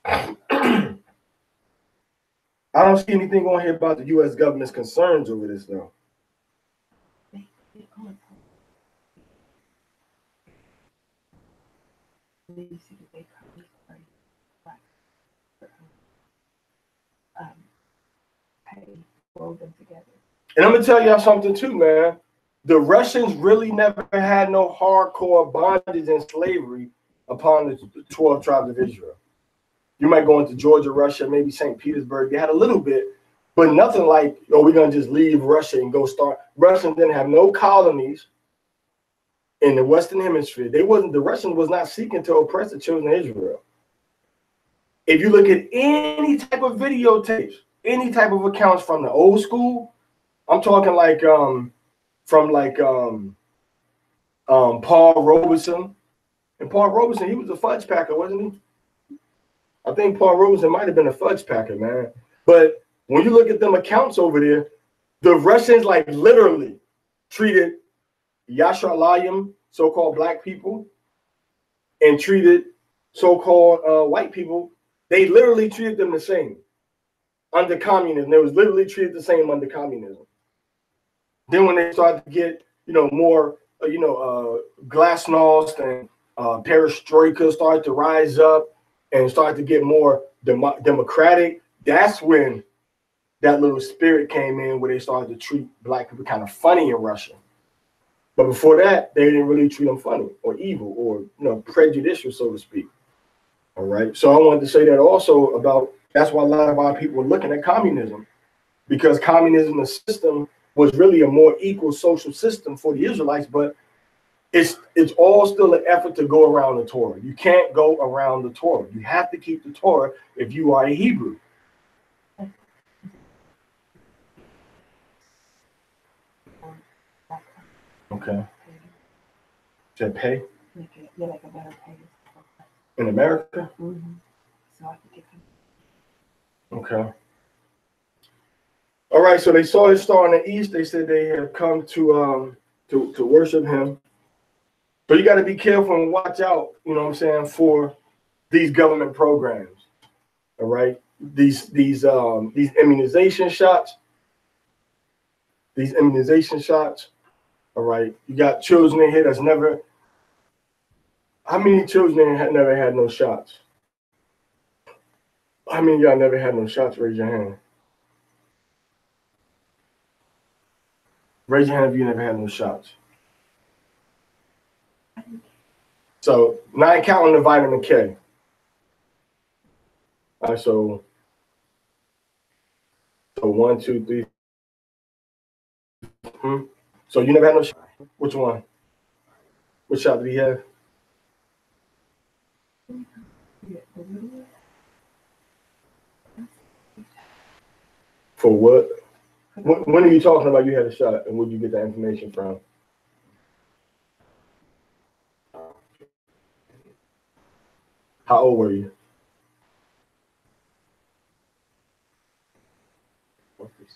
I don't see anything on here about the U.S. government's concerns over this, though. And I'm gonna tell y'all something too, man. The Russians really never had no hardcore bondage and slavery upon the 12 tribes of Israel. You might go into Georgia, Russia, maybe St. Petersburg. They had a little bit, but nothing like, oh, we're going to just leave Russia and go start. Russians didn't have no colonies in the Western Hemisphere. The Russians was not seeking to oppress the children of Israel. If you look at any type of videotapes, any type of accounts from the old school, I'm talking like Paul Robeson. And Paul Robeson, he was a fudge packer, wasn't he? I think Paul Robeson might have been a fudge packer, man. But when you look at them accounts over there, the Russians like literally treated Yasharlayim, so-called black people, and treated so-called white people. They literally treated them the same under communism. They was literally treated the same under communism. Then when they started to get, more, glasnost and perestroika started to rise up and started to get more democratic, that's when that little spirit came in where they started to treat black people kind of funny in Russia. But before that, they didn't really treat them funny or evil or prejudicial, so to speak. All right. So I wanted to say that also about, that's why a lot of our people were looking at communism, because communism, the system, was really a more equal social system for the Israelites, but it's all still an effort to go around the Torah. You can't go around the Torah. You have to keep the Torah if you are a Hebrew. Okay. Should I pay? Yeah, like a better pay. In America? Mm-hmm. So I could get them. Okay. All right, so they saw his star in the east. They said they had come to worship him. So you got to be careful and watch out, for these government programs. All right, these immunization shots. These immunization shots. All right, you got children in here that's never. How many children in here never had no shots? How many of y'all never had no shots? Raise your hand. Raise your hand if you never had no shots. So, not counting the vitamin K. All right, so 1, 2, 3. So you never had no shot? Which one? Which shot did he have? For what? When are you talking about you had a shot, and where'd you get that information from? How old were you?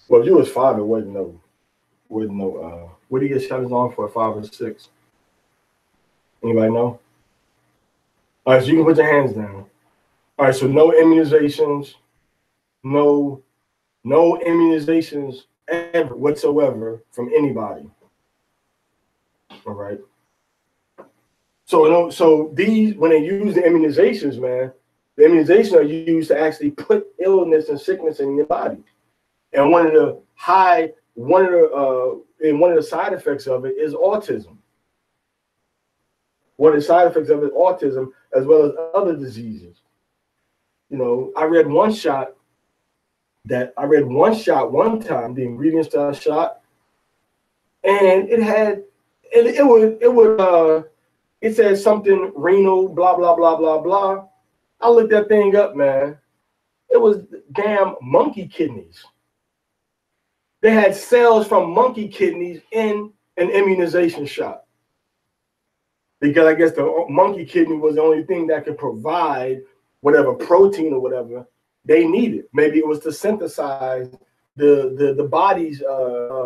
Well, if you was 5, it wasn't no. What do you get shots on for 5 or 6? Anybody know? All right, so you can put your hands down. All right, so no immunizations, no immunizations ever whatsoever from anybody. All right. So these, when they use the immunizations, man, the immunizations are used to actually put illness and sickness in your body. And one of the side effects of it is autism. One of the side effects of it is autism, as well as other diseases. You know, I read one shot one time, the ingredients to a shot, and it said something renal, blah, blah, blah, blah, blah. I looked that thing up, man. It was damn monkey kidneys. They had cells from monkey kidneys in an immunization shot. Because I guess the monkey kidney was the only thing that could provide whatever protein or whatever they needed. Maybe it was to synthesize the body's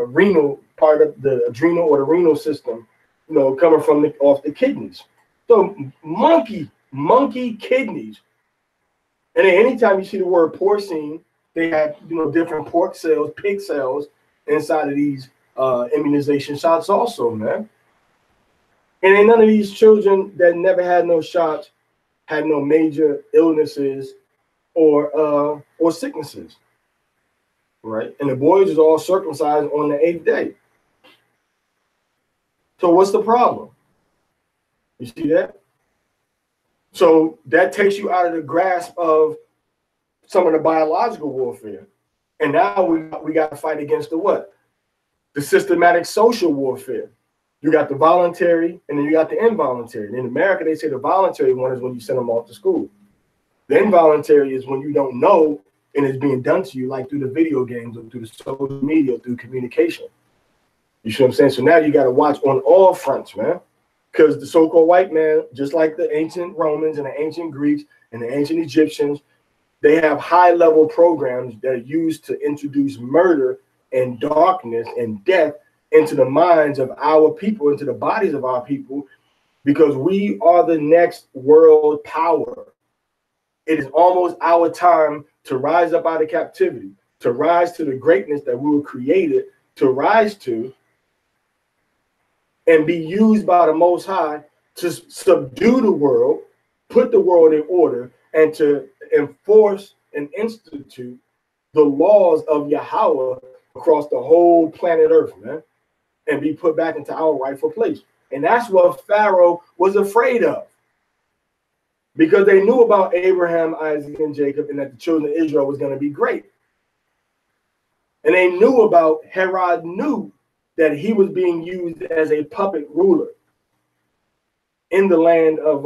renal part of the adrenal or the renal system, you know, coming from off the kidneys. So monkey kidneys. And then anytime you see the word porcine, they have, you know, different pork cells, pig cells inside of these immunization shots also, man. And then none of these children that never had no shots had no major illnesses or sicknesses, right? And the boys is all circumcised on the 8th day. So what's the problem? You see that? So that takes you out of the grasp of some of the biological warfare. And now we got to fight against the what? The systematic social warfare. You got the voluntary, and then you got the involuntary. And in America, they say the voluntary one is when you send them off to school. The involuntary is when you don't know and it's being done to you, like through the video games or through the social media, through communication. You see what I'm saying? So now you got to watch on all fronts, man. Because the so-called white man, just like the ancient Romans and the ancient Greeks and the ancient Egyptians, they have high-level programs that are used to introduce murder and darkness and death into the minds of our people, into the bodies of our people, because we are the next world power. It is almost our time to rise up out of captivity, to rise to the greatness that we were created to rise to, and be used by the Most High to subdue the world, put the world in order, and to enforce and institute the laws of Yahweh across the whole planet Earth, man, and be put back into our rightful place. And that's what Pharaoh was afraid of, because they knew about Abraham, Isaac, and Jacob, and that the children of Israel was going to be great. And they knew about Herod, knew that he was being used as a puppet ruler in the land of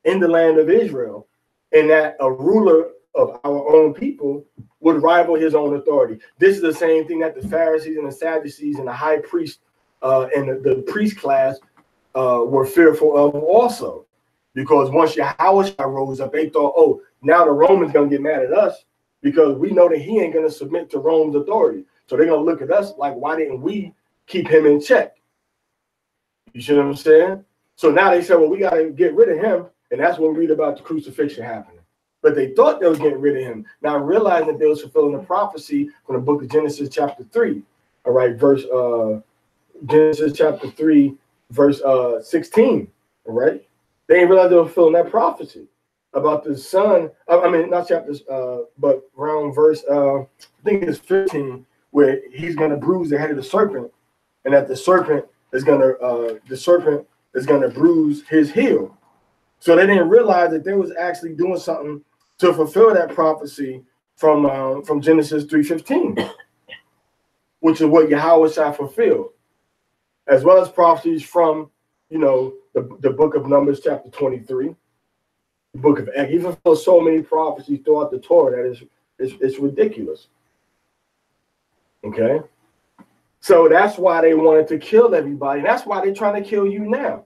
Israel, and that a ruler of our own people would rival his own authority. This is the same thing that the Pharisees and the Sadducees and the high priest and the priest class were fearful of also. Because once Yahweh rose up, they thought, oh, now the Romans going to get mad at us because we know that he ain't going to submit to Rome's authority. So they're going to look at us like, why didn't we keep him in check? You see what I'm saying? So now they said, well, we got to get rid of him. And that's when we read about the crucifixion happening. But they thought they was getting rid of him. Now realizing that they was fulfilling the prophecy from the book of Genesis chapter 3. All right, Genesis chapter 3, verse 16. All right. They didn't realize they were fulfilling that prophecy about the son. I mean, not chapters, but around verse, I think it's 15, where he's going to bruise the head of the serpent, and that the serpent is going to bruise his heel. So they didn't realize that they was actually doing something to fulfill that prophecy from Genesis 3:15, which is what Yahweh shall fulfill, as well as prophecies from, you know, the book of Numbers chapter 23, The book of Enoch. He fulfilled so many prophecies throughout the Torah that it's ridiculous. Okay? So that's why they wanted to kill everybody. That's why they're trying to kill you now.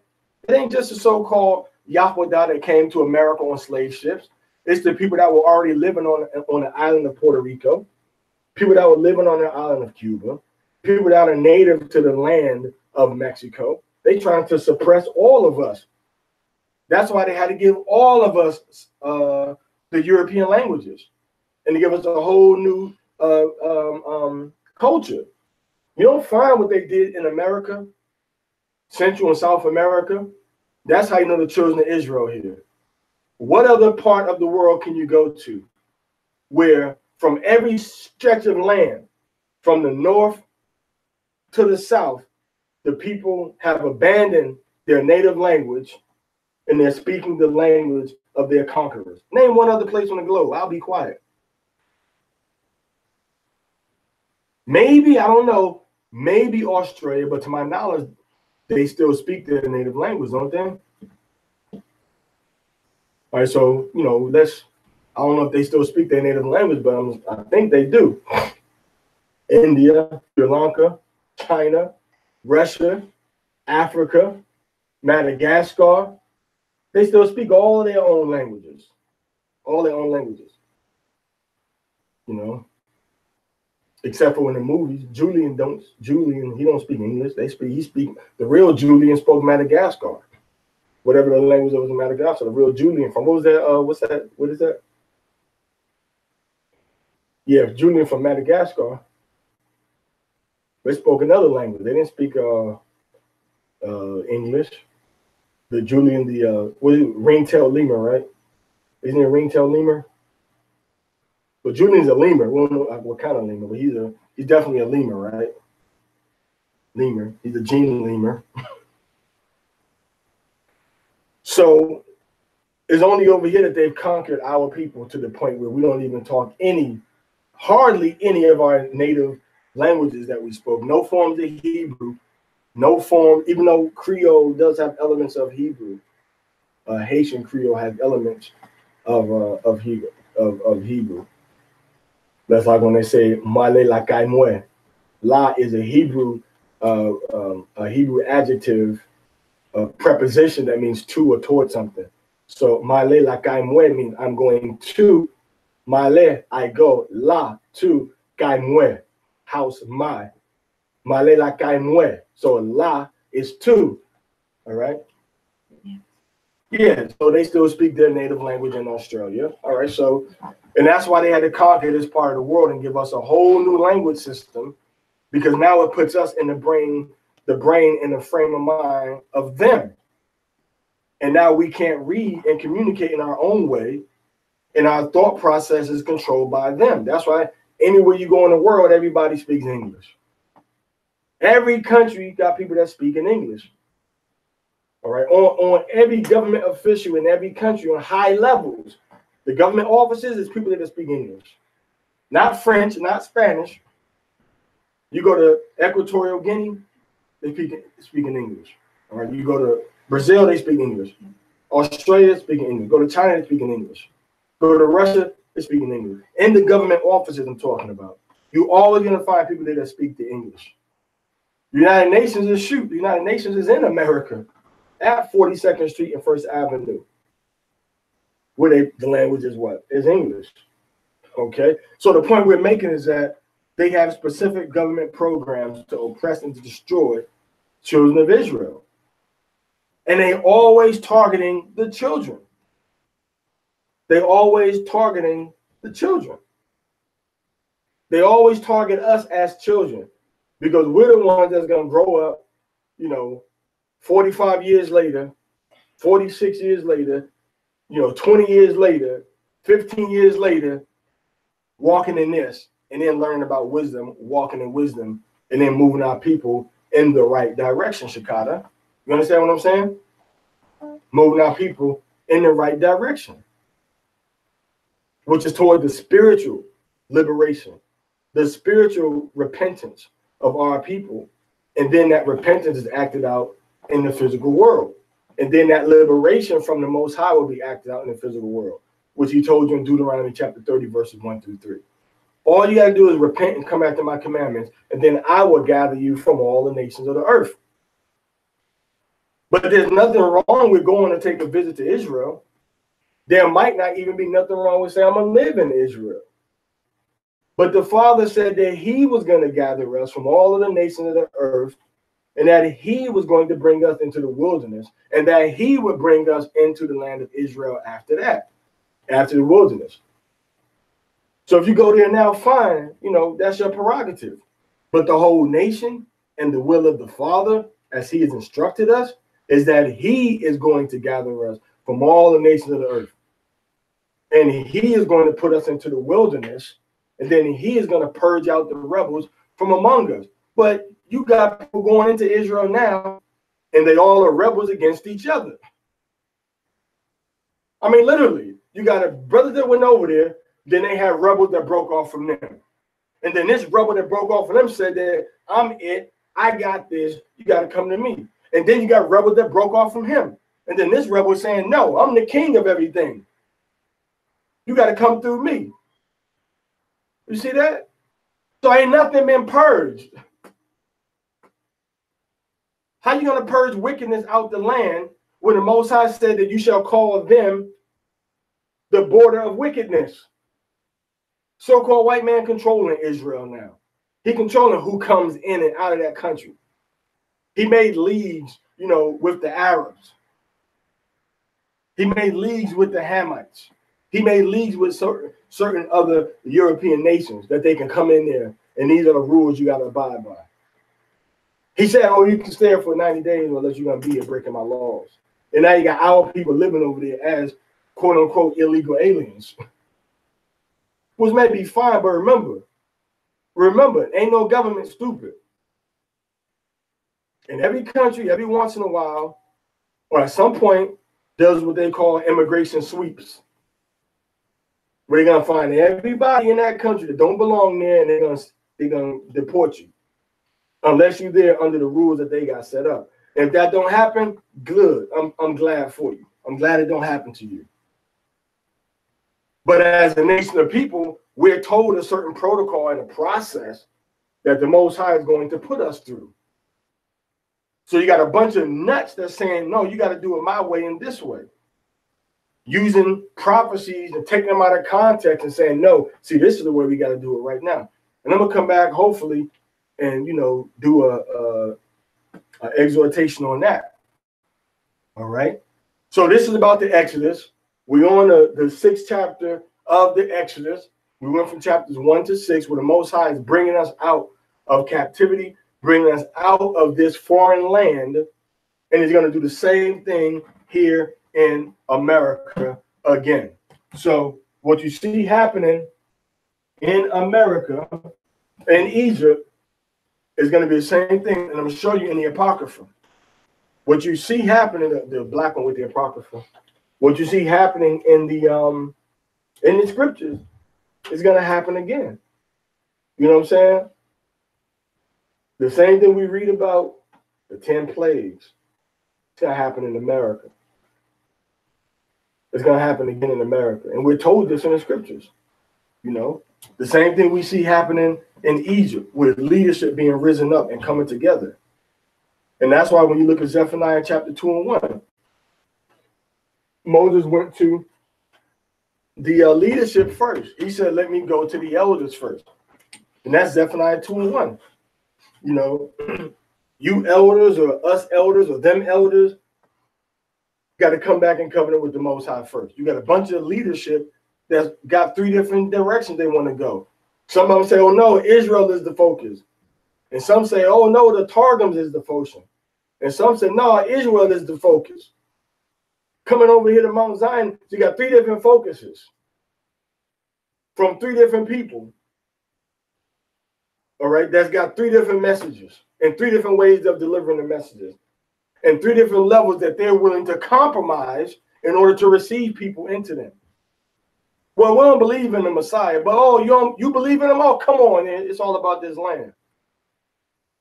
It ain't just the so-called Yahweh that came to America on slave ships. It's the people that were already living on the island of Puerto Rico, people that were living on the island of Cuba, people that are native to the land of Mexico. They trying to suppress all of us. That's why they had to give all of us the European languages and to give us a whole new culture. You don't find what they did in America, Central and South America. That's how you know the children of Israel here. What other part of the world can you go to where from every stretch of land, from the north to the south, the people have abandoned their native language and they're speaking the language of their conquerors? Name one other place on the globe. I'll be quiet. Maybe, I don't know, maybe Australia, but to my knowledge, they still speak their native language, don't they? All right, so, you know, I don't know if they still speak their native language, but I think they do. India, Sri Lanka, China, Russia, Africa, Madagascar, they still speak all their own languages. All their own languages. You know? Except for in the movies, Julian, he don't speak English. The real Julian spoke Madagascar. Whatever the language that was in Madagascar, the real Julian from, what is that? Yeah, Julian from Madagascar. They spoke another language. They didn't speak English. The Julian, ringtail lemur, right? Isn't it a ringtail lemur? But Julian's a lemur. We don't know what kind of lemur, but he's definitely a lemur, right? Lemur. He's a gene lemur. So it's only over here that they've conquered our people to the point where we don't even talk hardly any of our native languages that we spoke. No forms of Hebrew, no form, even though Creole does have elements of Hebrew. Haitian Creole has elements of Hebrew. That's like when they say "male la kaimwe." La is a Hebrew adjective, preposition that means to or toward something. So "male la kaimwe" means I'm going to. Male, I go. La, to. Kaimwe, house, my. Male la kaimwe. So la is to. All right. Yeah, so they still speak their native language in Australia. All right, so, and that's why they had to conquer this part of the world and give us a whole new language system, because now it puts us in the brain and the frame of mind of them. And now we can't read and communicate in our own way, and our thought process is controlled by them. That's why anywhere you go in the world, everybody speaks English. Every country got people that speak in English. All right, on every government official in every country on high levels, the government offices is people that speak English, not French, not Spanish. You go to Equatorial Guinea, they speak in English. All right, you go to Brazil, they speak English. Australia, speaking English. Go to China, they speak in English. Go to Russia, they speak in English. In the government offices I'm talking about, you're always going to find people there that speak the English. The United Nations is in America, at 42nd Street and First Avenue, where the language is what? Is English. Okay? So the point we're making is that they have specific government programs to oppress and to destroy children of Israel. And they always targeting the children. They always targeting the children. They always target us as children because we're the ones that's going to grow up, 45 years later, 46 years later, 20 years later, 15 years later, walking in this, and then learning about wisdom, walking in wisdom, and then moving our people in the right direction, Shakata. You understand what I'm saying? Moving our people in the right direction, which is toward the spiritual liberation, the spiritual repentance of our people. And then that repentance is acted out in the physical world. And then that liberation from the Most High will be acted out in the physical world, which he told you in Deuteronomy chapter 30, verses 1 through 3. All you got to do is repent and come after my commandments, and then I will gather you from all the nations of the earth. But there's nothing wrong with going to take a visit to Israel. There might not even be nothing wrong with saying, I'm going to live in Israel. But the Father said that he was going to gather us from all of the nations of the earth, and that he was going to bring us into the wilderness, and that he would bring us into the land of Israel after that, after the wilderness. So if you go there now, fine, you know, that's your prerogative. But the whole nation and the will of the Father, as he has instructed us, is that he is going to gather us from all the nations of the earth. And he is going to put us into the wilderness, and then he is going to purge out the rebels from among us. But you got people going into Israel now, and they all are rebels against each other. I mean, literally, you got a brother that went over there, then they had rebels that broke off from them. And then this rebel that broke off from them said that I'm it, I got this, you got to come to me. And then you got rebels that broke off from him. And then this rebel is saying, no, I'm the king of everything. You got to come through me. You see that? So ain't nothing been purged. How you going to purge wickedness out the land when the Most High said that you shall call them the border of wickedness? So-called white man controlling Israel now. He controlling who comes in and out of that country. He made leagues, you know, with the Arabs. He made leagues with the Hamites. He made leagues with certain other European nations that they can come in there, and these are the rules you got to abide by. He said, oh, you can stay there for 90 days unless you're going to be here breaking my laws. And now you got our people living over there as quote-unquote illegal aliens. Which may be fine, but remember, ain't no government stupid. In every country, every once in a while, or at some point, does what they call immigration sweeps. Where they're gonna find everybody in that country that don't belong there, and they're gonna deport you. Unless you're there under the rules that they got set up. If that don't happen, good. I'm glad for you. I'm glad it don't happen to you. But as a nation of people, we're told a certain protocol and a process that the Most High is going to put us through. So you got a bunch of nuts that's saying, no, you got to do it my way and this way. Using prophecies and taking them out of context and saying, no, see, this is the way we got to do it right now. And I'm going to come back, hopefully, and, you know, do a exhortation on that. All right. So this is about the Exodus. We're on the sixth chapter of the Exodus. We went from chapters 1 to 6, where the Most High is bringing us out of captivity, bringing us out of this foreign land, and he's going to do the same thing here in America again. So what you see happening in America, in Egypt, is going to be the same thing, and I'm going to show you in the Apocrypha. What you see happening, the black one with the Apocrypha, what you see happening in the scriptures is going to happen again. You know what I'm saying? The same thing we read about, the 10 plagues, it's going to happen in America. It's going to happen again in America. And we're told this in the scriptures. You know, the same thing we see happening in Egypt, with leadership being risen up and coming together. And that's why when you look at Zephaniah chapter 2 and 1, Moses went to the leadership first. He said, let me go to the elders first. And that's Zephaniah 2 and 1. You know, you elders or us elders or them elders got to come back and covenant with the Most High first. You got a bunch of leadership that's got 3 different directions they want to go. Some of them say, oh, no, Israel is the focus. And some say, oh, no, the Targums is the focus. And some say, no, Israel is the focus. Coming over here to Mount Zion, you got 3 different focuses from 3 different people. All right, that's got 3 different messages and 3 different ways of delivering the messages and 3 different levels that they're willing to compromise in order to receive people into them. Well, we don't believe in the Messiah, but oh, you believe in him? Oh, come on, it's all about this land.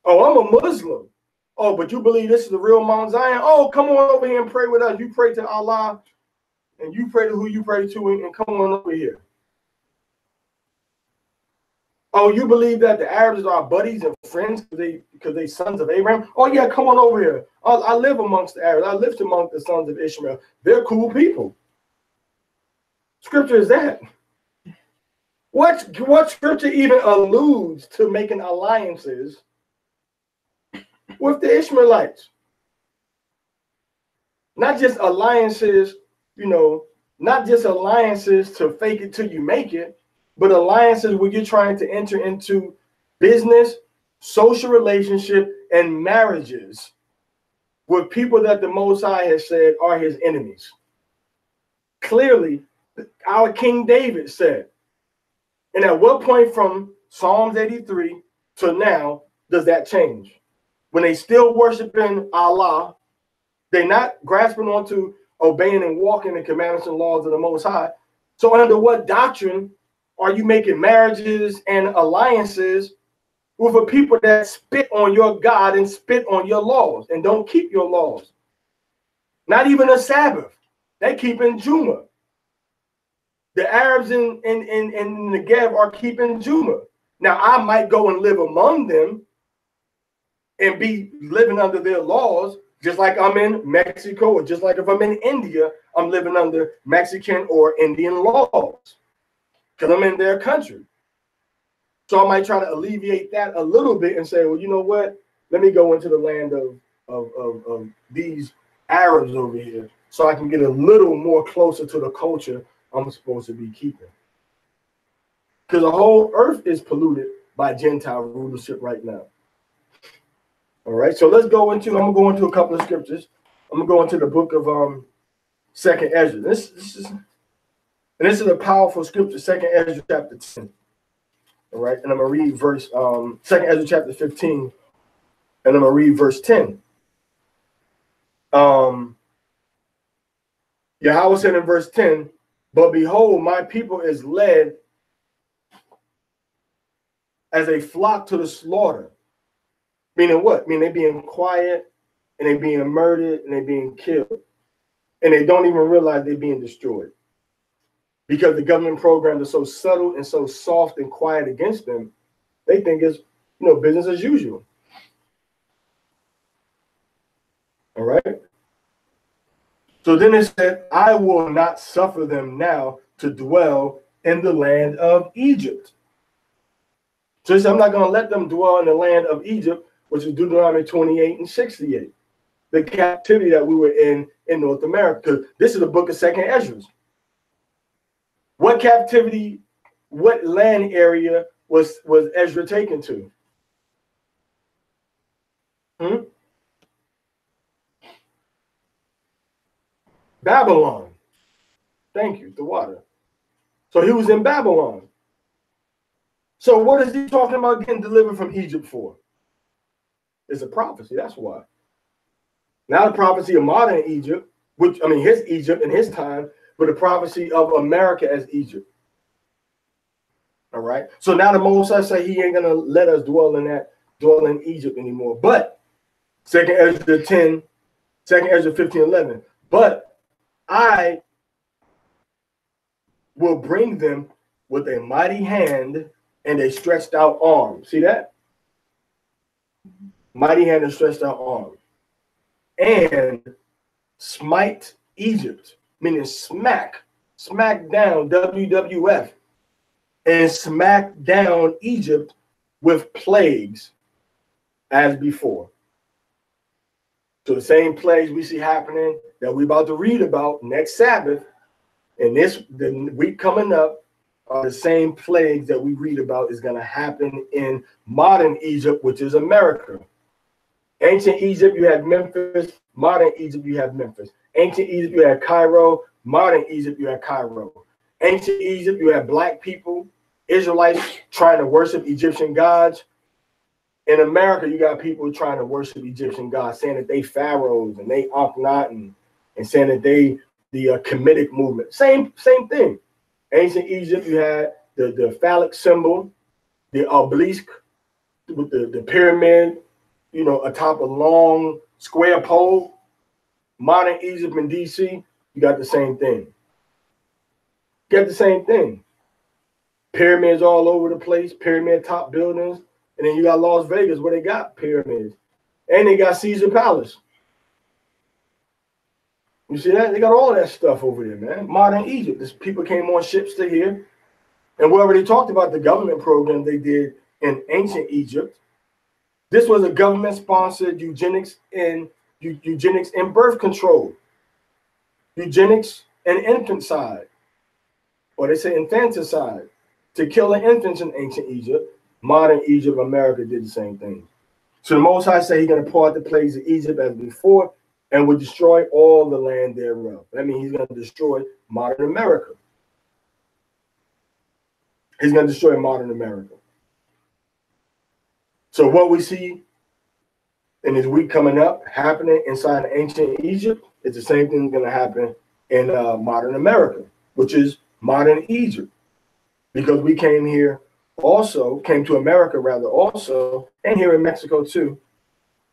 Oh, I'm a Muslim. Oh, but you believe this is the real Mount Zion? Oh, come on over here and pray with us. You pray to Allah, and you pray to who you pray to, and come on over here. Oh, you believe that the Arabs are buddies and friends because they sons of Abraham? Oh, yeah, come on over here. I live amongst the Arabs. I lived amongst the sons of Ishmael. They're cool people. Scripture is that. What scripture even alludes to making alliances with the Ishmaelites? Not just alliances, not just alliances to fake it till you make it, but alliances where you're trying to enter into business, social relationship, and marriages with people that the Most High has said are his enemies. Clearly, our King David said, and at what point from Psalms 83 to now does that change? When they still worshiping Allah, they're not grasping onto obeying and walking the commandments and laws of the Most High. So under what doctrine are you making marriages and alliances with a people that spit on your God and spit on your laws and don't keep your laws? Not even a Sabbath. They keep in Juma. The Arabs in the Negev are keeping Juma. Now, I might go and live among them and be living under their laws, just like I'm in Mexico, or just like if I'm in India, I'm living under Mexican or Indian laws because I'm in their country. So I might try to alleviate that a little bit and say, well, you know what? Let me go into the land of these Arabs over here so I can get a little more closer to the culture I'm supposed to be keeping. Because the whole earth is polluted by Gentile rulership right now. All right, so I'm going to go into a couple of scriptures. I'm going to go into the book of Second Ezra. This is a powerful scripture, Second Ezra chapter 10. All right, and I'm going to read verse, Second Ezra chapter 15, and I'm going to read verse 10. Yahweh said in verse 10, but behold, my people is led as a flock to the slaughter. Meaning what? Meaning they being quiet, and they being murdered, and they being killed. And they don't even realize they're being destroyed. Because the government programs are so subtle and so soft and quiet against them, they think it's business as usual. All right. So then it said, I will not suffer them now to dwell in the land of Egypt. So I'm not going to let them dwell in the land of Egypt, which is Deuteronomy 28 and 68. The captivity that we were in North America. Because this is the book of Second Ezra. What captivity, what land area was Ezra taken to? Babylon. Thank you, the water. So he was in Babylon. So what is he talking about getting delivered from Egypt for? It's a prophecy, that's why. Not a prophecy of modern Egypt, his Egypt in his time, but a prophecy of America as Egypt. All right. So now the Most High say he ain't gonna let us dwell in Egypt anymore. But Second Ezra 10, 2 Ezra 15:11. But I will bring them with a mighty hand and a stretched out arm. See that? Mighty hand and stretched out arm. And smite Egypt, meaning smack down, WWF, and smack down Egypt with plagues as before. So the same plagues we see happening that we're about to read about next Sabbath, and the week coming up, are the same plagues that we read about is going to happen in modern Egypt, which is America. Ancient Egypt, you had Memphis. Modern Egypt, you have Memphis. Ancient Egypt, you had Cairo. Modern Egypt, you had Cairo. Ancient Egypt, you had black people, Israelites trying to worship Egyptian gods. In America, you got people trying to worship Egyptian gods, saying that they pharaohs and they Akhenaten, and saying that they the Kemetic movement. Same thing. Ancient Egypt, you had the phallic symbol, the obelisk with the pyramid, atop a long square pole. Modern Egypt and DC, you got the same thing. Got the same thing. Pyramids all over the place, pyramid top buildings. And then you got Las Vegas where they got pyramids. And they got Caesar Palace. You see that? They got all that stuff over there, man. Modern Egypt. This people came on ships to here. And we already talked about the government program they did in ancient Egypt. This was a government-sponsored eugenics and birth control. Eugenics and infanticide. Or they say infanticide. To kill the infants in ancient Egypt. Modern Egypt, America did the same thing. So the Most High said he's going to pour out the plagues of Egypt as before and will destroy all the land thereof. That means he's going to destroy modern America. He's going to destroy modern America. So what we see in this week coming up happening inside ancient Egypt is the same thing that's going to happen in modern America, which is modern Egypt. Because we came to America rather also, and here in Mexico too,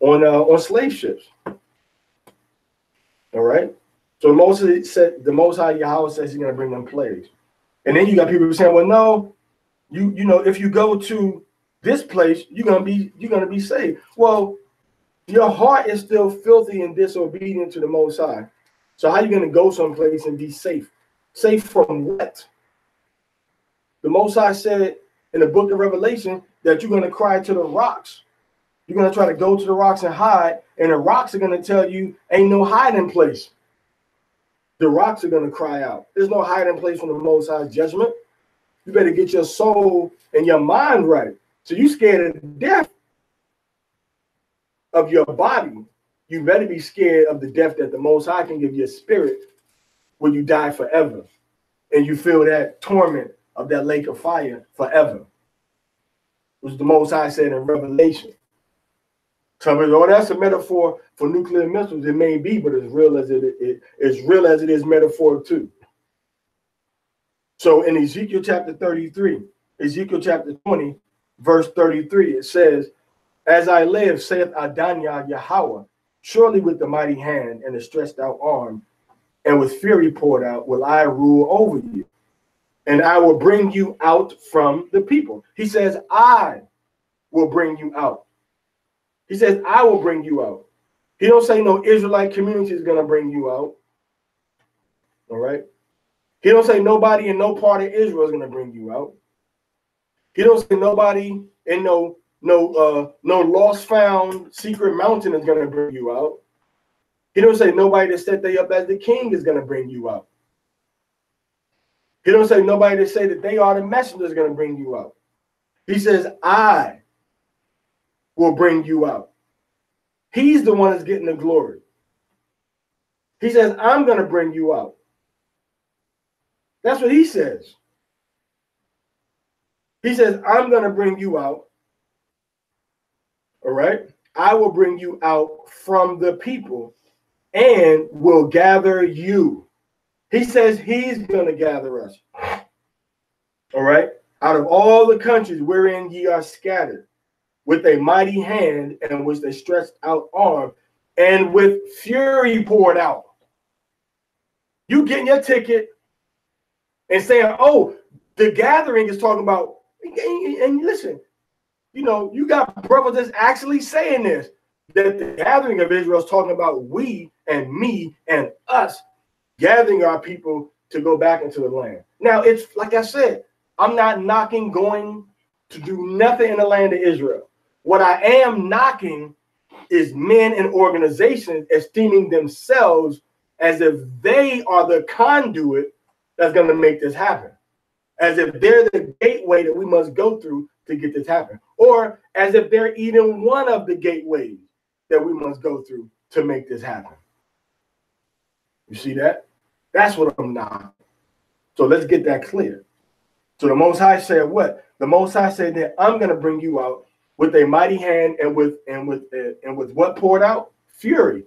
on slave ships. All right. So the Most High Yahweh says he's going to bring them plagues. And then you got people saying, well, no, if you go to this place, you're gonna be saved. Well, your heart is still filthy and disobedient to the Most High. So how are you going to go someplace and be safe? Safe from what? The Most High said in the book of Revelation that you're going to cry to the rocks. You're going to try to go to the rocks and hide, and the rocks are going to tell you ain't no hiding place. The rocks are going to cry out. There's no hiding place from the Most High's judgment. You better get your soul and your mind right. So you scared of death of your body. You better be scared of the death that the Most High can give your spirit when you die forever. And you feel that torment of that lake of fire forever. Which the Most High said in Revelation. Somebody, oh, that's a metaphor for nuclear missiles. It may be, but as real as it is metaphor too. So in Ezekiel chapter 33, Ezekiel chapter 20, verse 33, it says, as I live, saith Adonai Yahweh, surely with the mighty hand and the stretched out arm, and with fury poured out, will I rule over you. And I will bring you out from the people. He says, I will bring you out. He says, I will bring you out. He don't say no Israelite community is going to bring you out. All right. He don't say nobody in no part of Israel is going to bring you out. He don't say nobody in no lost found secret mountain is going to bring you out. He don't say nobody that set they up as the king is going to bring you out. He don't say nobody that say that they are the messenger is going to bring you out. He says, I will bring you out. He's the one that's getting the glory. He says, I'm going to bring you out. That's what he says. He says, I'm going to bring you out. All right. I will bring you out from the people and will gather you. He says he's going to gather us. All right. Out of all the countries wherein ye are scattered, with a mighty hand and with a stretched out arm and with fury poured out. You getting your ticket and saying, oh, the gathering is talking about, and listen, you got brothers that's actually saying this, that the gathering of Israel is talking about we and me and us gathering our people to go back into the land. Now, it's like I said, I'm not knocking going to do nothing in the land of Israel. What I am knocking is men and organizations esteeming themselves as if they are the conduit that's going to make this happen. As if they're the gateway that we must go through to get this happen. Or as if they're even one of the gateways that we must go through to make this happen. You see that? That's what I'm knocking. So let's get that clear. So the Most High said what? The Most High said that I'm going to bring you out with a mighty hand and with what poured out? Fury.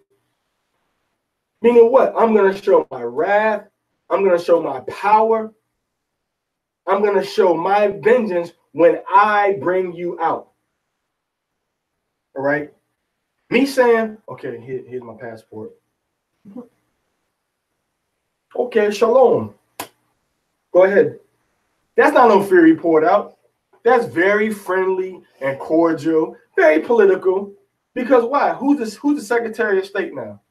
Meaning what? I'm going to show my wrath. I'm going to show my power. I'm going to show my vengeance when I bring you out. All right. Me saying, okay, here's my passport. Okay, shalom. Go ahead. That's not no fury poured out. That's very friendly and cordial, very political. Because why? Who's the Secretary of State now?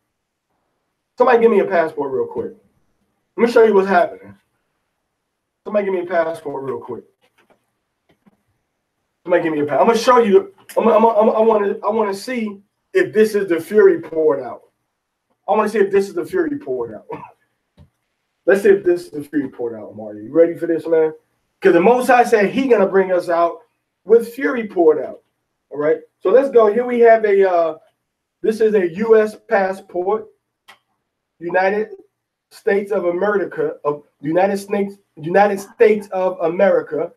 Somebody give me a passport real quick. Let me show you what's happening. Somebody give me a passport real quick. Somebody give me a passport. I'm gonna show you. I want to see if this is the fury poured out. I want to see if this is the fury poured out. Let's see if this is the fury poured out, Marty. You ready for this, man? Because the Most High said He's gonna bring us out with fury poured out. All right. So let's go. Here we have a. This is a U.S. passport. United States of America. United States of America.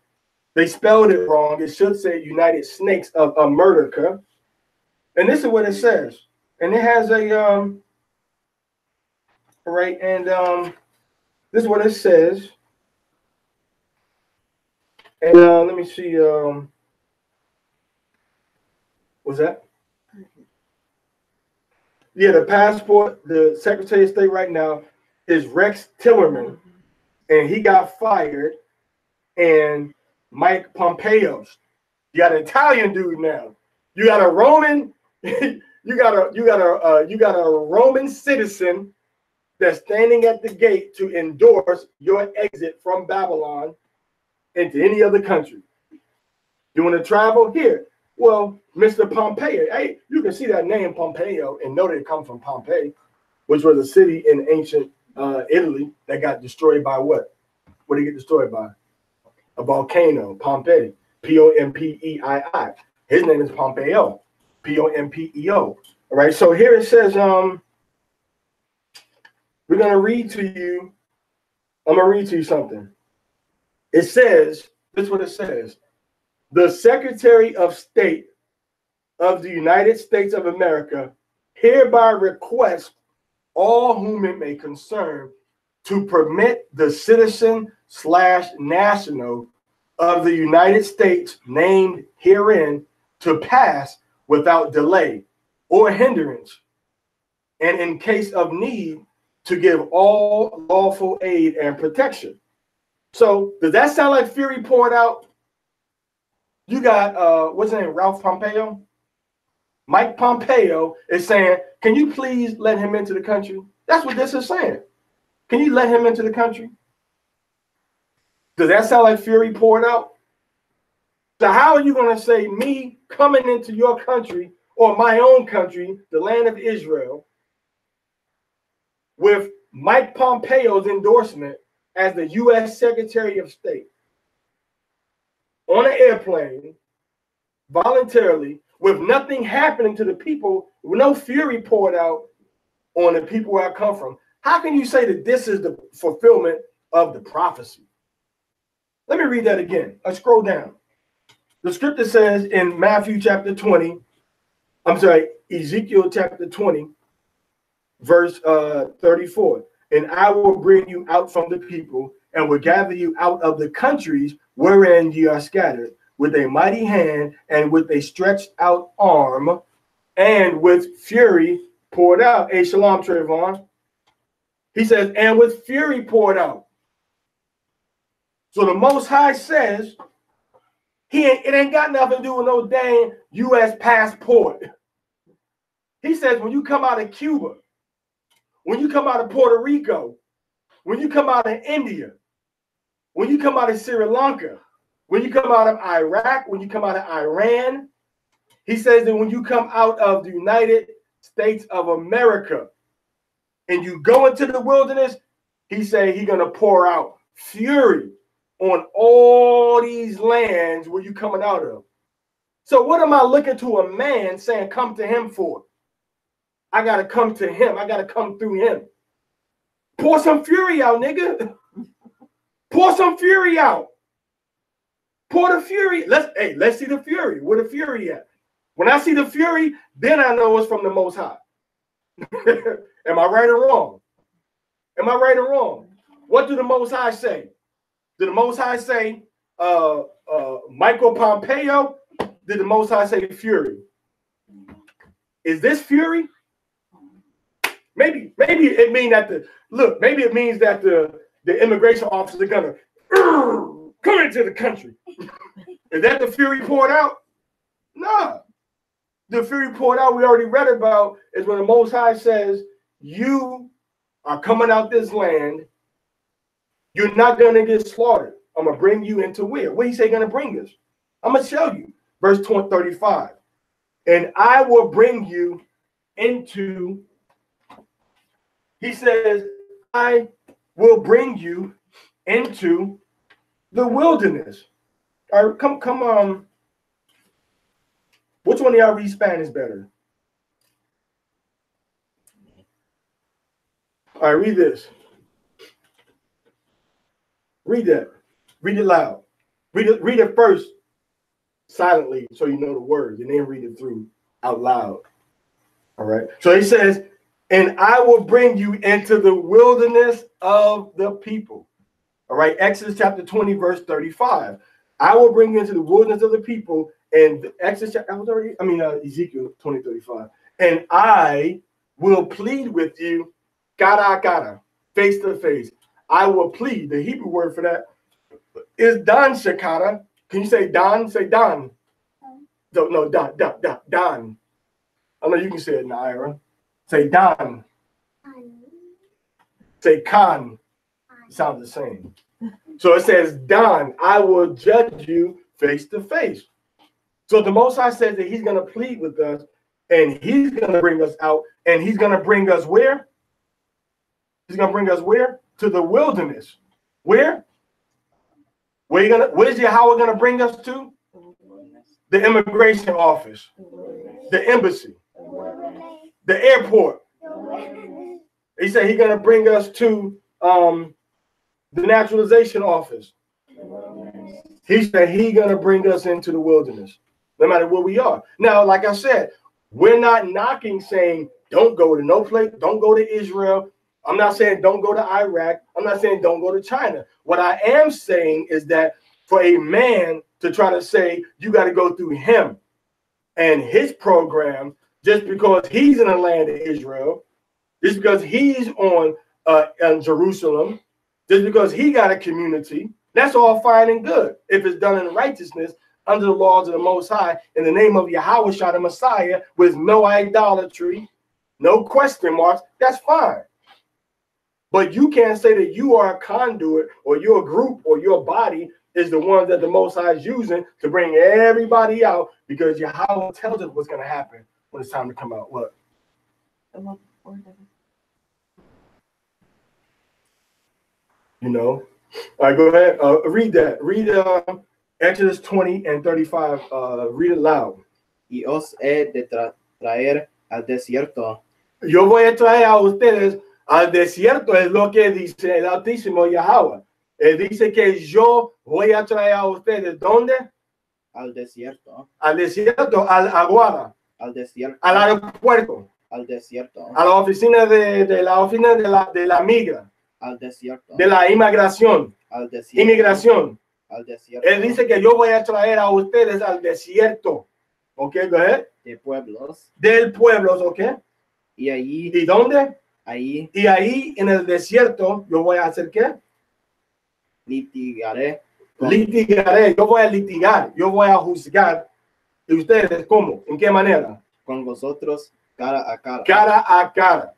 They spelled it wrong. It should say United Snakes of America. And this is what it says. And it has a right, and this is what it says. And let me see. What's that? Yeah, the passport, the Secretary of State right now is Rex Tillerson, and he got fired. And Mike Pompeo, you got an Italian dude now. You got a Roman, you got a Roman citizen that's standing at the gate to endorse your exit from Babylon into any other country. You want to travel? Here. Well, Mr. Pompeo, hey, you can see that name Pompeo and know that it comes from Pompeii, which was a city in ancient Italy that got destroyed by what? What did it get destroyed by? A volcano, Pompeii, Pompei. His name is Pompeo, Pompeo. All right, so here it says, we're going to read to you. I'm going to read to you something. It says, this is what it says. The Secretary of State of the United States of America hereby requests all whom it may concern to permit the citizen/national of the United States named herein to pass without delay or hindrance, and in case of need, to give all lawful aid and protection. So does that sound like fury poured out? You got, what's his name, Ralph Pompeo? Mike Pompeo is saying, can you please let him into the country? That's what this is saying. Can you let him into the country? Does that sound like fury poured out? So how are you going to say me coming into your country or my own country, the land of Israel, with Mike Pompeo's endorsement as the U.S. Secretary of State on an airplane voluntarily with nothing happening to the people, with no fury poured out on the people where I come from? How can you say that this is the fulfillment of the prophecy? Let me read that again. I scroll down. The scripture says in Matthew chapter 20, Ezekiel chapter 20, verse 34, and I will bring you out from the people and will gather you out of the countries wherein ye are scattered, with a mighty hand and with a stretched out arm and with fury poured out. Hey, shalom, Trayvon. He says, and with fury poured out. So the Most High says, it ain't got nothing to do with no dang U.S. passport. He says, when you come out of Cuba, when you come out of Puerto Rico, when you come out of India, when you come out of Sri Lanka, when you come out of Iraq, when you come out of Iran, he says that when you come out of the United States of America and you go into the wilderness, he said he's going to pour out fury on all these lands where you're coming out of. So what am I looking to a man saying come to him for? I got to come to him. I got to come through him. Pour some fury out, nigga. Pour some fury out. Pour the fury. Let's see the fury. Where the fury at? When I see the fury, then I know it's from the Most High. Am I right or wrong? Am I right or wrong? What do the Most High say? Did the Most High say Michael Pompeo? Did the Most High say fury? is this fury? Maybe it means that maybe it means that the immigration officers are gonna come into the country. Is that the fury poured out? No. The fury poured out, we already read about, is when the Most High says, you are coming out this land, you're not gonna get slaughtered. I'm gonna bring you into where? Where he say gonna bring us? I'm gonna show you. Verse 35. And I will bring you into, he says, I will bring you into the wilderness. All right, come on. Which one of y'all read Spanish better? All right, read this. Read that. Read it loud. Read it first silently so you know the words, and then read it through out loud. All right. So he says, and I will bring you into the wilderness of the people. All right. Exodus chapter 20, verse 35. I will bring you into the wilderness of the people. And Exodus, Ezekiel 20, 35. And I will plead with you, cara a cara, face to face. I will plead. The Hebrew word for that is dan shekara. Can you say dan? Say dan. No, dan. I know you can say it, Naira. Say dan. Say kan. It sounds the same. So it says, Dan, I will judge you face to face. So the Most High says that he's going to plead with us, and he's going to bring us out, and he's going to bring us where? He's going to bring us where? To the wilderness. Where? Where's Yahweh going to bring us to? The immigration office, the embassy, the airport. He said he's going to bring us to the naturalization office. He said he's going to bring us into the wilderness, no matter where we are. Now, like I said, we're not knocking saying don't go to no place, don't go to Israel. I'm not saying don't go to Iraq. I'm not saying don't go to China. What I am saying is that for a man to try to say you got to go through him and his program just because he's in the land of Israel, just because he's on Jerusalem, just because he got a community, that's all fine and good if it's done in righteousness under the laws of the Most High in the name of Yahweh Shah the Messiah with no idolatry, no question marks. That's fine. But you can't say that you are a conduit or your group or your body is the one that the Most High is using to bring everybody out because Yahweh tells us what's going to happen when it's time to come out. What? You know? All right, go ahead. Read that. Read Exodus 20 and 35. Read it loud. Y os he de traer al desierto. Yo voy a traer a ustedes al desierto, es lo que dice el Altísimo Yahweh. Él dice que yo voy a traer a ustedes, ¿dónde? Al desierto. Al desierto, al aguada. Al desierto. Al aeropuerto. Al desierto. A la oficina de la migra. Al desierto. De la inmigración. Al desierto. Inmigración. Al desierto. Él dice que yo voy a traer a ustedes al desierto. ¿Ok? Go ahead. De pueblos. Del pueblo, ¿ok? Y allí. ¿Y dónde? Ahí. Y ahí en el desierto yo voy a hacer ¿qué? Litigaré. Litigaré. Yo voy a litigar. Yo voy a juzgar. ¿Y ustedes cómo? ¿En qué manera? Con vosotros cara a cara. Cara a cara.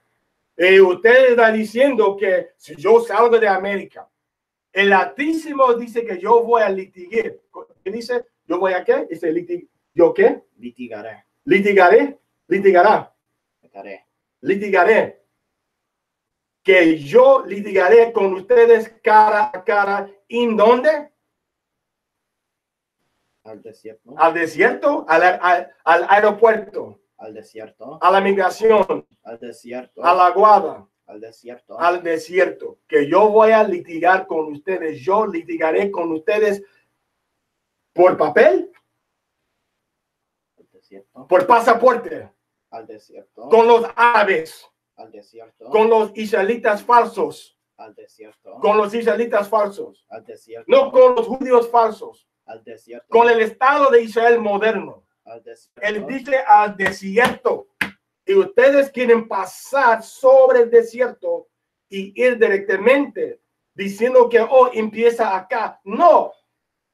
Usted está diciendo que si yo salgo de América, el Altísimo dice que yo voy a litigar. ¿Qué dice? ¿Yo voy a qué? Dice ¿yo qué? Litigaré. Litigaré. Litigará. Litigaré. Que yo litigaré con ustedes cara a cara. ¿En dónde? Al desierto. Al desierto, al aeropuerto. Al desierto. A la migración. Al desierto. A la guada. Al desierto. Al desierto. Que yo voy a litigar con ustedes. Yo litigaré con ustedes por papel. Al desierto. Por pasaporte. Al desierto. Con los árabes. Al desierto. Con los israelitas falsos. Al desierto. Con los israelitas falsos. Al desierto. No con los judíos falsos. Al desierto. Con el Estado de Israel moderno. Al desierto. Él dice al desierto. y ustedes quieren pasar sobre el desierto y ir directamente, diciendo que empieza acá. No,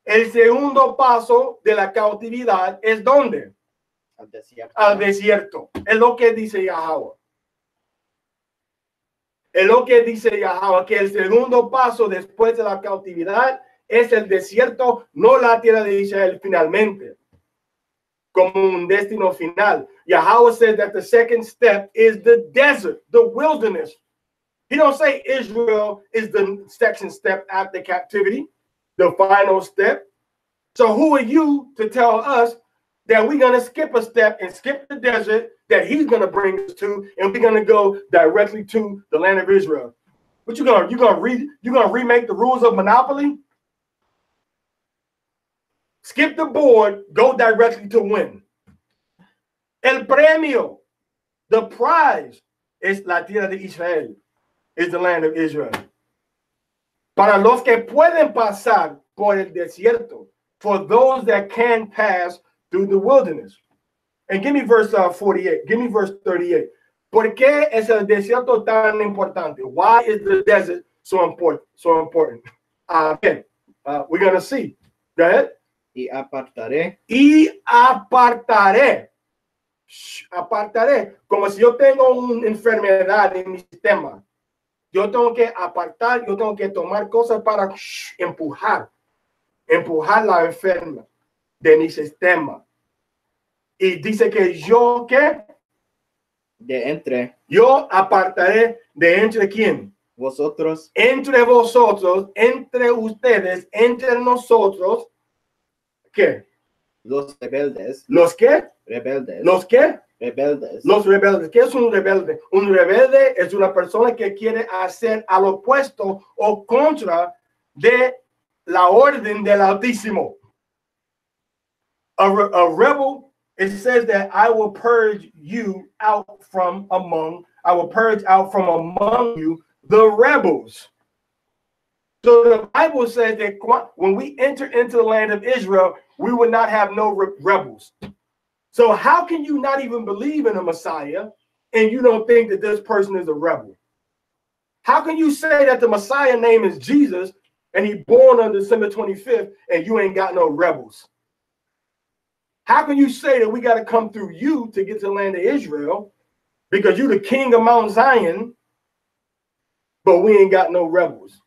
el segundo paso de la cautividad es ¿dónde? Al desierto. Al desierto. Es lo que dice Yahweh. Es lo que dice Yahweh, que el segundo paso después de la cautividad es el desierto, no la tierra de Israel finalmente, como un destino final. Yahweh says that the second step is the desert, the wilderness. He don't say Israel is the second step after captivity, the final step. So who are you to tell us that we're going to skip a step and skip the desert that he's going to bring us to, and we're going to go directly to the land of Israel? What you going to remake the rules of Monopoly? Skip the board, go directly to win. El premio, the prize, es la tierra de Israel, is the land of Israel. Para los que pueden pasar por el desierto, for those that can pass through the wilderness. And give me verse 48. Give me verse 38. ¿Por qué es el desierto tan importante? Why is the desert so important? So important. Again, we're going to see. Go ahead. Y apartaré. Y apartaré. Apartaré. Como si yo tengo una enfermedad en mi sistema. Yo tengo que apartar, yo tengo que tomar cosas para empujar la enferma de mi sistema. Y dice que yo, ¿qué? De entre. Yo apartaré de entre quién? Vosotros. Entre vosotros, entre ustedes, entre nosotros. ¿Qué? Los rebeldes. ¿Los qué? Rebeldes. ¿Los qué? Rebeldes. Los rebeldes. ¿Qué es un rebelde? Un rebelde es una persona que quiere hacer al opuesto o contra de la orden del Altísimo. A rebel, it says that I will purge you out from among, I will purge out from among you the rebels. So the Bible says that when we enter into the land of Israel, we will not have no rebels. So how can you not even believe in a Messiah and you don't think that this person is a rebel? How can you say that the Messiah name is Jesus and he born on December 25th and you ain't got no rebels? How can you say that we got to come through you to get to the land of Israel because you're the king of Mount Zion, but we ain't got no rebels?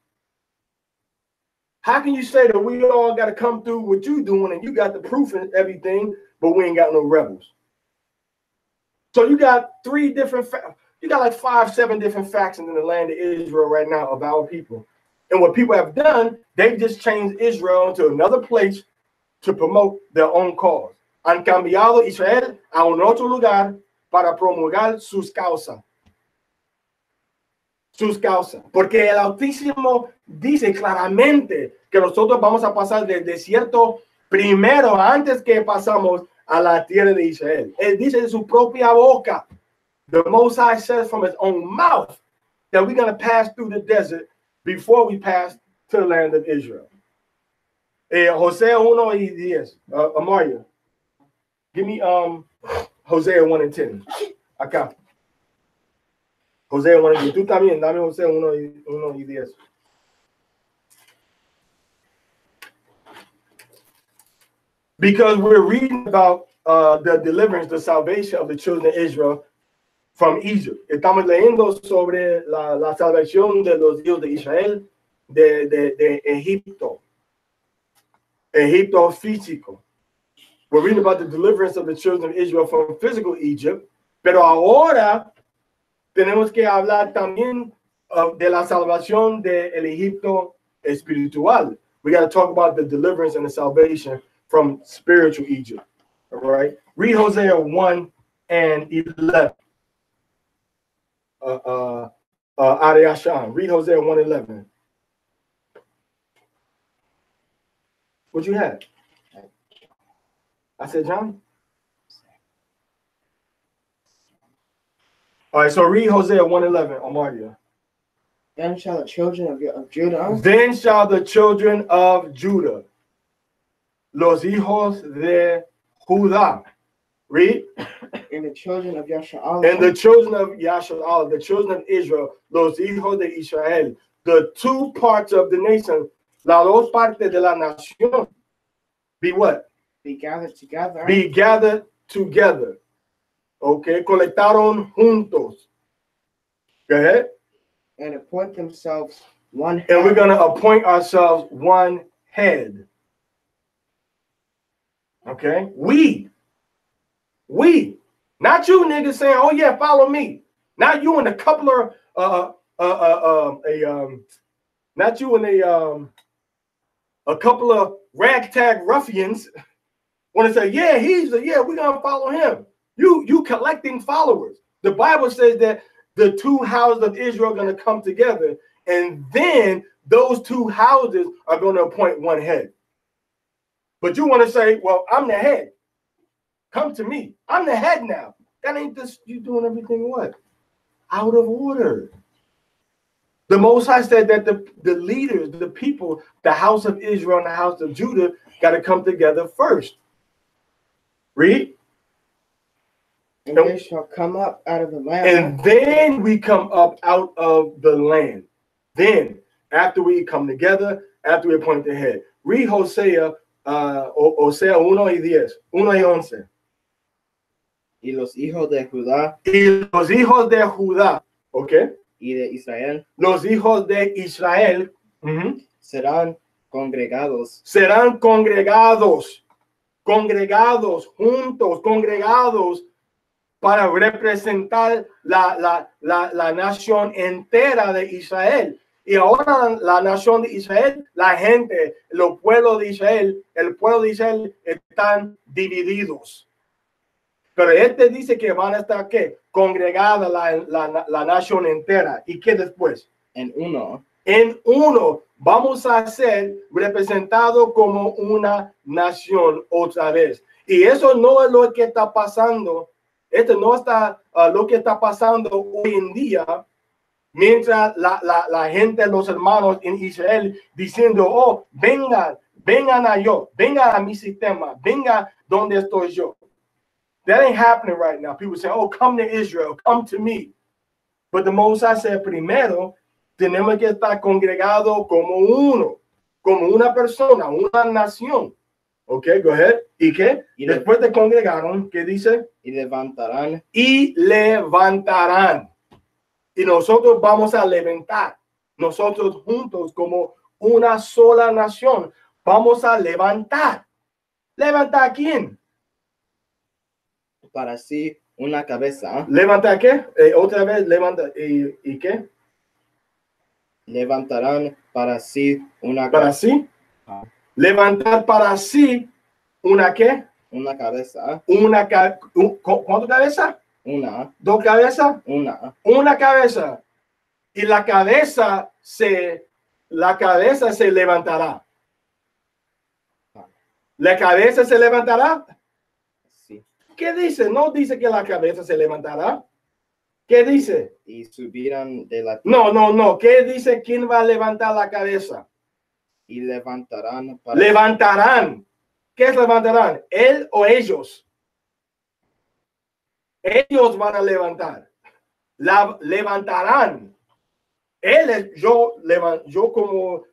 How can you say that we all got to come through what you doing and you got the proof and everything, but we ain't got no rebels? So you got you got like 5-7 different factions in the land of Israel right now of our people. And what people have done, they've just changed Israel into another place to promote their own cause. Han cambiado Israel a un otro lugar para promulgar sus causas. Sus causas. Porque el Altísimo dice claramente que nosotros vamos a pasar del desierto primero antes que pasamos a la tierra de Israel. Él dice de su propia boca. The Most High says from his own mouth that we're going to pass through the desert before we pass to the land of Israel. Hosea 1:10. Amaria, give me Hosea 1:10. Acá. Hosea 1:10. Tú también, dame Hosea 1:10. Because we're reading about the deliverance, the salvation of the children of Israel from Egypt. Estamos leyendo sobre la salvación de los hijos de Israel de Egipto. Egipto físico. We're reading about the deliverance of the children of Israel from physical Egypt. Pero ahora tenemos que hablar también de la salvación del Egipto espiritual. We got to talk about the deliverance and the salvation from spiritual Egypt. All right. Read Hosea 1:11. Ariashan. Read Hosea 1:11. What you had? I said John. All right, so read Hosea 1:11, Amaria. Then shall the children of Judah. Then shall the children of Judah, los hijos de Judá, Read. And the children of Yasha'al, And the children of Yasha'al, the children of Israel, los hijos de Israel, the two parts of the nation, las dos partes de la nación, be what? be gathered together, Be gathered together. Okay, conectaron juntos. Go ahead. and appoint themselves one And we're head. going to appoint ourselves one head. Okay? We. Not you niggas saying, oh yeah, follow me. Not you and a couple of not you and a couple of ragtag ruffians want to say, yeah, we're gonna follow him. You collecting followers. The Bible says that the two houses of Israel are gonna come together, and then those two houses are gonna appoint one head. But you want to say, well, I'm the head. Come to me. I'm the head now. That ain't this. You doing everything what? Out of order. The Most High said that the leaders, the people, the house of Israel and the house of Judah got to come together first. Read. And they shall come up out of the land. And then we come up out of the land. Then, after we come together, after we appoint the head. Read Hosea, Hosea 1:10, 1:11. Y los hijos de Judá Y los hijos de Judá, okay, y de Israel los hijos de Israel serán congregados serán congregados juntos, congregados para representar la nación entera de Israel. Y ahora la nación de Israel, la gente, los pueblos de Israel, el pueblo de Israel están divididos. Pero este dice que van a estar, ¿qué? Congregada la nación entera. ¿Y qué después? en uno. En uno vamos a ser representados como una nación otra vez. Y eso no es lo que está pasando. Esto no está lo que está pasando hoy en día. Mientras la gente, los hermanos en Israel diciendo, oh, vengan a mi sistema, vengan donde estoy yo. That ain't happening right now. People say, oh, come to Israel, come to me. But the Most High said, primero, tenemos que estar congregados como uno, como una persona, una nación. Okay, go ahead. ¿Y qué? Y después de congregaron, ¿qué dice? Y levantarán. Y levantarán. Y nosotros vamos a levantar. Nosotros juntos como una sola nación vamos a levantar. ¿Levantar a quién? Para sí una cabeza. ¿Levantar qué? Otra vez, levanta. ¿Y qué? Levantarán para sí una ¿Para cabeza. sí? Levantar para sí una qué? Una cabeza. ¿Cuántas cabezas? Una. ¿Dos cabezas? Una cabeza. Y la cabeza se levantará. ¿La cabeza se levantará? Sí. ¿Qué dice? No dice que la cabeza se levantará. ¿Qué dice? Y subirán de la No. ¿Qué dice? ¿Quién va a levantar la cabeza? y levantarán para Levantarán. ¿Qué es levantarán? ¿Él o ellos? Ellos van a levantar. Levantarán. Él es yo como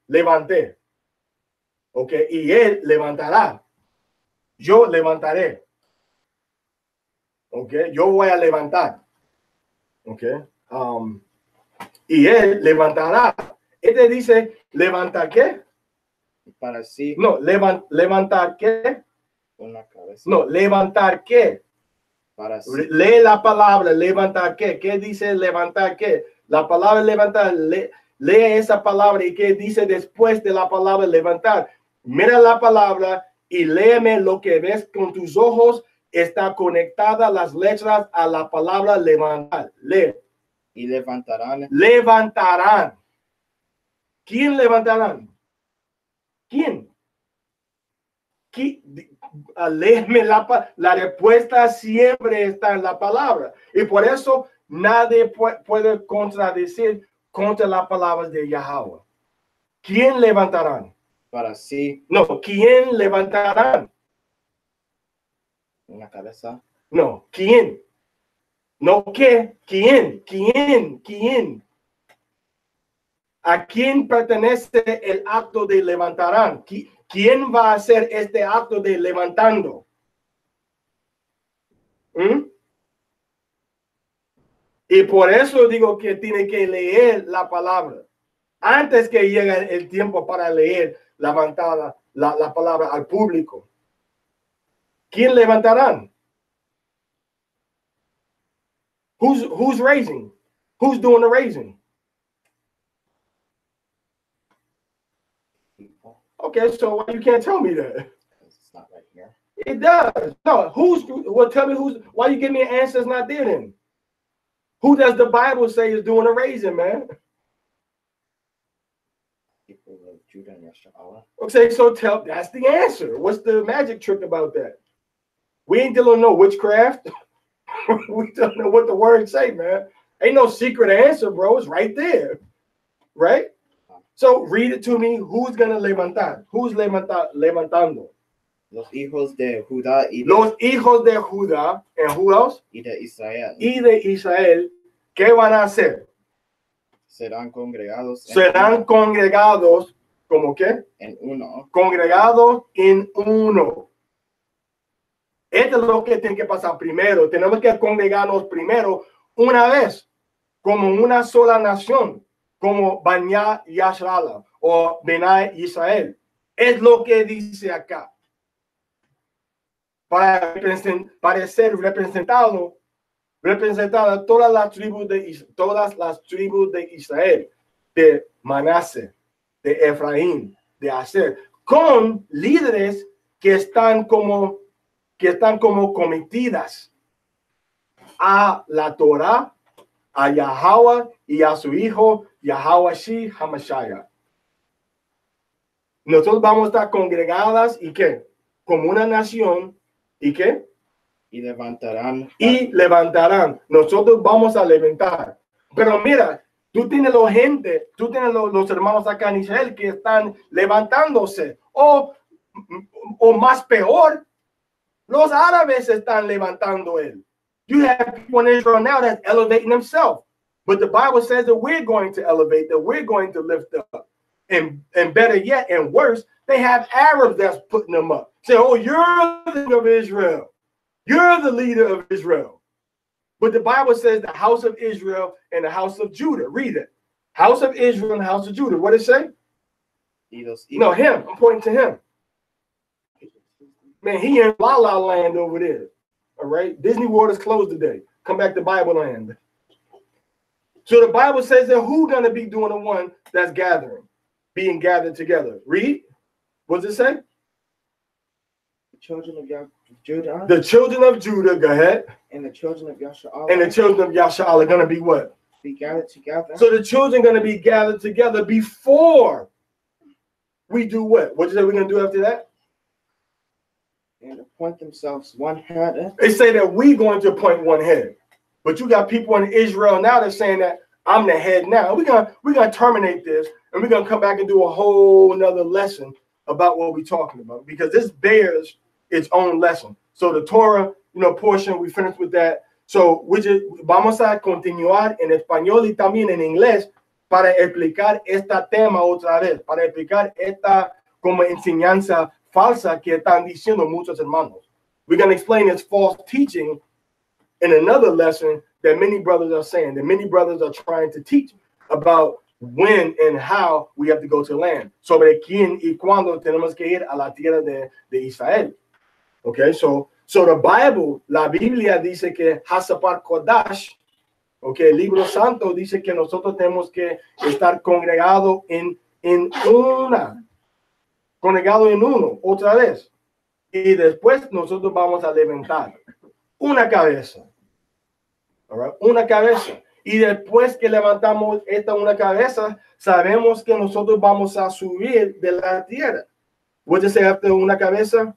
levanté. Ok. Y él levantará. Yo levantaré. Ok. Yo voy a levantar. Ok. Y él levantará. Este dice, ¿levantar qué? para sí No, levantar qué. una cabeza. No, levantar qué. Para sí. Lee la palabra, levantar qué. ¿Qué dice levantar qué? La palabra levantar, lee esa palabra y qué dice después de la palabra levantar. Mira la palabra y léeme lo que ves con tus ojos. Está conectada las letras a la palabra levantar. Lee. Y levantarán Levantarán. ¿Quién levantarán? ¿Quién? Léeme la respuesta siempre está en la palabra. Y por eso nadie puede contradecir contra las palabras de Yahweh. ¿Quién levantarán? para sí No, ¿quién levantarán? Una cabeza. No, ¿quién? No qué, ¿quién? ¿A quién pertenece el acto de levantarán? ¿Quién va a hacer este acto de levantando? ¿Mm? Y por eso digo que tiene que leer la palabra. Antes que llegue el tiempo para leer la palabra al público. ¿Quién levantarán? Who's raising? Who's doing the raising? Okay, so why you can't tell me that? It's not right here. It does. No, tell me why you give me an answer that's not there then? Who does the Bible say is doing the raising, man? People of Judah and Yashar'Allah. Okay, so that's the answer. What's the magic trick about that? We ain't dealing with no witchcraft. We don't know what the words say, man. Ain't no secret answer, bro. It's right there. Right? So read it to me. Who's gonna levantar? Who's levantando? Los hijos de Judá y de, Los hijos de Judá. And who else? y de Israel Y de Israel. ¿Qué van a hacer? serán congregados Serán congregados, ¿cómo qué? en uno. Congregados en uno. Esto es lo que tiene que pasar primero. Tenemos que congregarnos primero una vez, como una sola nación, como Banya Yashrala o Benai Israel. Es lo que dice acá. Para ser representada todas las tribus de Israel, de Manasés, de Efraín, de Aser, con líderes que están como cometidas a la Torah, a Yahweh y a su hijo Yahweh Shi Hamashiach. Nosotros vamos a estar congregadas y qué, como una nación y qué, Y levantarán. y levantarán. Nosotros vamos a levantar. Pero mira, tú tienes los hermanos acá en Israel que están levantándose, o más peor, los árabes están levantando él. You have people in Israel now that's elevating themselves. But the Bible says that we're going to elevate, that we're going to lift up. And better yet, and worse, they have Arabs that's putting them up. Say, oh, you're the leader of Israel. You're the leader of Israel. But the Bible says the house of Israel and the house of Judah. Read it. House of Israel and the house of Judah. What does it say? No, him. I'm pointing to him. Man, he in La La Land over there. All right. Disney World is closed today. Come back to Bible land. So the Bible says that who's going to be doing the one that's gathering, being gathered together? Read. What does it say? The children of Judah. The children of Judah, go ahead. And the children of Yashar'Allah. And the children of Yasha'Allah are going to be what? Be gathered together. So the children are going to be gathered together before we do what? What you say we're going to do after that? And appoint themselves one head. They say that we're going to appoint one head. But you got people in Israel now that's saying that I'm the head now. We're gonna terminate this, and we're gonna come back and do a whole another lesson about what we're talking about, because this bears its own lesson. So the Torah, portion, we finished with that. So vamos a continuar en español y también en inglés para explicar este tema otra vez, para explicar esta como enseñanza falsa que están diciendo muchos hermanos. We're gonna explain this false teaching in another lesson that many brothers are saying, that many brothers are trying to teach about when and how we have to go to the land. Sobre quién y cuándo tenemos que ir a la tierra de Israel. Okay, so the Bible, la Biblia dice que Hasapar Kodash, okay, el libro santo dice que nosotros tenemos que estar congregados en uno, otra vez. Y después nosotros vamos a levantar una cabeza. Right. Una cabeza. Y después que levantamos una cabeza, sabemos que nosotros vamos a subir de la tierra. What does it say after una cabeza?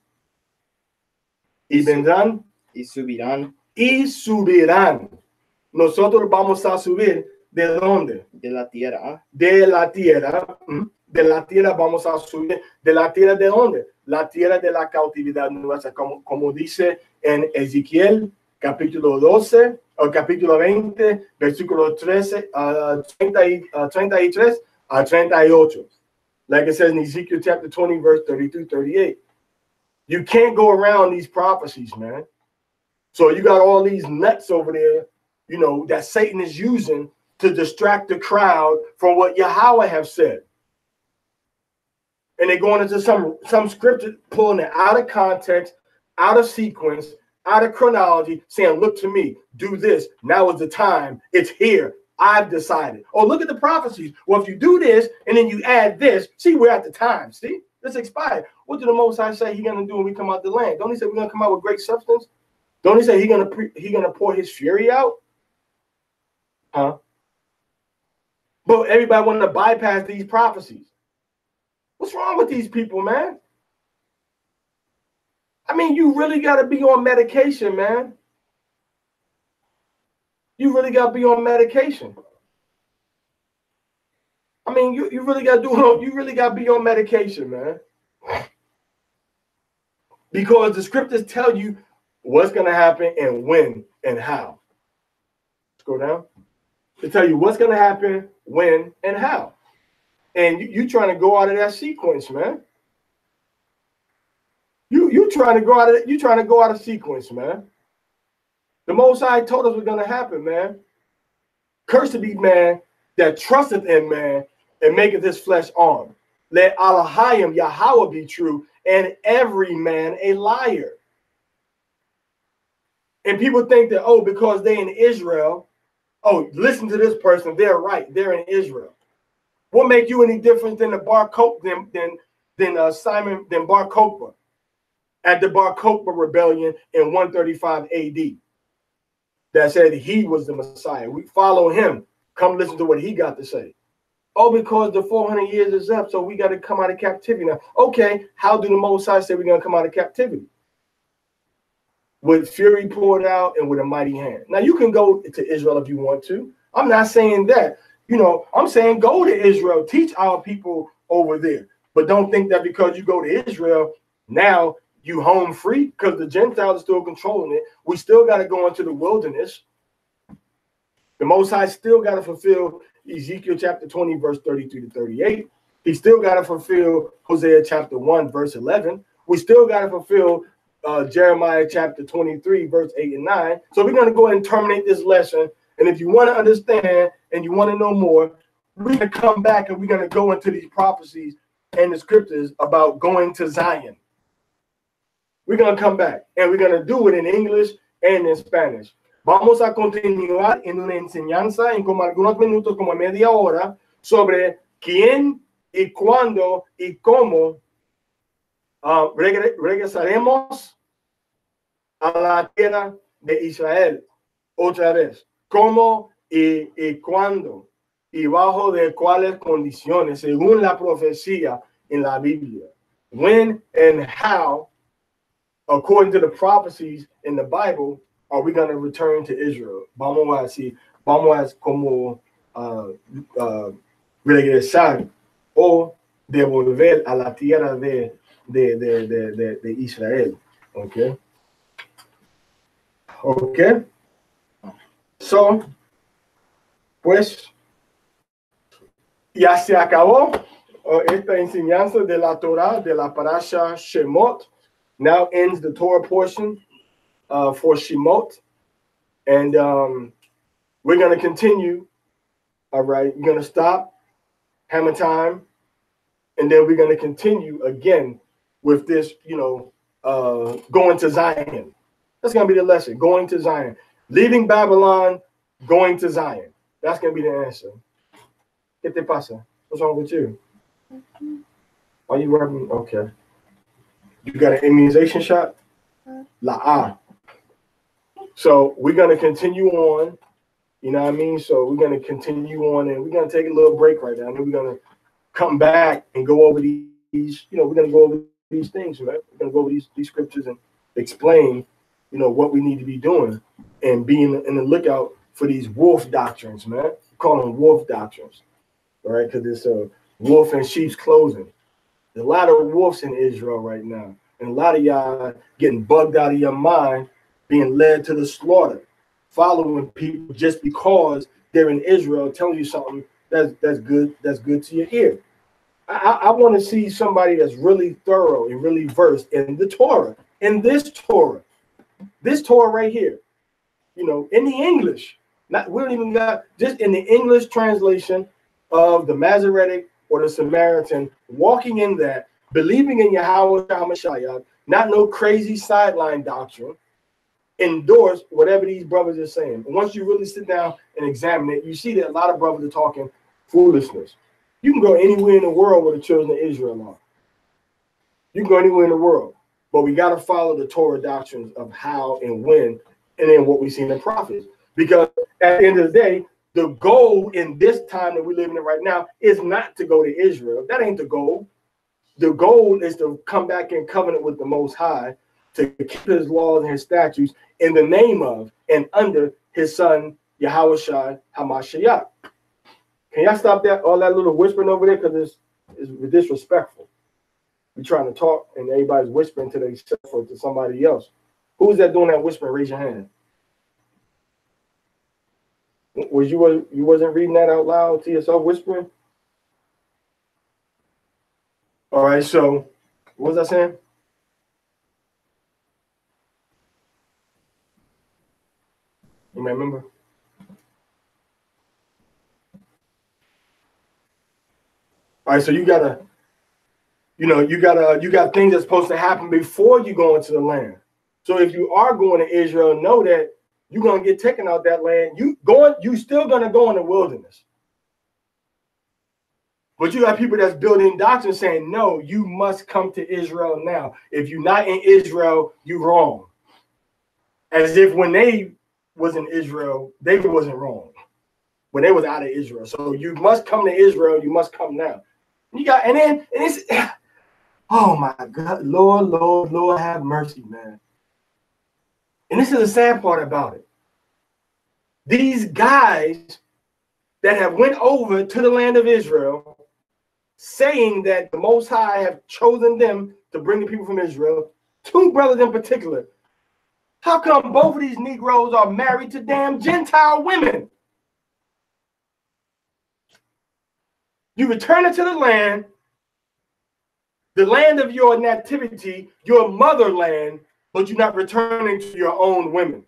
Y vendrán. Y subirán. Y subirán. Nosotros vamos a subir. ¿De dónde? De la tierra. De la tierra. De la tierra vamos a subir. ¿De la tierra de dónde? la tierra de la cautividad nuestra, como dice en Ezequiel, capítulo 12, o capítulo 20, versículo 13, 33 a 38. Like it says in Ezekiel chapter 20, verse 32, 38. You can't go around these prophecies, man. So you got all these nuts over there, you know, that Satan is using to distract the crowd from what Yahweh have said. And they're going into some scripture, pulling it out of context, out of sequence, out of chronology, saying, look to me, do this. Now is the time. It's here. I've decided. Oh, look at the prophecies. Well, if you do this and then you add this, see, we're at the time. See, it's expired. What did the Most High say He's going to do when we come out the land? Don't He say we're going to come out with great substance? Don't He say He's going to pour His fury out? Huh? But everybody want to bypass these prophecies. What's wrong with these people, man? I mean, you really got to be on medication, man. You really got to be on medication. I mean, you really got to be on medication, man. Because the scriptures tell you what's going to happen and when and how. Let's go down. They tell you what's going to happen, when, and how. And you trying to go out of that sequence, man. You trying to go out of it. You trying to go out of sequence, man. The Most High told us what's going to happen, man. Cursed be man that trusteth in man and maketh his flesh armed. Let Elohim Yahweh be true, and every man a liar. And people think that, oh, because they in Israel, oh, listen to this person, they're right, they're in Israel. What make you any different than the Bar Kokhba, than Bar Kokhba at the Bar Kokhba rebellion in 135 AD? That said he was the Messiah. We follow him. Come listen to what he got to say. Oh, because the 400 years is up, so we got to come out of captivity now. Okay, how do the Most High say we're going to come out of captivity? With fury poured out and with a mighty hand. Now, you can go to Israel if you want to. I'm not saying that. You know, I'm saying go to Israel. Teach our people over there. But don't think that because you go to Israel, now you home free, because the Gentiles are still controlling it. We still got to go into the wilderness. The Most High still got to fulfill Ezekiel chapter 20, verse 33 to 38. He still got to fulfill Hosea chapter 1, verse 11. We still got to fulfill Jeremiah chapter 23, verse 8 and 9. So we're going to go ahead and terminate this lesson. And if you want to understand and you want to know more, we're going to come back and we're going to go into these prophecies and the scriptures about going to Zion. We're going to come back and we're going to do it in English and in Spanish. Vamos a continuar en una enseñanza en como algunos minutos, como media hora, sobre quién y cuándo y cómo regresaremos a la tierra de Israel otra vez. Cómo y cuándo y bajo de cuáles condiciones, según la profecía en la Biblia. When and how, according to the prophecies in the Bible, are we going to return to Israel? Vamos a como regresar o devolver a la tierra de Israel. Okay. Okay. So, pues, ya se acabó esta enseñanza de la Torah, de la Parashah Shemot. Now ends the Torah portion for Shemot. And we're going to continue. All right. We're going to stop, hammer time. And then we're going to continue again with this, you know, going to Zion. That's going to be the lesson, going to Zion. Leaving Babylon, going to Zion. That's going to be the answer. ¿Qué te pasa? What's wrong with you? Are you rubbing? Okay. You got an immunization shot? La. So we're going to continue on. You know what I mean? So we're going to continue on and we're going to take a little break right now. And then we're going to come back and go over these, you know, we're going to go over these things, right? We're going to go over these scriptures and explain, you know, what we need to be doing and being in the lookout for these wolf doctrines, man. We call them wolf doctrines, all right? Because it's a wolf in sheep's clothing. There's a lot of wolves in Israel right now. And a lot of y'all getting bugged out of your mind, being led to the slaughter, following people just because they're in Israel, telling you something that's good to your ear. I want to see somebody that's really thorough and really versed in the Torah, in this Torah right here, you know, in the English. We don't even got, just in the English translation of the Masoretic or the Samaritan, walking in that, believing in Yahweh HaMashiach, not no crazy sideline doctrine, endorse whatever these brothers are saying. And once you really sit down and examine it, you see that a lot of brothers are talking foolishness. You can go anywhere in the world where the children of Israel are. You can go anywhere in the world. But we got to follow the Torah doctrines of how and when, and then what we see in the prophets. Because at the end of the day, the goal in this time that we live in right now is not to go to Israel. That ain't the goal. The goal is to come back in covenant with the Most High, to keep his laws and his statutes in the name of and under his son, Yahweh HaMashiach. Can y'all stop that, all that little whispering over there? Because it's disrespectful. We're trying to talk and everybody's whispering to themselves or to somebody else. Who's that doing that whispering? Raise your hand. You wasn't reading that out loud to yourself, whispering? All right, so what was I saying? You may remember? All right, so you got things that's supposed to happen before you go into the land. So if you are going to Israel, know that you're gonna get taken out that land. You still gonna go in the wilderness. But you got people that's building doctrine saying, no, you must come to Israel now. If you're not in Israel, you're wrong. As if when they was in Israel, they wasn't wrong. When they was out of Israel. So you must come to Israel, you must come now. And it's oh my God, Lord, have mercy, man. And this is the sad part about it. These guys that have went over to the land of Israel, saying that the Most High have chosen them to bring the people from Israel, two brothers in particular. How come both of these Negroes are married to damn Gentile women? You return it to the land of your nativity, your motherland, but you're not returning to your own women.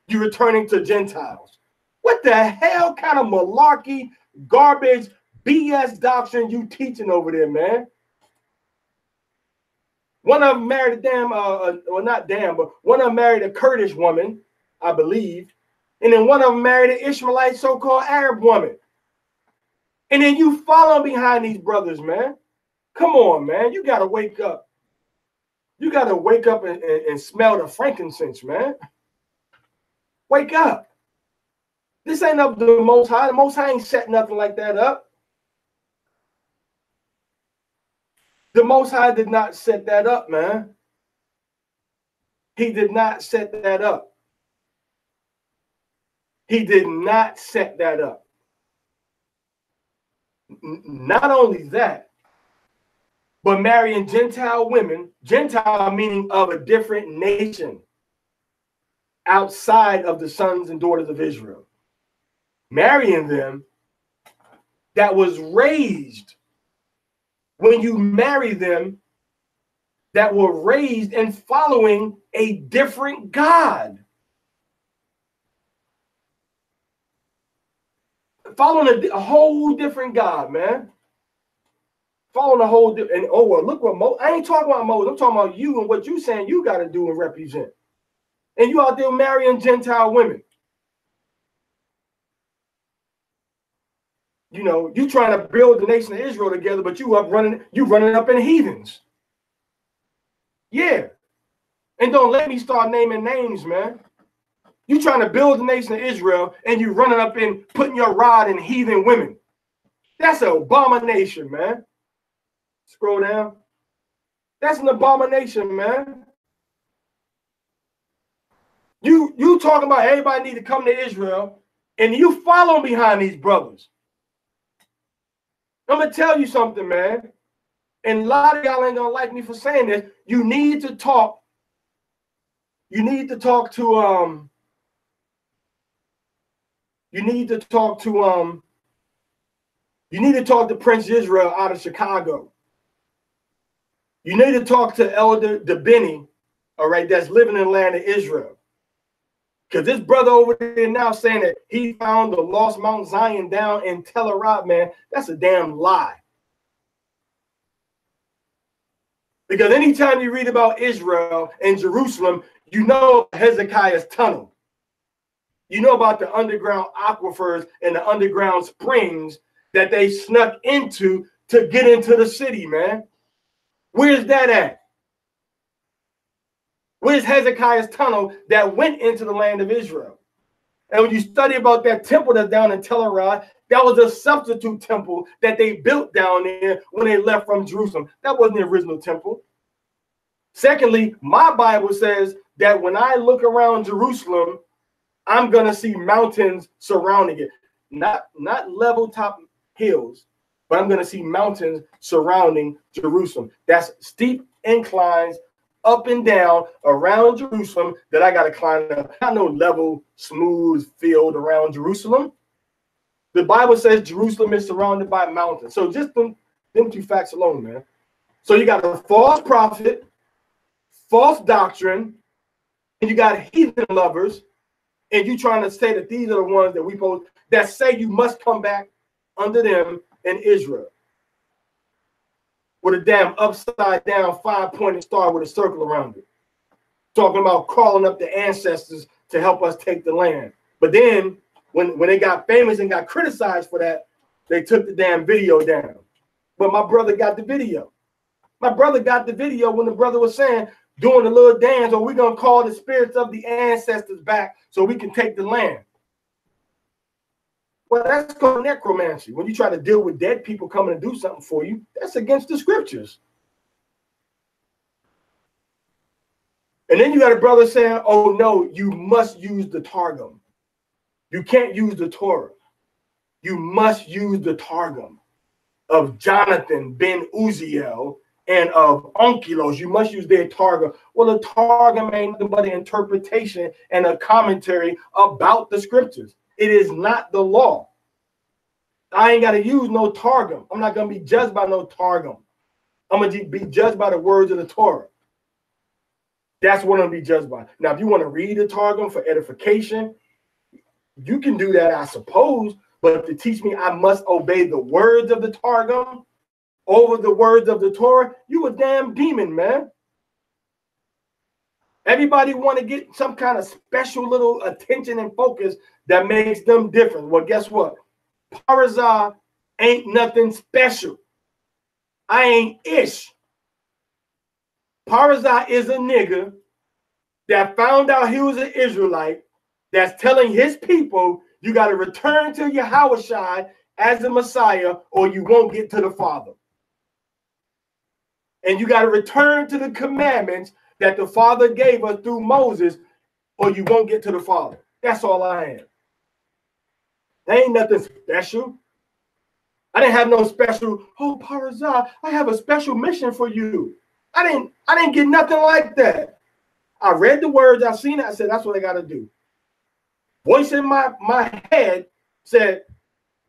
You're returning to Gentiles. What the hell kind of malarkey, garbage, BS doctrine you teaching over there, man? One of them married a damn, well, not damn, but one of them married a Kurdish woman, I believe. And then one of them married an Ishmaelite so-called Arab woman. And then you follow behind these brothers, man. Come on, man. You got to wake up. You got to wake up and smell the frankincense, man. Wake up. This ain't up to the Most High. The Most High ain't set nothing like that up. The Most High did not set that up, man. He did not set that up. He did not set that up. Not only that, but marrying Gentile women, Gentile meaning of a different nation, outside of the sons and daughters of Israel. Marrying them that was raised, when you marry them, that were raised and following a different God. Following a whole different God, man. Following a whole different, and oh, well, look what I ain't talking about Moses. I'm talking about you and what you saying you got to do and represent. And you out there marrying Gentile women. You know, you trying to build the nation of Israel together, but you running up in heathens. Yeah. And don't let me start naming names, man. You trying to build the nation of Israel and you running up in putting your rod in heathen women. That's an abomination, man. Scroll down. That's an abomination, man. You talking about everybody need to come to Israel, and you follow behind these brothers. I'm gonna tell you something, man. and a lot of y'all ain't gonna like me for saying this, you need to talk to you need to talk to Prince Israel out of Chicago. You need to talk to Elder DeBenny, all right, that's living in the land of Israel. Because this brother over there now saying that he found the lost Mount Zion down in Tel Aviv, man, that's a damn lie. Because anytime you read about Israel and Jerusalem, you know Hezekiah's tunnel. You know about the underground aquifers and the underground springs that they snuck into to get into the city, man. Where's that at? Where's Hezekiah's tunnel that went into the land of Israel? And when you study about that temple that's down in Tel Aviv, that was a substitute temple that they built down there when they left from Jerusalem. That wasn't the original temple. Secondly, my Bible says that when I look around Jerusalem, I'm going to see mountains surrounding it. Not level top hills, but I'm going to see mountains surrounding Jerusalem. That's steep inclines up and down around Jerusalem that I got to climb up. Not no level, smooth field around Jerusalem. The Bible says Jerusalem is surrounded by mountains. So just them two facts alone, man. So you got a false prophet, false doctrine, and you got heathen lovers, and you trying to say that these are the ones that we both that say you must come back under them in Israel. With a damn upside down 5-pointed star with a circle around it. Talking about calling up the ancestors to help us take the land. But then when they got famous and got criticized for that, they took the damn video down. But my brother got the video. My brother got the video when the brother was saying, doing a little dance, or we're going to call the spirits of the ancestors back so we can take the land. Well, that's called necromancy. When you try to deal with dead people coming to do something for you, that's against the scriptures. And then you got a brother saying, oh, no, you must use the Targum. You can't use the Torah. You must use the Targum of Jonathan ben Uziel and of Onkelos. You must use their Targum. Well, the Targum ain't nothing but an interpretation and a commentary about the scriptures. It is not the law. I ain't got to use no Targum. I'm not going to be judged by no Targum. I'm going to be judged by the words of the Torah. That's what I'm going to be judged by. Now, if you want to read the Targum for edification, you can do that, I suppose. But to teach me I must obey the words of the Targum over the words of the Torah, you a damn demon, man. Everybody want to get some kind of special little attention and focus that makes them different. Well, guess what? Parashah ain't nothing special. I ain't Ish. Parashah is a nigga that found out he was an Israelite that's telling his people, you got to return to Yahushua as the Messiah or you won't get to the Father. And you got to return to the commandments that the Father gave us through Moses, or you won't get to the Father. That's all I am. There ain't nothing special. I didn't have no special, oh, Parashah, I have a special mission for you. I didn't get nothing like that. I read the words, I seen it, I said, that's what I got to do. Voice in my head said,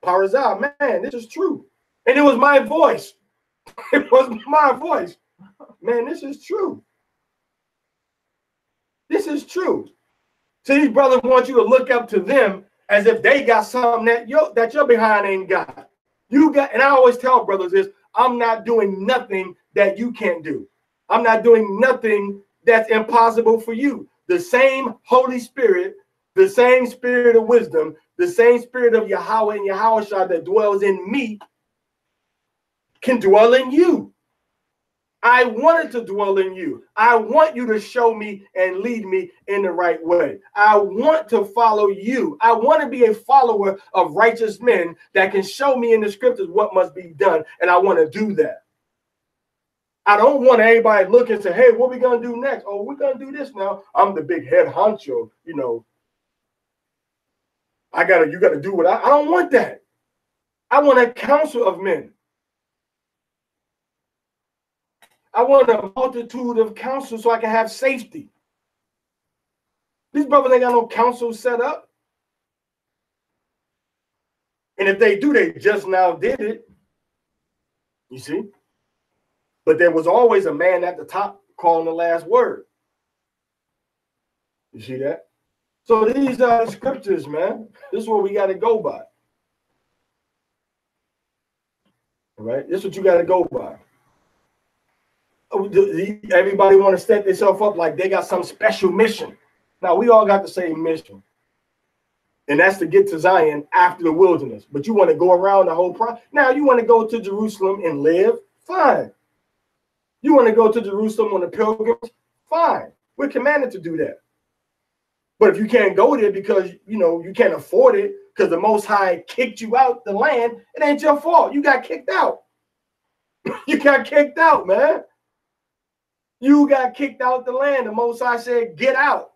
Parashah, man, this is true. And it was my voice. It was my voice. Man, this is true. This is true. So these brothers want you to look up to them as if they got something that your behind ain't got. You got, and I always tell brothers this, I'm not doing nothing that you can't do. I'm not doing nothing that's impossible for you. The same Holy Spirit, the same spirit of wisdom, the same spirit of Yahweh and Yahushua that dwells in me can dwell in you. I wanted to dwell in you. I want you to show me and lead me in the right way. I want to follow you. I want to be a follower of righteous men that can show me in the scriptures what must be done. And I want to do that. I don't want anybody look and say, hey, what are we going to do next? Oh, we're going to do this now. I'm the big head honcho, you know. You got to do what I don't want that. I want a council of men. I want a multitude of counsel so I can have safety. These brothers ain't got no counsel set up. And if they do, they just now did it. You see? But there was always a man at the top calling the last word. You see that? So these are the scriptures, man. This is what we got to go by. All right? This is what you got to go by. Everybody want to set themselves up like they got some special mission. Now, we all got the same mission. And that's to get to Zion after the wilderness. But you want to go around the whole process. Now, you want to go to Jerusalem and live? Fine. You want to go to Jerusalem on the pilgrims? Fine. We're commanded to do that. But if you can't go there because, you know, you can't afford it because the Most High kicked you out the land, it ain't your fault. You got kicked out. You got kicked out, man. You got kicked out the land. The Most High said, get out.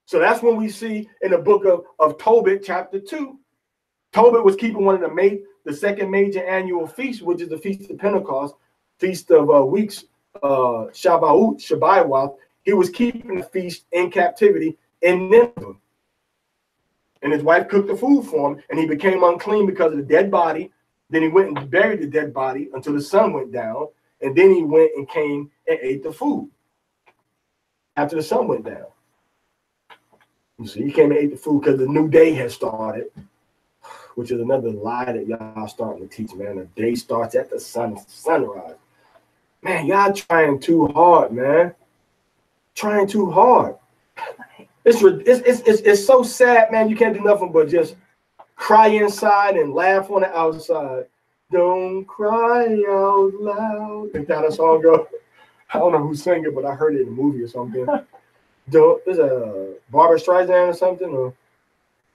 So that's when we see in the book of Tobit, chapter 2. Tobit was keeping one of the second major annual feast, which is the Feast of Pentecost, Feast of Weeks, Shabath. He was keeping the feast in captivity in Nineveh. And his wife cooked the food for him, and he became unclean because of the dead body. Then he went and buried the dead body until the sun went down. And then he went and came and ate the food after the sun went down. You see, he came and ate the food because the new day had started, which is another lie that y'all starting to teach, man. The day starts at the sunrise. Man, y'all trying too hard, man. Trying too hard. It's so sad, man. You can't do nothing but just cry inside and laugh on the outside. Don't cry out loud. Think how that song go? I don't know who sang it, but I heard it in a movie or something. There's a Barbara Streisand or something, or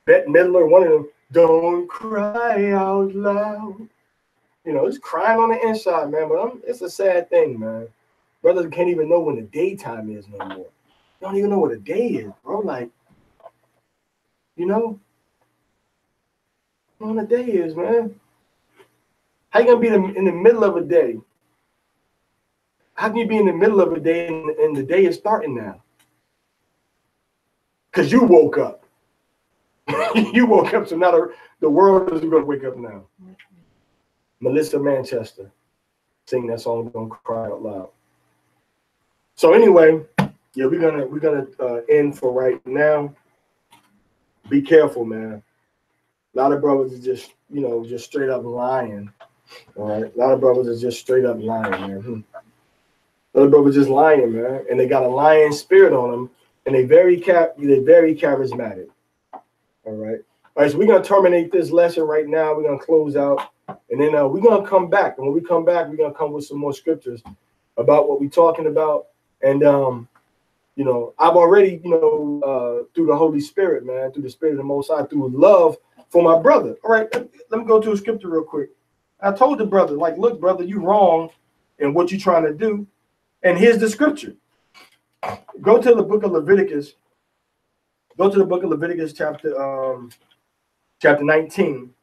Bette Midler, one of them. Don't cry out loud. You know, it's crying on the inside, man. But it's a sad thing, man. Brothers can't even know when the daytime is no more. They don't even know what a day is, bro. Like, you know, when a day is, man. How you gonna be in the middle of a day? How can you be in the middle of a day and the day is starting now? Because you woke up. You woke up, so now the world is going to wake up now. Melissa Manchester sing that song, Don't Cry Out Loud. So anyway, yeah, we're gonna end for right now. Be careful, man. A lot of brothers are just, you know, just straight up lying. All right, a lot of brothers are just straight up lying, man. A lot of brothers just lying, man, and they got a lying spirit on them, and they're very charismatic. All right. All right, so we're going to terminate this lesson right now. We're going to close out, and then we're going to come back. And when we come back, we're going to come with some more scriptures about what we're talking about. And, you know, I've already, you know, through the Holy Spirit, man, through the Spirit of the Most High, through love for my brother. All right, let me go to a scripture real quick. I told the brother, like, look, brother, you wrong in what you're trying to do. And here's the scripture. Go to the book of Leviticus. Go to the book of Leviticus, chapter 19.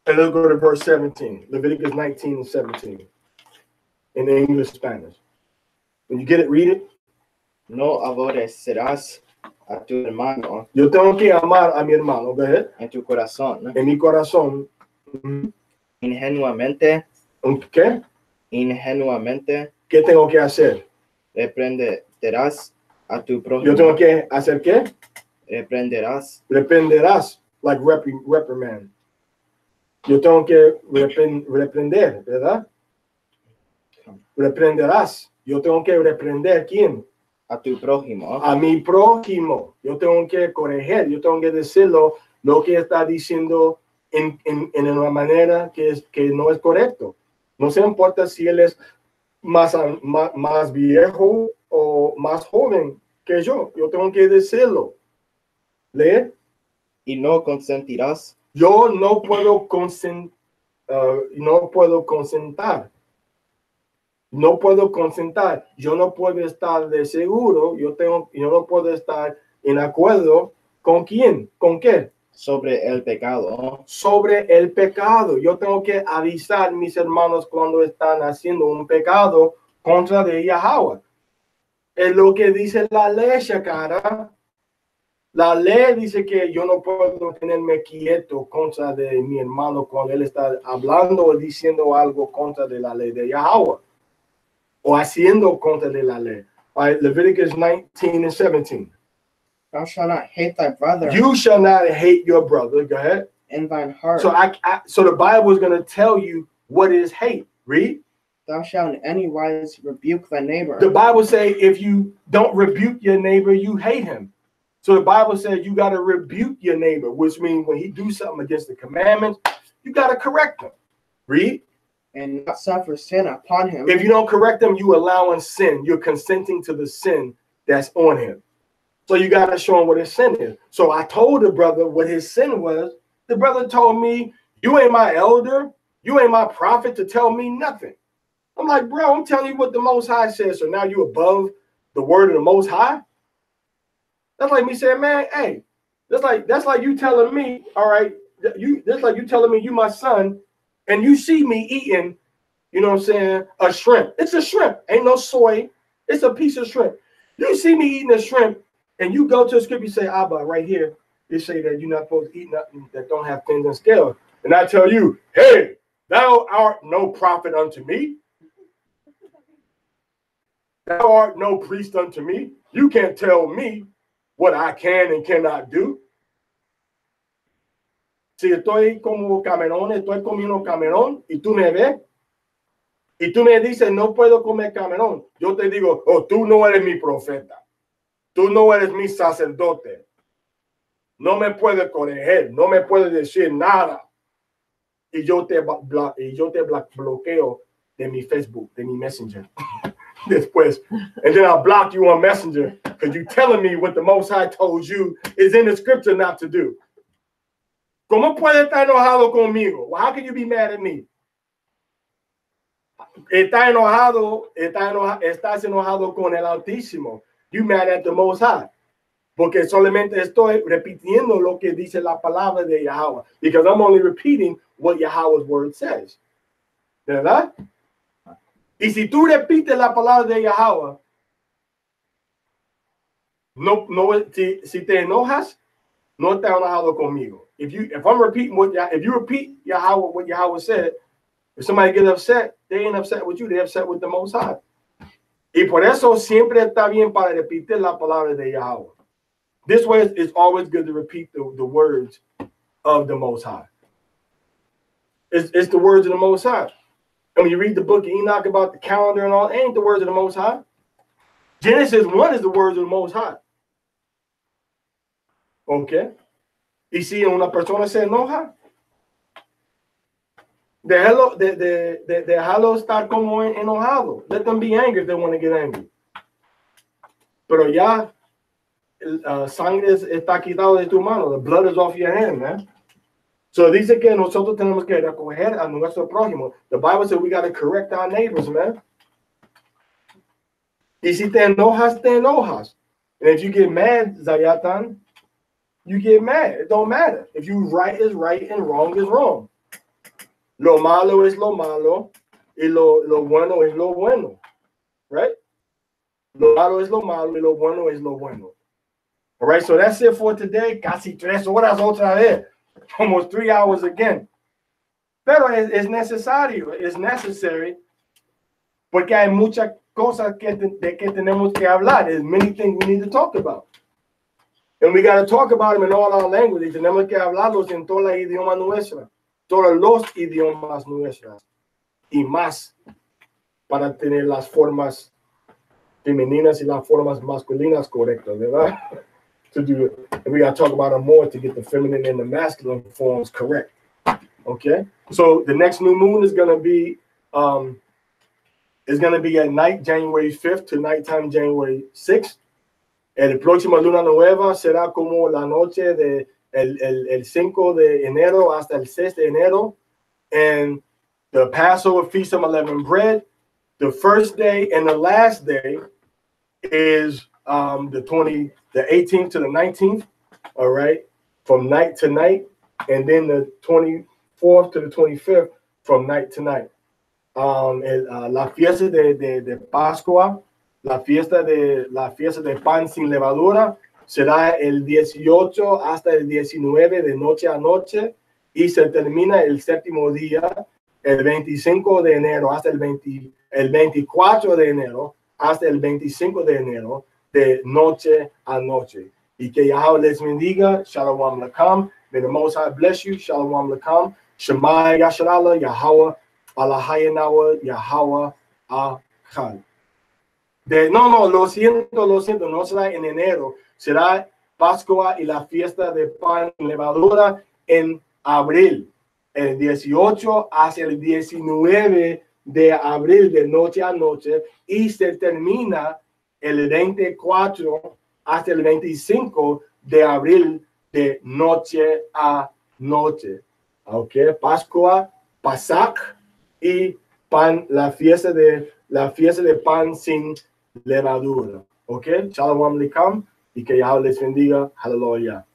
And let's go to verse 17. Leviticus 19 and 17. In the English Spanish. When you get it, read it. No aborrecerás a tu hermano. Yo tengo que amar a mi hermano. Go ahead. En tu corazón. En mi corazón. Ingenuamente. ¿Qué? Ingenuamente. ¿Qué tengo que hacer? Reprenderás a tu prójimo. Yo tengo que hacer qué? Reprenderás. Reprenderás, like reprimand. Yo tengo que reprender, ¿verdad? Reprenderás. Yo tengo que reprender, ¿quién? A tu prójimo. A mi prójimo. Yo tengo que corregir. Yo tengo que decirlo lo que está diciendo en una manera que no es correcto. No se importa si él es más viejo o más joven que yo. Yo tengo que decirlo. ¿Lee? Y no consentirás. Yo no puedo consentar. No puedo consentar. No puedo consentar. Yo no puedo estar de seguro. Yo no puedo estar en acuerdo con quién. ¿Con qué? sobre el pecado. Sobre el pecado. Yo tengo que avisar a mis hermanos cuando están haciendo un pecado contra de Yahweh. Es lo que dice la ley, cara. La ley dice que yo no puedo tenerme quieto contra de mi hermano cuando él está hablando o diciendo algo contra de la ley de Yahweh o haciendo contra de la ley. All right, Leviticus 19 and 17. Thou shalt not hate thy brother You shall not hate your brother. Go ahead. in thine heart. So the Bible is going to tell you what is hate. Read. Thou shalt in any wise rebuke thy neighbor. The Bible say if you don't rebuke your neighbor, you hate him. So the Bible says you got to rebuke your neighbor, which means when he do something against the commandments, you got to correct him. Read. And not suffer sin upon him. If you don't correct him, you allowing sin. You're consenting to the sin that's on him. So you got to show him what his sin is. So I told the brother what his sin was. The brother told me, you ain't my elder. You ain't my prophet to tell me nothing. I'm like, bro, I'm telling you what the Most High says. So now you above the word of the Most High? That's like me saying, man, hey, that's like you telling me, all right, that's like you telling me you my son, and you see me eating, you know what I'm saying, a shrimp. It's a shrimp. Ain't no soy. It's a piece of shrimp. You see me eating a shrimp, and you go to a scripture, you say, Abba, right here, they say that you're not supposed to eat nothing that don't have fins and scales. And I tell you, hey, thou art no prophet unto me. Thou art no priest unto me. You can't tell me what I can and cannot do. Si estoy como camarón, estoy comiendo camarón y tú me ves y tú me dices no puedo comer camarón, yo te digo, oh, tú no eres mi profeta, tú no eres mi sacerdote, no me puedes corregir, no me puedes decir nada y yo te bloqueo de mi Facebook, de mi Messenger. Después, and then I'll block you on Messenger because you're telling me what the Most High told you is in the scripture not to do. ¿Cómo puede estar enojado conmigo? Well, how can you be mad at me? Estás enojado con el Altísimo. You mad at the Most High. Porque solamente estoy repitiendo lo que dice la palabra de Yahweh. Because I'm only repeating what Yahweh's word says. ¿Verdad? Y si tú repites la palabra de Yahweh, si te enojas, no estás enojado conmigo. If I'm repeating if you repeat Yahweh, what Yahweh said, if somebody gets upset, they ain't upset with you, they're upset with the Most High. Y por eso siempre está bien para repetir la palabra de Yahweh. This way, it's always good to repeat the words of the Most High. It's the words of the Most High. And when you read the book of Enoch about the calendar and all, it ain't the words of the Most High. Genesis 1 is the words of the Most High. Okay. Y si una persona se enoja, déjalo estar como enojado. Let them be angry if they want to get angry. Pero ya, sangre está quitado de tu mano. The blood is off your hand, man. So dice que nosotros tenemos que recoger a nuestro prójimo. The Bible says we got to correct our neighbors, man. Y si te enojas, te enojas. And if you get mad, Zayatan, you get mad. It don't matter. If you right is right and wrong is wrong. Lo malo es lo malo y lo bueno es lo bueno. Right? Lo malo es lo malo y lo bueno es lo bueno. All right, so that's it for today. Casi 3 horas otra vez. Almost 3 hours again. Pero es necesario, es necessary, porque hay muchas cosas de que tenemos que hablar. There's many things we need to talk about. And we got to talk about them in all our languages. Tenemos que hablarlos en todos los idiomas nuestros. Todos los idiomas nuestros. Y más para tener las formas femeninas y las formas masculinas correctas, ¿verdad? To do it. And we got to talk about them more to get the feminine and the masculine forms correct. Okay? So the next new moon is going to be at night, January 5th to nighttime, January 6th. El próximo luna nueva será como la noche de el 5 de enero hasta el 6 de enero. And the Passover Feast of Unleavened Bread, the first day and the last day is the 18th to the 19th. All right. from night to night, and then the 24th to the 25th from night to night. La fiesta de Pascua, la fiesta de pan sin levadura, será el 18 hasta el 19 de noche a noche, y se termina el séptimo día, el 25 de enero hasta el 24 de enero hasta el 25 de enero, de noche a noche. Y que Yahweh les bendiga. Shalom Lakam. May the Most High bless you. Shalom Lakam. Shema Yasharallah, Yahweh, Alahayanawa, Yahweh, Achad. No, lo siento, no será en enero, será Pascua y la fiesta de pan y levadura en abril, el 18 hasta el 19 de abril, de noche a noche, y se termina el 24 hasta el 25 de abril, de noche a noche. Ok, Pascua, Pasach y pan, la fiesta de pan sin levadura. Ok, Shalom Aleikum y que Yahweh les bendiga. Hallelujah.